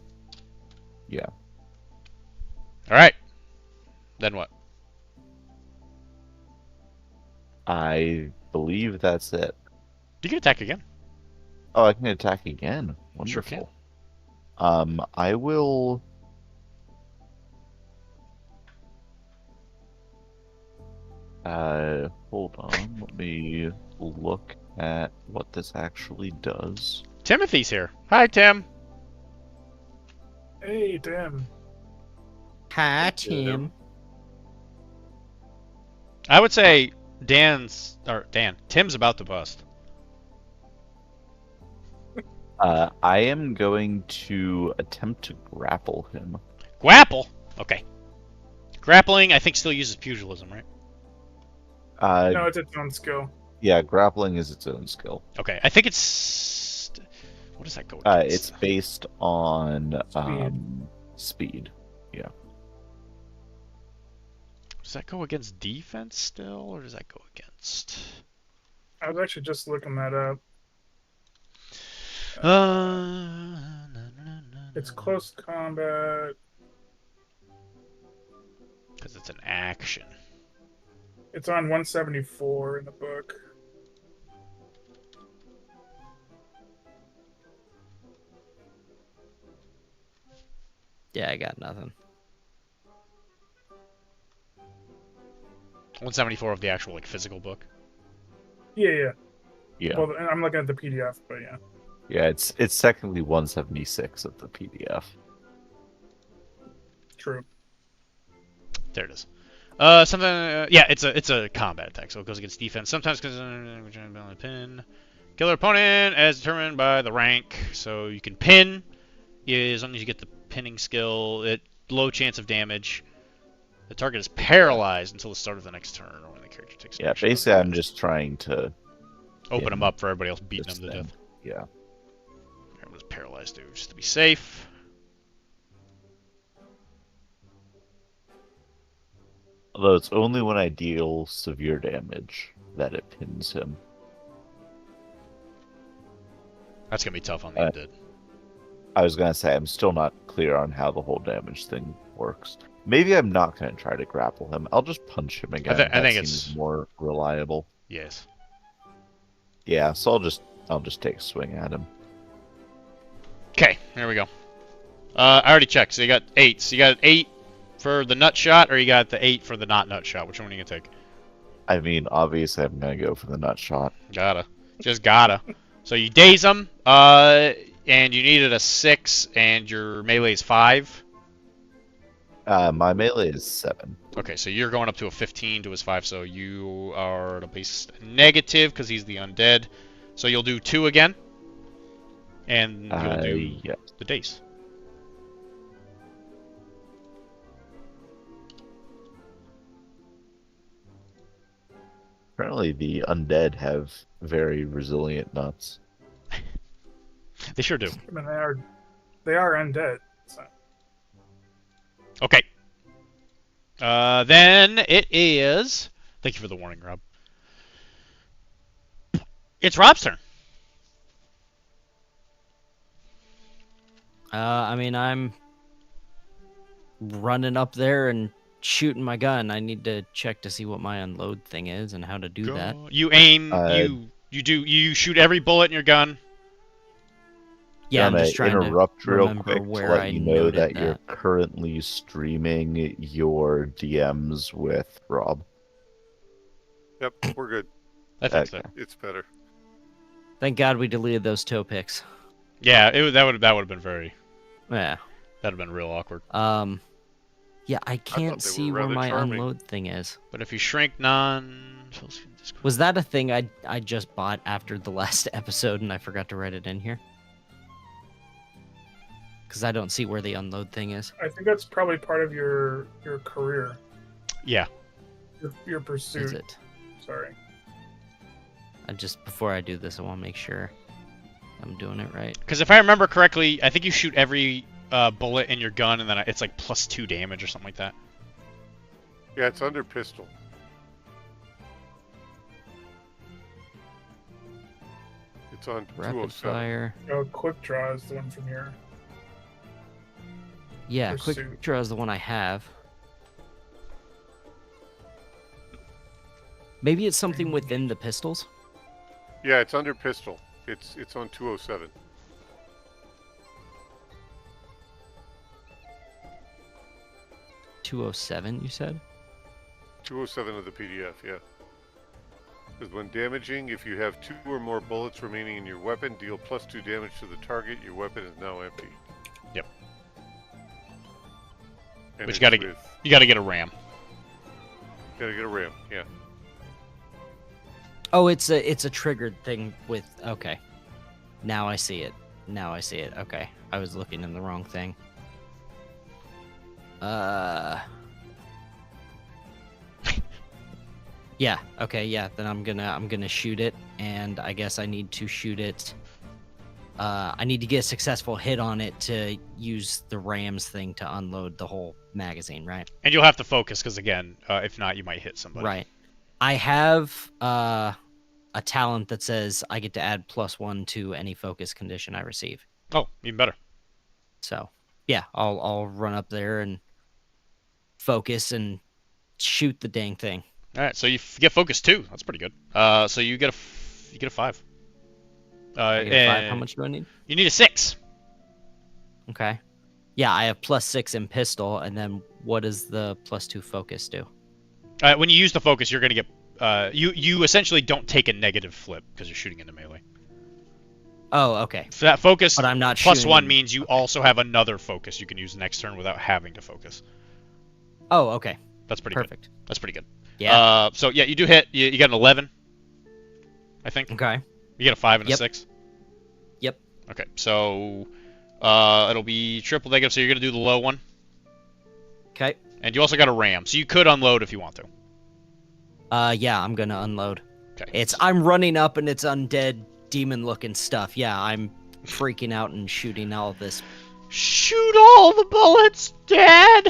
[SPEAKER 4] Yeah.
[SPEAKER 5] Alright. Then what?
[SPEAKER 4] I believe that's it.
[SPEAKER 5] You can attack again.
[SPEAKER 4] Oh, I can attack again. Wonderful.
[SPEAKER 5] Sure can.
[SPEAKER 4] I will. Hold on. Let me look at what this actually does.
[SPEAKER 5] Timothy's here. Hi, Tim.
[SPEAKER 3] Hey, Tim.
[SPEAKER 1] Hi, Tim.
[SPEAKER 5] I would say Tim's about to bust.
[SPEAKER 4] I am going to attempt to grapple him.
[SPEAKER 5] Grapple? Okay. Grappling, I think, still uses pugilism, right?
[SPEAKER 3] No, it's its own skill.
[SPEAKER 4] Yeah, grappling is its own skill.
[SPEAKER 5] Okay, I think it's... What does that go against?
[SPEAKER 4] It's based on speed. Yeah.
[SPEAKER 5] Does that go against defense still, or does that go against...
[SPEAKER 3] I was actually just looking that up. It's close combat.
[SPEAKER 5] Because it's an action.
[SPEAKER 3] It's on 174 in the book.
[SPEAKER 1] Yeah, I got nothing.
[SPEAKER 5] 174 of the actual physical book.
[SPEAKER 3] Yeah.
[SPEAKER 4] Yeah.
[SPEAKER 3] Well, I'm looking at the PDF, but yeah.
[SPEAKER 4] Yeah, it's technically 176 of the PDF.
[SPEAKER 3] True.
[SPEAKER 5] There it is. Yeah, it's a combat attack, so it goes against defense. Sometimes because pin. Killer opponent as determined by the rank. So you can pin. As long as you get the pinning skill, low chance of damage. The target is paralyzed until the start of the next turn, or when the character takes.
[SPEAKER 4] Yeah,
[SPEAKER 5] action.
[SPEAKER 4] basically I'm just trying to
[SPEAKER 5] Open them up for everybody else beating them to death.
[SPEAKER 4] Yeah.
[SPEAKER 5] I'm gonna the paralyzed dude just to be safe.
[SPEAKER 4] Although it's only when I deal severe damage that it pins him.
[SPEAKER 5] That's gonna be tough on the undead.
[SPEAKER 4] I was gonna say I'm still not clear on how the whole damage thing works. Maybe I'm not gonna try to grapple him. I'll just punch him again.
[SPEAKER 5] I think
[SPEAKER 4] seems
[SPEAKER 5] it's
[SPEAKER 4] more reliable.
[SPEAKER 5] Yes.
[SPEAKER 4] Yeah, so I'll just take a swing at him.
[SPEAKER 5] Okay, here we go. I already checked. So you got 8. So you got 8 for the nut shot, or you got the 8 for the not nut shot. Which one are you gonna take?
[SPEAKER 4] I mean, obviously I'm gonna go for the nut shot.
[SPEAKER 5] Gotta. Just gotta. So you daze him, and you needed a 6, and your melee is 5.
[SPEAKER 4] My melee is 7.
[SPEAKER 5] Okay, so you're going up to a 15 to his 5, so you are at a base negative because he's the undead. So you'll do 2 again, and you'll do
[SPEAKER 4] Yeah.
[SPEAKER 5] the daze.
[SPEAKER 4] Apparently the undead have very resilient nuts.
[SPEAKER 5] They sure do.
[SPEAKER 3] I mean, they are undead. So.
[SPEAKER 5] Okay. Then it is. Thank you for the warning, Rob. It's Rob's turn.
[SPEAKER 1] I mean, I'm running up there and shooting my gun. I need to check to see what my unload thing is and how to do that.
[SPEAKER 5] You aim. You shoot every bullet in your gun.
[SPEAKER 1] Yeah, I'm
[SPEAKER 4] gonna
[SPEAKER 1] just trying to
[SPEAKER 4] interrupt real
[SPEAKER 1] remember
[SPEAKER 4] quick to
[SPEAKER 1] where
[SPEAKER 4] let
[SPEAKER 1] I
[SPEAKER 4] you know
[SPEAKER 1] noted
[SPEAKER 4] that you're currently streaming your DMs with Rob.
[SPEAKER 2] Yep, we're good.
[SPEAKER 5] I think
[SPEAKER 4] Okay.
[SPEAKER 5] so.
[SPEAKER 2] It's better.
[SPEAKER 1] Thank God we deleted those toe picks.
[SPEAKER 5] Yeah, that would have been very.
[SPEAKER 1] Yeah.
[SPEAKER 5] That'd have been real awkward.
[SPEAKER 1] Yeah, I can't
[SPEAKER 2] they were
[SPEAKER 1] see where
[SPEAKER 2] rather
[SPEAKER 1] my
[SPEAKER 2] charming.
[SPEAKER 1] unload thing is.
[SPEAKER 5] But if you shrink non.
[SPEAKER 1] Was that a thing I just bought after the last episode and I forgot to write it in here? Because I don't see where the unload thing is.
[SPEAKER 3] I think that's probably part of your career,
[SPEAKER 5] Yeah.
[SPEAKER 3] your pursuit.
[SPEAKER 1] Is it?
[SPEAKER 3] Sorry.
[SPEAKER 1] Before I do this, I want to make sure I'm doing it right.
[SPEAKER 5] Because if I remember correctly, I think you shoot every bullet in your gun, and then it's like +2 damage or something like that.
[SPEAKER 2] Yeah, it's under pistol. It's on
[SPEAKER 1] Rapid
[SPEAKER 2] 207.
[SPEAKER 1] fire.
[SPEAKER 3] Oh, quick draw is the one from here.
[SPEAKER 1] Yeah,
[SPEAKER 3] Pursuit.
[SPEAKER 1] quick draw is the one I have. Maybe it's something within the pistols.
[SPEAKER 2] Yeah, it's under pistol. It's on 207.
[SPEAKER 1] .207, you said?
[SPEAKER 2] 207 of the PDF, yeah. Because when damaging, if you have 2 or more bullets remaining in your weapon, deal +2 damage to the target. Your weapon is now empty.
[SPEAKER 5] Yep.
[SPEAKER 2] And
[SPEAKER 5] But
[SPEAKER 2] it's
[SPEAKER 5] you gotta get a ram.
[SPEAKER 2] Gotta get a ram, yeah.
[SPEAKER 1] Oh, it's a triggered thing with. Okay, now I see it. Okay, I was looking in the wrong thing. Yeah. Okay. Yeah. Then I'm gonna shoot it, and I guess I need to shoot it. I need to get a successful hit on it to use the Rams thing to unload the whole magazine, right?
[SPEAKER 5] And you'll have to focus, because again, if not, you might hit somebody.
[SPEAKER 1] Right. I have a talent that says I get to add +1 to any focus condition I receive.
[SPEAKER 5] Oh, even better.
[SPEAKER 1] So yeah, I'll run up there and focus and shoot the dang thing.
[SPEAKER 5] All right, so you get focus 2. That's pretty good. So you get a 5.
[SPEAKER 1] I get a 5. How much do I need?
[SPEAKER 5] You need a 6.
[SPEAKER 1] Okay. Yeah, I have +6 in pistol, and then what does the +2 focus do?
[SPEAKER 5] When you use the focus, you're gonna get. You essentially don't take a negative flip because you're shooting into melee.
[SPEAKER 1] Oh, okay.
[SPEAKER 5] So that focus
[SPEAKER 1] But I'm not
[SPEAKER 5] +1
[SPEAKER 1] shooting-
[SPEAKER 5] means you also have another focus you can use next turn without having to focus.
[SPEAKER 1] Oh, okay.
[SPEAKER 5] That's pretty good.
[SPEAKER 1] Perfect.
[SPEAKER 5] That's pretty good.
[SPEAKER 1] Yeah.
[SPEAKER 5] So yeah, you do hit. You got an 11, I think.
[SPEAKER 1] Okay.
[SPEAKER 5] You get a 5 and
[SPEAKER 1] Yep.
[SPEAKER 5] a 6.
[SPEAKER 1] Yep.
[SPEAKER 5] Okay, so it'll be triple negative. So you're gonna do the low one,
[SPEAKER 1] Okay.
[SPEAKER 5] and you also got a ram, so you could unload if you want to.
[SPEAKER 1] Yeah, I'm gonna unload.
[SPEAKER 5] Okay.
[SPEAKER 1] I'm running up and it's undead demon looking stuff. Yeah, I'm freaking out and shooting all of this.
[SPEAKER 5] Shoot all the bullets, Dad!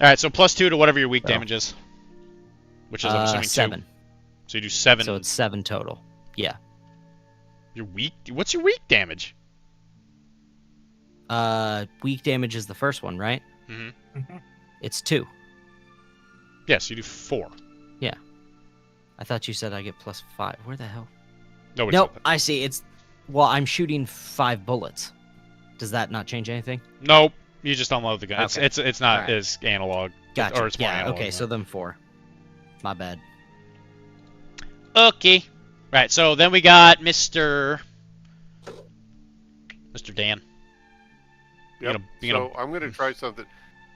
[SPEAKER 5] Alright, so +2 to whatever your weak damage is. Which is, I'm assuming,
[SPEAKER 1] 7.
[SPEAKER 5] 2. So you do 7.
[SPEAKER 1] So it's 7 total. Yeah.
[SPEAKER 5] Your weak? What's your weak damage?
[SPEAKER 1] Weak damage is the first one, right?
[SPEAKER 5] Mm-hmm.
[SPEAKER 3] Mhm.
[SPEAKER 1] It's 2.
[SPEAKER 5] Yes, you do 4.
[SPEAKER 1] I thought you said I get +5. Where the hell?
[SPEAKER 5] Nobody
[SPEAKER 1] Nope,
[SPEAKER 5] said
[SPEAKER 1] I see. It's well, I'm shooting 5 bullets. Does that not change anything?
[SPEAKER 5] that. Nope. You just unload the gun.
[SPEAKER 1] Okay.
[SPEAKER 5] It's not
[SPEAKER 1] Alright.
[SPEAKER 5] as analog.
[SPEAKER 1] Gotcha.
[SPEAKER 5] Or it's more
[SPEAKER 1] yeah.
[SPEAKER 5] analog,
[SPEAKER 1] Okay.
[SPEAKER 5] yeah.
[SPEAKER 1] So then 4. My bad.
[SPEAKER 5] Okay. Right, so then we got Mr. Dan.
[SPEAKER 2] Yep.
[SPEAKER 5] You gonna-
[SPEAKER 2] So I'm going to try something.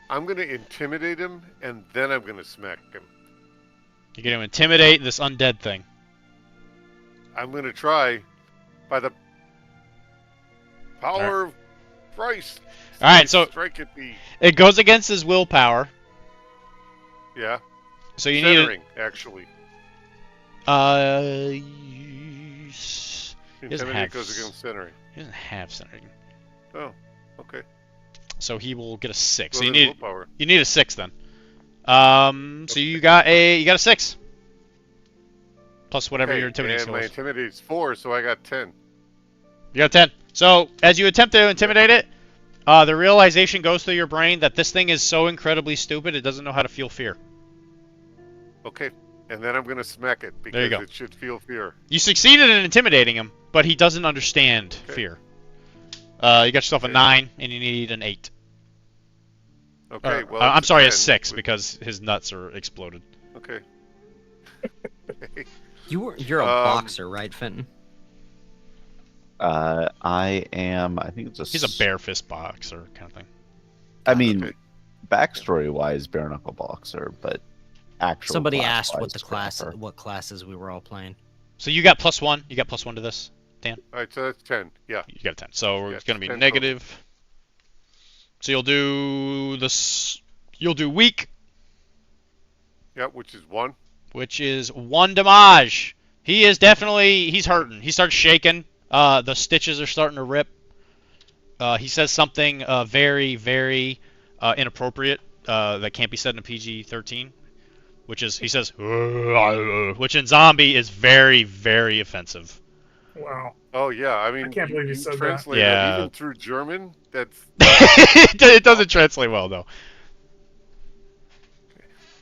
[SPEAKER 2] I'm going to intimidate him, and then I'm going to smack him.
[SPEAKER 5] You're going to intimidate this undead thing.
[SPEAKER 2] I'm going to try by the power of Christ.
[SPEAKER 5] Alright, so
[SPEAKER 2] Strike at me.
[SPEAKER 5] it goes against his willpower.
[SPEAKER 2] Yeah.
[SPEAKER 5] So you need
[SPEAKER 2] Centering, actually.
[SPEAKER 5] doesn't
[SPEAKER 2] Intimidate
[SPEAKER 5] have
[SPEAKER 2] goes against centering.
[SPEAKER 5] He doesn't have centering.
[SPEAKER 2] Oh, okay.
[SPEAKER 5] So he will get a 6.
[SPEAKER 2] Well,
[SPEAKER 5] So you
[SPEAKER 2] then
[SPEAKER 5] need
[SPEAKER 2] willpower.
[SPEAKER 5] a 6 then. So you got a 6. Plus whatever
[SPEAKER 2] Okay,
[SPEAKER 5] your intimidating
[SPEAKER 2] and
[SPEAKER 5] skill
[SPEAKER 2] my
[SPEAKER 5] is.
[SPEAKER 2] intimidate is 4, so I got 10.
[SPEAKER 5] You got 10. So as you attempt to intimidate it, the realization goes through your brain that this thing is so incredibly stupid it doesn't know how to feel fear.
[SPEAKER 2] Okay. And then I'm going to smack it
[SPEAKER 5] There you
[SPEAKER 2] because
[SPEAKER 5] go.
[SPEAKER 2] it should feel fear.
[SPEAKER 5] You succeeded in intimidating him, but he doesn't understand
[SPEAKER 2] Okay.
[SPEAKER 5] fear. You got yourself a
[SPEAKER 2] Okay.
[SPEAKER 5] 9, and you need an 8.
[SPEAKER 2] Okay,
[SPEAKER 5] Or,
[SPEAKER 2] well.
[SPEAKER 5] I'm
[SPEAKER 2] it's
[SPEAKER 5] sorry, a
[SPEAKER 2] 10
[SPEAKER 5] 6
[SPEAKER 2] with-
[SPEAKER 5] because his nuts are exploded.
[SPEAKER 2] Okay.
[SPEAKER 1] You're a
[SPEAKER 2] Um,
[SPEAKER 1] boxer, right, Fenton?
[SPEAKER 4] I am. I think it's a.
[SPEAKER 5] He's a bare fist boxer kind of thing.
[SPEAKER 4] I mean,
[SPEAKER 2] Okay.
[SPEAKER 4] backstory-wise, bare knuckle boxer, but actual.
[SPEAKER 1] Somebody asked what
[SPEAKER 4] class-wise, scrapper.
[SPEAKER 1] what classes we were all playing.
[SPEAKER 5] So you got +1. You got +1 to this.
[SPEAKER 2] All right, so that's 10. Yeah.
[SPEAKER 5] You got a 10. So
[SPEAKER 2] Yeah,
[SPEAKER 5] it's going to be
[SPEAKER 2] 10
[SPEAKER 5] negative. So you'll do this. You'll do weak,
[SPEAKER 2] Yeah, which is 1.
[SPEAKER 5] which is 1 damage. He is definitely, he's hurting. He starts shaking. The stitches are starting to rip. He says something very, very inappropriate that can't be said in a PG-13, which is, he says, which in zombie is very, very offensive.
[SPEAKER 3] Wow.
[SPEAKER 2] Oh, yeah. I mean,
[SPEAKER 3] can't believe you said that.
[SPEAKER 2] translate
[SPEAKER 5] Yeah.
[SPEAKER 2] that even through German. That's
[SPEAKER 5] It doesn't translate well, though.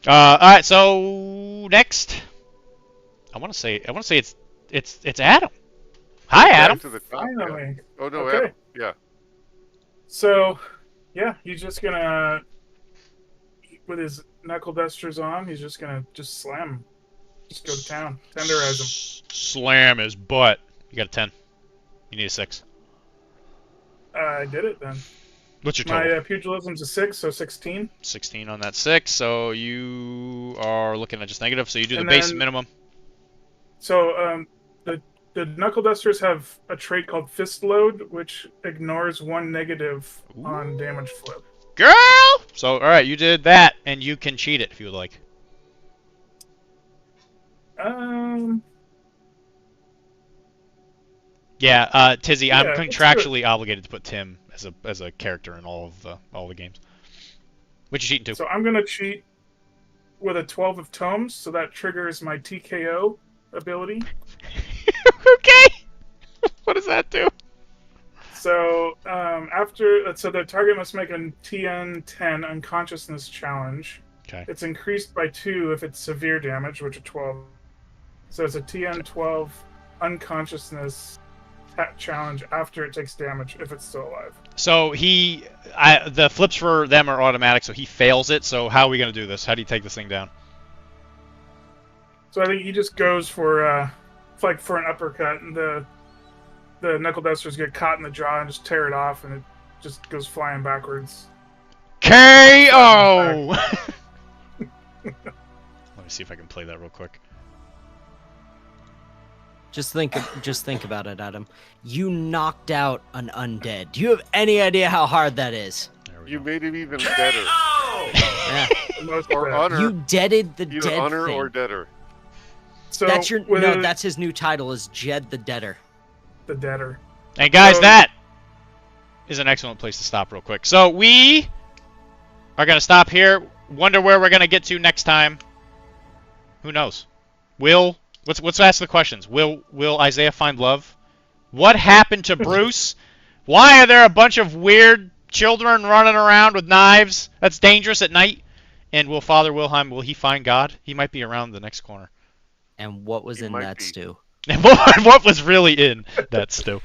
[SPEAKER 5] All right, so next, I want to say it's Adam. Hi,
[SPEAKER 2] back
[SPEAKER 5] Adam.
[SPEAKER 2] to the top. Yeah.
[SPEAKER 3] Finally.
[SPEAKER 2] Oh, no,
[SPEAKER 3] Okay.
[SPEAKER 2] Adam. Yeah.
[SPEAKER 3] So, yeah, he's just gonna, with his knuckle dusters on, he's just gonna slam him. Just go to town. Tenderize him.
[SPEAKER 5] Slam his butt. You got a 10. You need a 6.
[SPEAKER 3] I did it then.
[SPEAKER 5] What's your total?
[SPEAKER 3] My pugilism's a 6, so 16.
[SPEAKER 5] 16 on that 6, so you are looking at just negative, so you do the
[SPEAKER 3] And
[SPEAKER 5] base
[SPEAKER 3] then-
[SPEAKER 5] minimum.
[SPEAKER 3] So, the knuckle dusters have a trait called fist load, which ignores 1 negative on damage flip.
[SPEAKER 5] Girl! So, alright, you did that, and you can cheat it if you would like. Yeah, Tizzy, I'm
[SPEAKER 3] Yeah, let's do it.
[SPEAKER 5] contractually obligated to put Tim as a character in all the games. What you cheating to?
[SPEAKER 3] So I'm gonna cheat with a 12 of tomes, so that triggers my TKO ability.
[SPEAKER 5] Okay! What does that do?
[SPEAKER 3] So so the target must make a TN10 unconsciousness challenge.
[SPEAKER 5] Okay.
[SPEAKER 3] It's increased by 2 if it's severe damage, which are 12. So it's a TN12 unconsciousness challenge after it takes damage if it's still alive.
[SPEAKER 5] So the flips for them are automatic, so he fails it. So how are we gonna do this? How do you take this thing down?
[SPEAKER 3] So I think he just goes for like for an uppercut, and the knuckle dusters get caught in the jaw and just tear it off, and it just goes flying backwards.
[SPEAKER 5] KO! Let me see if I can play that real quick.
[SPEAKER 1] Just think about it, Adam. You knocked out an undead. Do you have any idea how hard that is?
[SPEAKER 5] There we
[SPEAKER 2] You
[SPEAKER 5] go.
[SPEAKER 2] made him even better.
[SPEAKER 1] Yeah.
[SPEAKER 3] The most
[SPEAKER 2] Or
[SPEAKER 3] of that.
[SPEAKER 2] honor.
[SPEAKER 1] You deaded the
[SPEAKER 2] Either
[SPEAKER 1] dead
[SPEAKER 2] honor
[SPEAKER 1] thing.
[SPEAKER 2] or deader.
[SPEAKER 3] So
[SPEAKER 1] That's your
[SPEAKER 3] with
[SPEAKER 1] no. That's his new title is Jed the Deader.
[SPEAKER 3] the deader.
[SPEAKER 5] And guys,
[SPEAKER 3] So-
[SPEAKER 5] that is an excellent place to stop real quick. So we are going to stop here. Wonder where we're going to get to next time. Who knows? Let's ask the questions. Will Isaiah find love? What happened to Bruce? Why are there a bunch of weird children running around with knives? That's dangerous at night. And will Father Wilhelm, will he find God? He might be around the next corner.
[SPEAKER 1] And what was in that stew?
[SPEAKER 5] And what was really in that stew?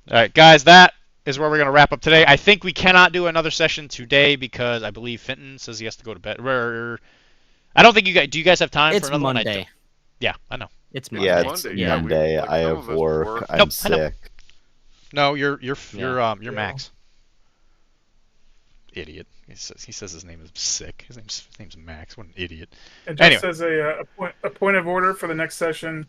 [SPEAKER 5] All right, guys, that is where we're going to wrap up today. I think we cannot do another session today because I believe Fenton says he has to go to bed. I don't think you guys... Do you guys have time for another one?
[SPEAKER 1] It's Monday.
[SPEAKER 5] Yeah, I know.
[SPEAKER 1] It's Monday.
[SPEAKER 4] Yeah, it's Monday. I have work. I'm sick.
[SPEAKER 5] No, you're Max. Idiot. He says his name is sick. His name's Max. What an idiot.
[SPEAKER 3] And just as a point of order for the next session,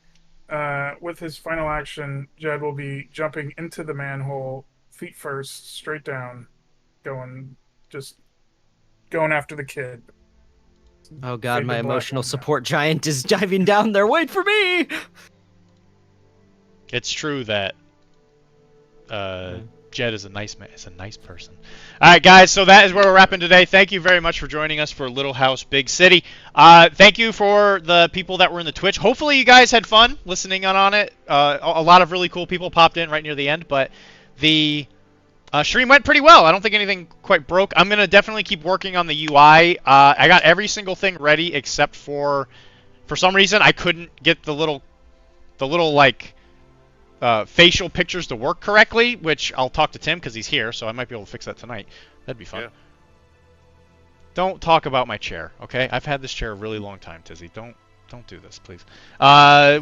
[SPEAKER 3] with his final action, Jed will be jumping into the manhole, feet first, straight down, going after the kid.
[SPEAKER 1] Oh god, my emotional support giant is diving down there. Wait for me!
[SPEAKER 5] It's true that Jed is a nice man. Is a nice person. All right, guys. So that is where we're wrapping today. Thank you very much for joining us for Little House Big City. Thank you for the people that were in the Twitch. Hopefully you guys had fun listening on it. A lot of really cool people popped in right near the end, but the stream went pretty well. I don't think anything quite broke. I'm gonna definitely keep working on the UI. I got every single thing ready except for some reason I couldn't get the little like facial pictures to work correctly, which I'll talk to Tim because he's here, so I might be able to fix that tonight. That'd be fun. Yeah. Don't talk about my chair, okay? I've had this chair a really long time, Tizzy. Don't do this, please.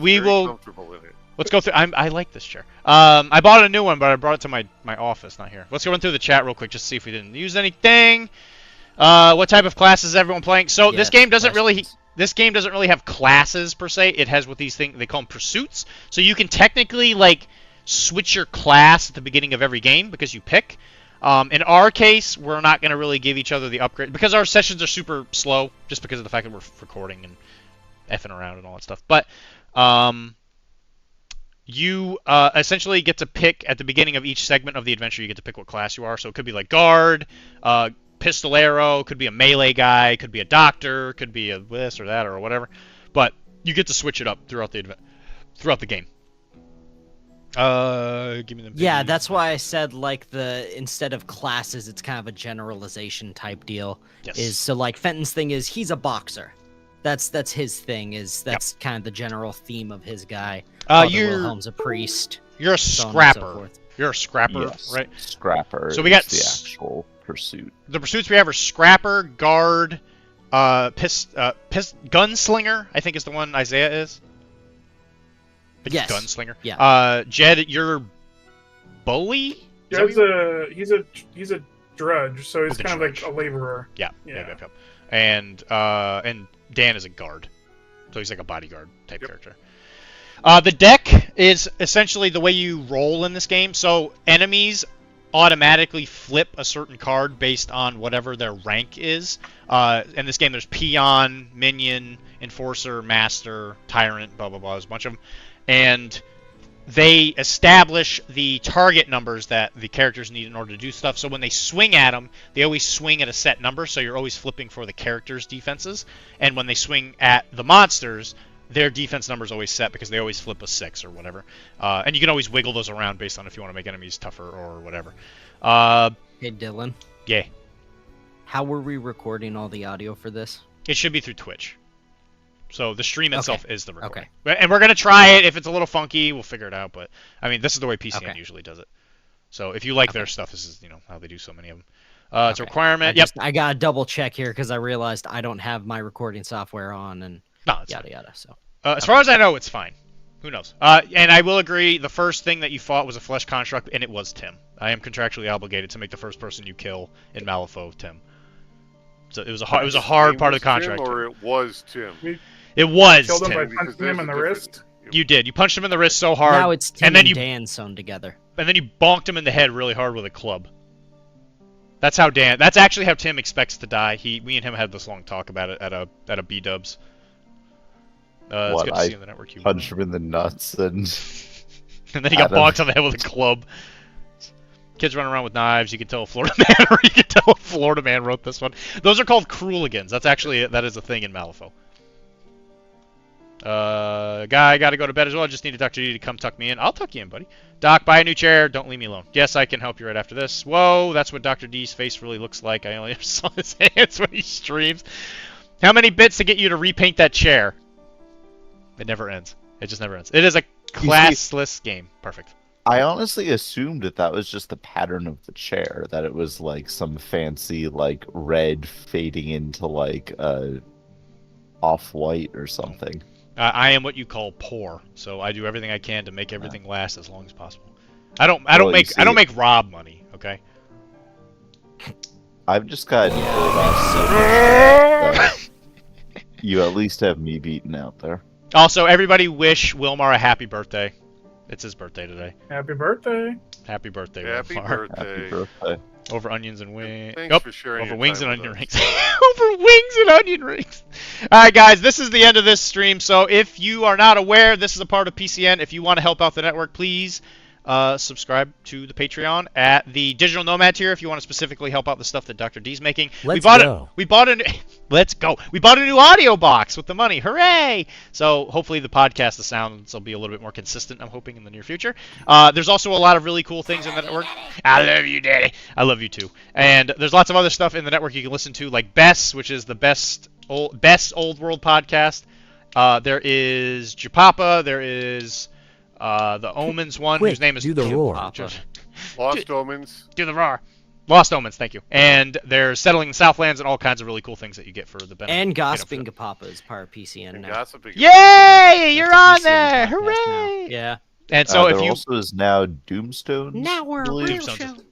[SPEAKER 5] We will. Let's go through. I like this chair. I bought a new one, but I brought it to my office, not here. Let's go run through the chat real quick just to see if we didn't use anything. What type of classes is everyone playing? So this game doesn't really. This game doesn't really have classes, per se. It has what these things, they call them pursuits. So you can technically, like, switch your class at the beginning of every game because you pick. In our case, we're not going to really give each other the upgrade. Because our sessions are super slow, just because of the fact that we're recording and effing around and all that stuff. But you essentially get to pick, at the beginning of each segment of the adventure, you get to pick what class you are. So it could be, like, guard, pistolero, could be a melee guy, could be a doctor, could be a this or that or whatever, but you get to switch it up throughout the game. Give me the
[SPEAKER 1] yeah, that's why I said like instead of classes, it's kind of a generalization type deal.
[SPEAKER 5] Yes.
[SPEAKER 1] Is so like Fenton's thing is he's a boxer. That's his thing. That's kind of the general theme of his guy. Wilhelm's a priest.
[SPEAKER 5] You're a scrapper. You're a scrapper,
[SPEAKER 4] yes,
[SPEAKER 5] right?
[SPEAKER 4] Scrapper.
[SPEAKER 5] So we got
[SPEAKER 4] the actual pursuit.
[SPEAKER 5] The pursuits we have are scrapper, guard, gunslinger. I think is the one Isaiah is.
[SPEAKER 1] Yes.
[SPEAKER 5] Gunslinger.
[SPEAKER 1] Yeah.
[SPEAKER 5] Jed, you're bully.
[SPEAKER 3] Jed's he's a drudge, so he's kind of like a laborer.
[SPEAKER 5] Yeah. And Dan is a guard, so he's like a bodyguard type character. The deck is essentially the way you roll in this game. So enemies automatically flip a certain card based on whatever their rank is. In this game, there's peon, minion, enforcer, master, tyrant, blah blah blah. There's a bunch of them, and they establish the target numbers that the characters need in order to do stuff. So when they swing at them, they always swing at a set number. So you're always flipping for the characters' defenses. And when they swing at the monsters, their defense number is always set because they always flip a 6 or whatever. And you can always wiggle those around based on if you want to make enemies tougher or whatever.
[SPEAKER 1] Hey, Dylan.
[SPEAKER 5] Yeah.
[SPEAKER 1] How were we recording all the audio for this?
[SPEAKER 5] It should be through Twitch. So the stream itself is the recording.
[SPEAKER 1] Okay.
[SPEAKER 5] And we're going to try it. If it's a little funky, we'll figure it out. But, I mean, this is the way PCN usually does it. So if you like their stuff, this is, how they do so many of them. It's a requirement.
[SPEAKER 1] I got to double check here because I realized I don't have my recording software on and yada yada. So
[SPEAKER 5] as far as I know, it's fine. Who knows? And I will agree, the first thing that you fought was a flesh construct, and it was Tim. I am contractually obligated to make the first person you kill in Malifaux Tim. So it was a hard part of the contract.
[SPEAKER 2] Tim, or it was Tim?
[SPEAKER 5] It was
[SPEAKER 3] Killed him
[SPEAKER 5] Tim.
[SPEAKER 3] by punching him in the wrist?
[SPEAKER 5] You did. You punched him in the wrist so hard.
[SPEAKER 1] Now it's Tim
[SPEAKER 5] and then
[SPEAKER 1] Dan sewn together.
[SPEAKER 5] And then you bonked him in the head really hard with a club. That's actually how Tim expects to die. Me and him had this long talk about it at a B-dubs. It's good to see on the network. You
[SPEAKER 4] punched him in the nuts and
[SPEAKER 5] then he got bonked on the head with a club. Kids running around with knives. You can tell a Florida man, or you can tell a Florida man wrote this one. Those are called Crueligans. That is a thing in Malifaux. Guy, gotta go to bed as well. I just need Dr. D to come tuck me in. I'll tuck you in, buddy. Doc, buy a new chair. Don't leave me alone. Yes, I can help you right after this. Whoa, that's what Dr. D's face really looks like. I only ever saw his hands when he streams. How many bits to get you to repaint that chair? It never ends. It just never ends. It is a classless game. Perfect.
[SPEAKER 4] I honestly assumed that was just the pattern of the chair, that it was like some fancy like red fading into like off-white or something.
[SPEAKER 5] I am what you call poor, so I do everything I can to make everything last as long as possible. I don't make Rob money, okay?
[SPEAKER 4] I've just got you at least have me beaten out there.
[SPEAKER 5] Also, everybody wish Wilmar a happy birthday. It's his birthday today.
[SPEAKER 3] Happy birthday.
[SPEAKER 5] Happy birthday,
[SPEAKER 2] Happy
[SPEAKER 5] Wilmar.
[SPEAKER 2] birthday.
[SPEAKER 4] Happy birthday.
[SPEAKER 5] Over onions and wings.
[SPEAKER 2] Thanks for sharing
[SPEAKER 5] over
[SPEAKER 2] your
[SPEAKER 5] wings and
[SPEAKER 2] time
[SPEAKER 5] onion
[SPEAKER 2] with
[SPEAKER 5] rings. Over wings and onion rings. All right, guys, this is the end of this stream. So if you are not aware, this is a part of PCN. If you want to help out the network, please subscribe to the Patreon at the Digital Nomad tier if you want to specifically help out the stuff that Dr. D's making.
[SPEAKER 7] Let's go.
[SPEAKER 5] Let's go. We bought a new audio box with the money. Hooray! So hopefully the podcast, the sounds will be a little bit more consistent, I'm hoping, in the near future. There's also a lot of really cool things in the network. I love you, Daddy. I love you too. And there's lots of other stuff in the network you can listen to, like Bess, which is the best old world podcast. There is Japapa. There is the Omens one,
[SPEAKER 7] Quick,
[SPEAKER 5] whose name is
[SPEAKER 7] do the roar.
[SPEAKER 2] Lost Omens.
[SPEAKER 5] Do the roar. Lost Omens, thank you. And there's Settling the Southlands and all kinds of really cool things that you get for the benefit.
[SPEAKER 1] And Gossiping Gapapa is part of PCN
[SPEAKER 2] And
[SPEAKER 1] now.
[SPEAKER 2] gossiping.
[SPEAKER 5] Yay! You're on
[SPEAKER 1] PCN
[SPEAKER 5] there!
[SPEAKER 1] podcast now.
[SPEAKER 5] Hooray!
[SPEAKER 1] Yeah.
[SPEAKER 5] And so if
[SPEAKER 4] there
[SPEAKER 5] you
[SPEAKER 4] also is now Doomstone.
[SPEAKER 1] Now we're a
[SPEAKER 4] believe.
[SPEAKER 1] real
[SPEAKER 5] Tombstones.
[SPEAKER 1] show.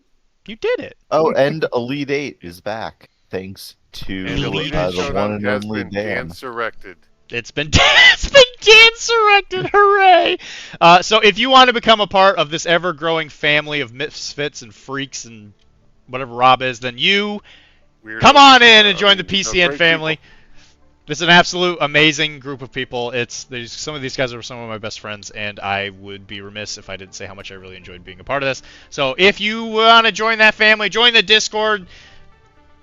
[SPEAKER 5] You did it.
[SPEAKER 4] Oh, and Elite 8 is back, thanks to
[SPEAKER 2] And
[SPEAKER 5] Elite
[SPEAKER 2] Elite
[SPEAKER 4] the
[SPEAKER 2] Showdown
[SPEAKER 4] one and
[SPEAKER 2] has
[SPEAKER 4] only
[SPEAKER 2] been
[SPEAKER 4] Dan.
[SPEAKER 2] Dan-surrected.
[SPEAKER 5] It's been Dan-surrected, hooray! So if you want to become a part of this ever-growing family of misfits and freaks and whatever Rob is, then you
[SPEAKER 2] Weirdos.
[SPEAKER 5] come on in and join the
[SPEAKER 2] They're
[SPEAKER 5] PCN
[SPEAKER 2] great
[SPEAKER 5] family.
[SPEAKER 2] people.
[SPEAKER 5] This is an absolute amazing group of people. Some of these guys are some of my best friends, and I would be remiss if I didn't say how much I really enjoyed being a part of this. So if you want to join that family, join the Discord.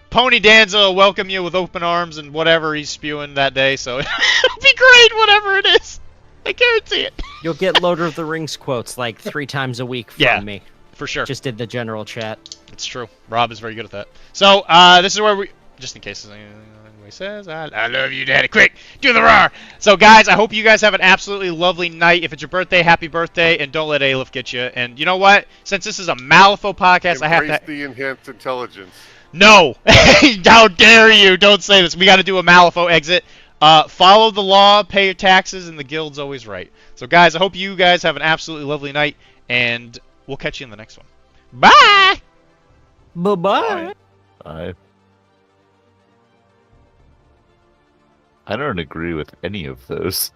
[SPEAKER 5] Pony Danza will welcome you with open arms and whatever he's spewing that day, so it'll be great, whatever it is. I guarantee it.
[SPEAKER 1] You'll get Lord of the Rings quotes like 3 times a week from
[SPEAKER 5] Yeah.
[SPEAKER 1] me.
[SPEAKER 5] For sure.
[SPEAKER 1] Just did the general chat.
[SPEAKER 5] It's true. Rob is very good at that. So, this is where we... Just in case anybody says, I love you, Daddy. Quick, do the roar! So, guys, I hope you guys have an absolutely lovely night. If it's your birthday, happy birthday, and don't let Aleph get you. And you know what? Since this is a Malifaux podcast, I have
[SPEAKER 2] Embrace
[SPEAKER 5] to...
[SPEAKER 2] the enhanced intelligence.
[SPEAKER 5] No! How dare you! Don't say this. We got to do a Malifaux exit. Follow the law, pay your taxes, and the guild's always right. So, guys, I hope you guys have an absolutely lovely night, and we'll catch you in the next one. Bye!
[SPEAKER 1] Bye-bye.
[SPEAKER 4] I don't agree with any of those.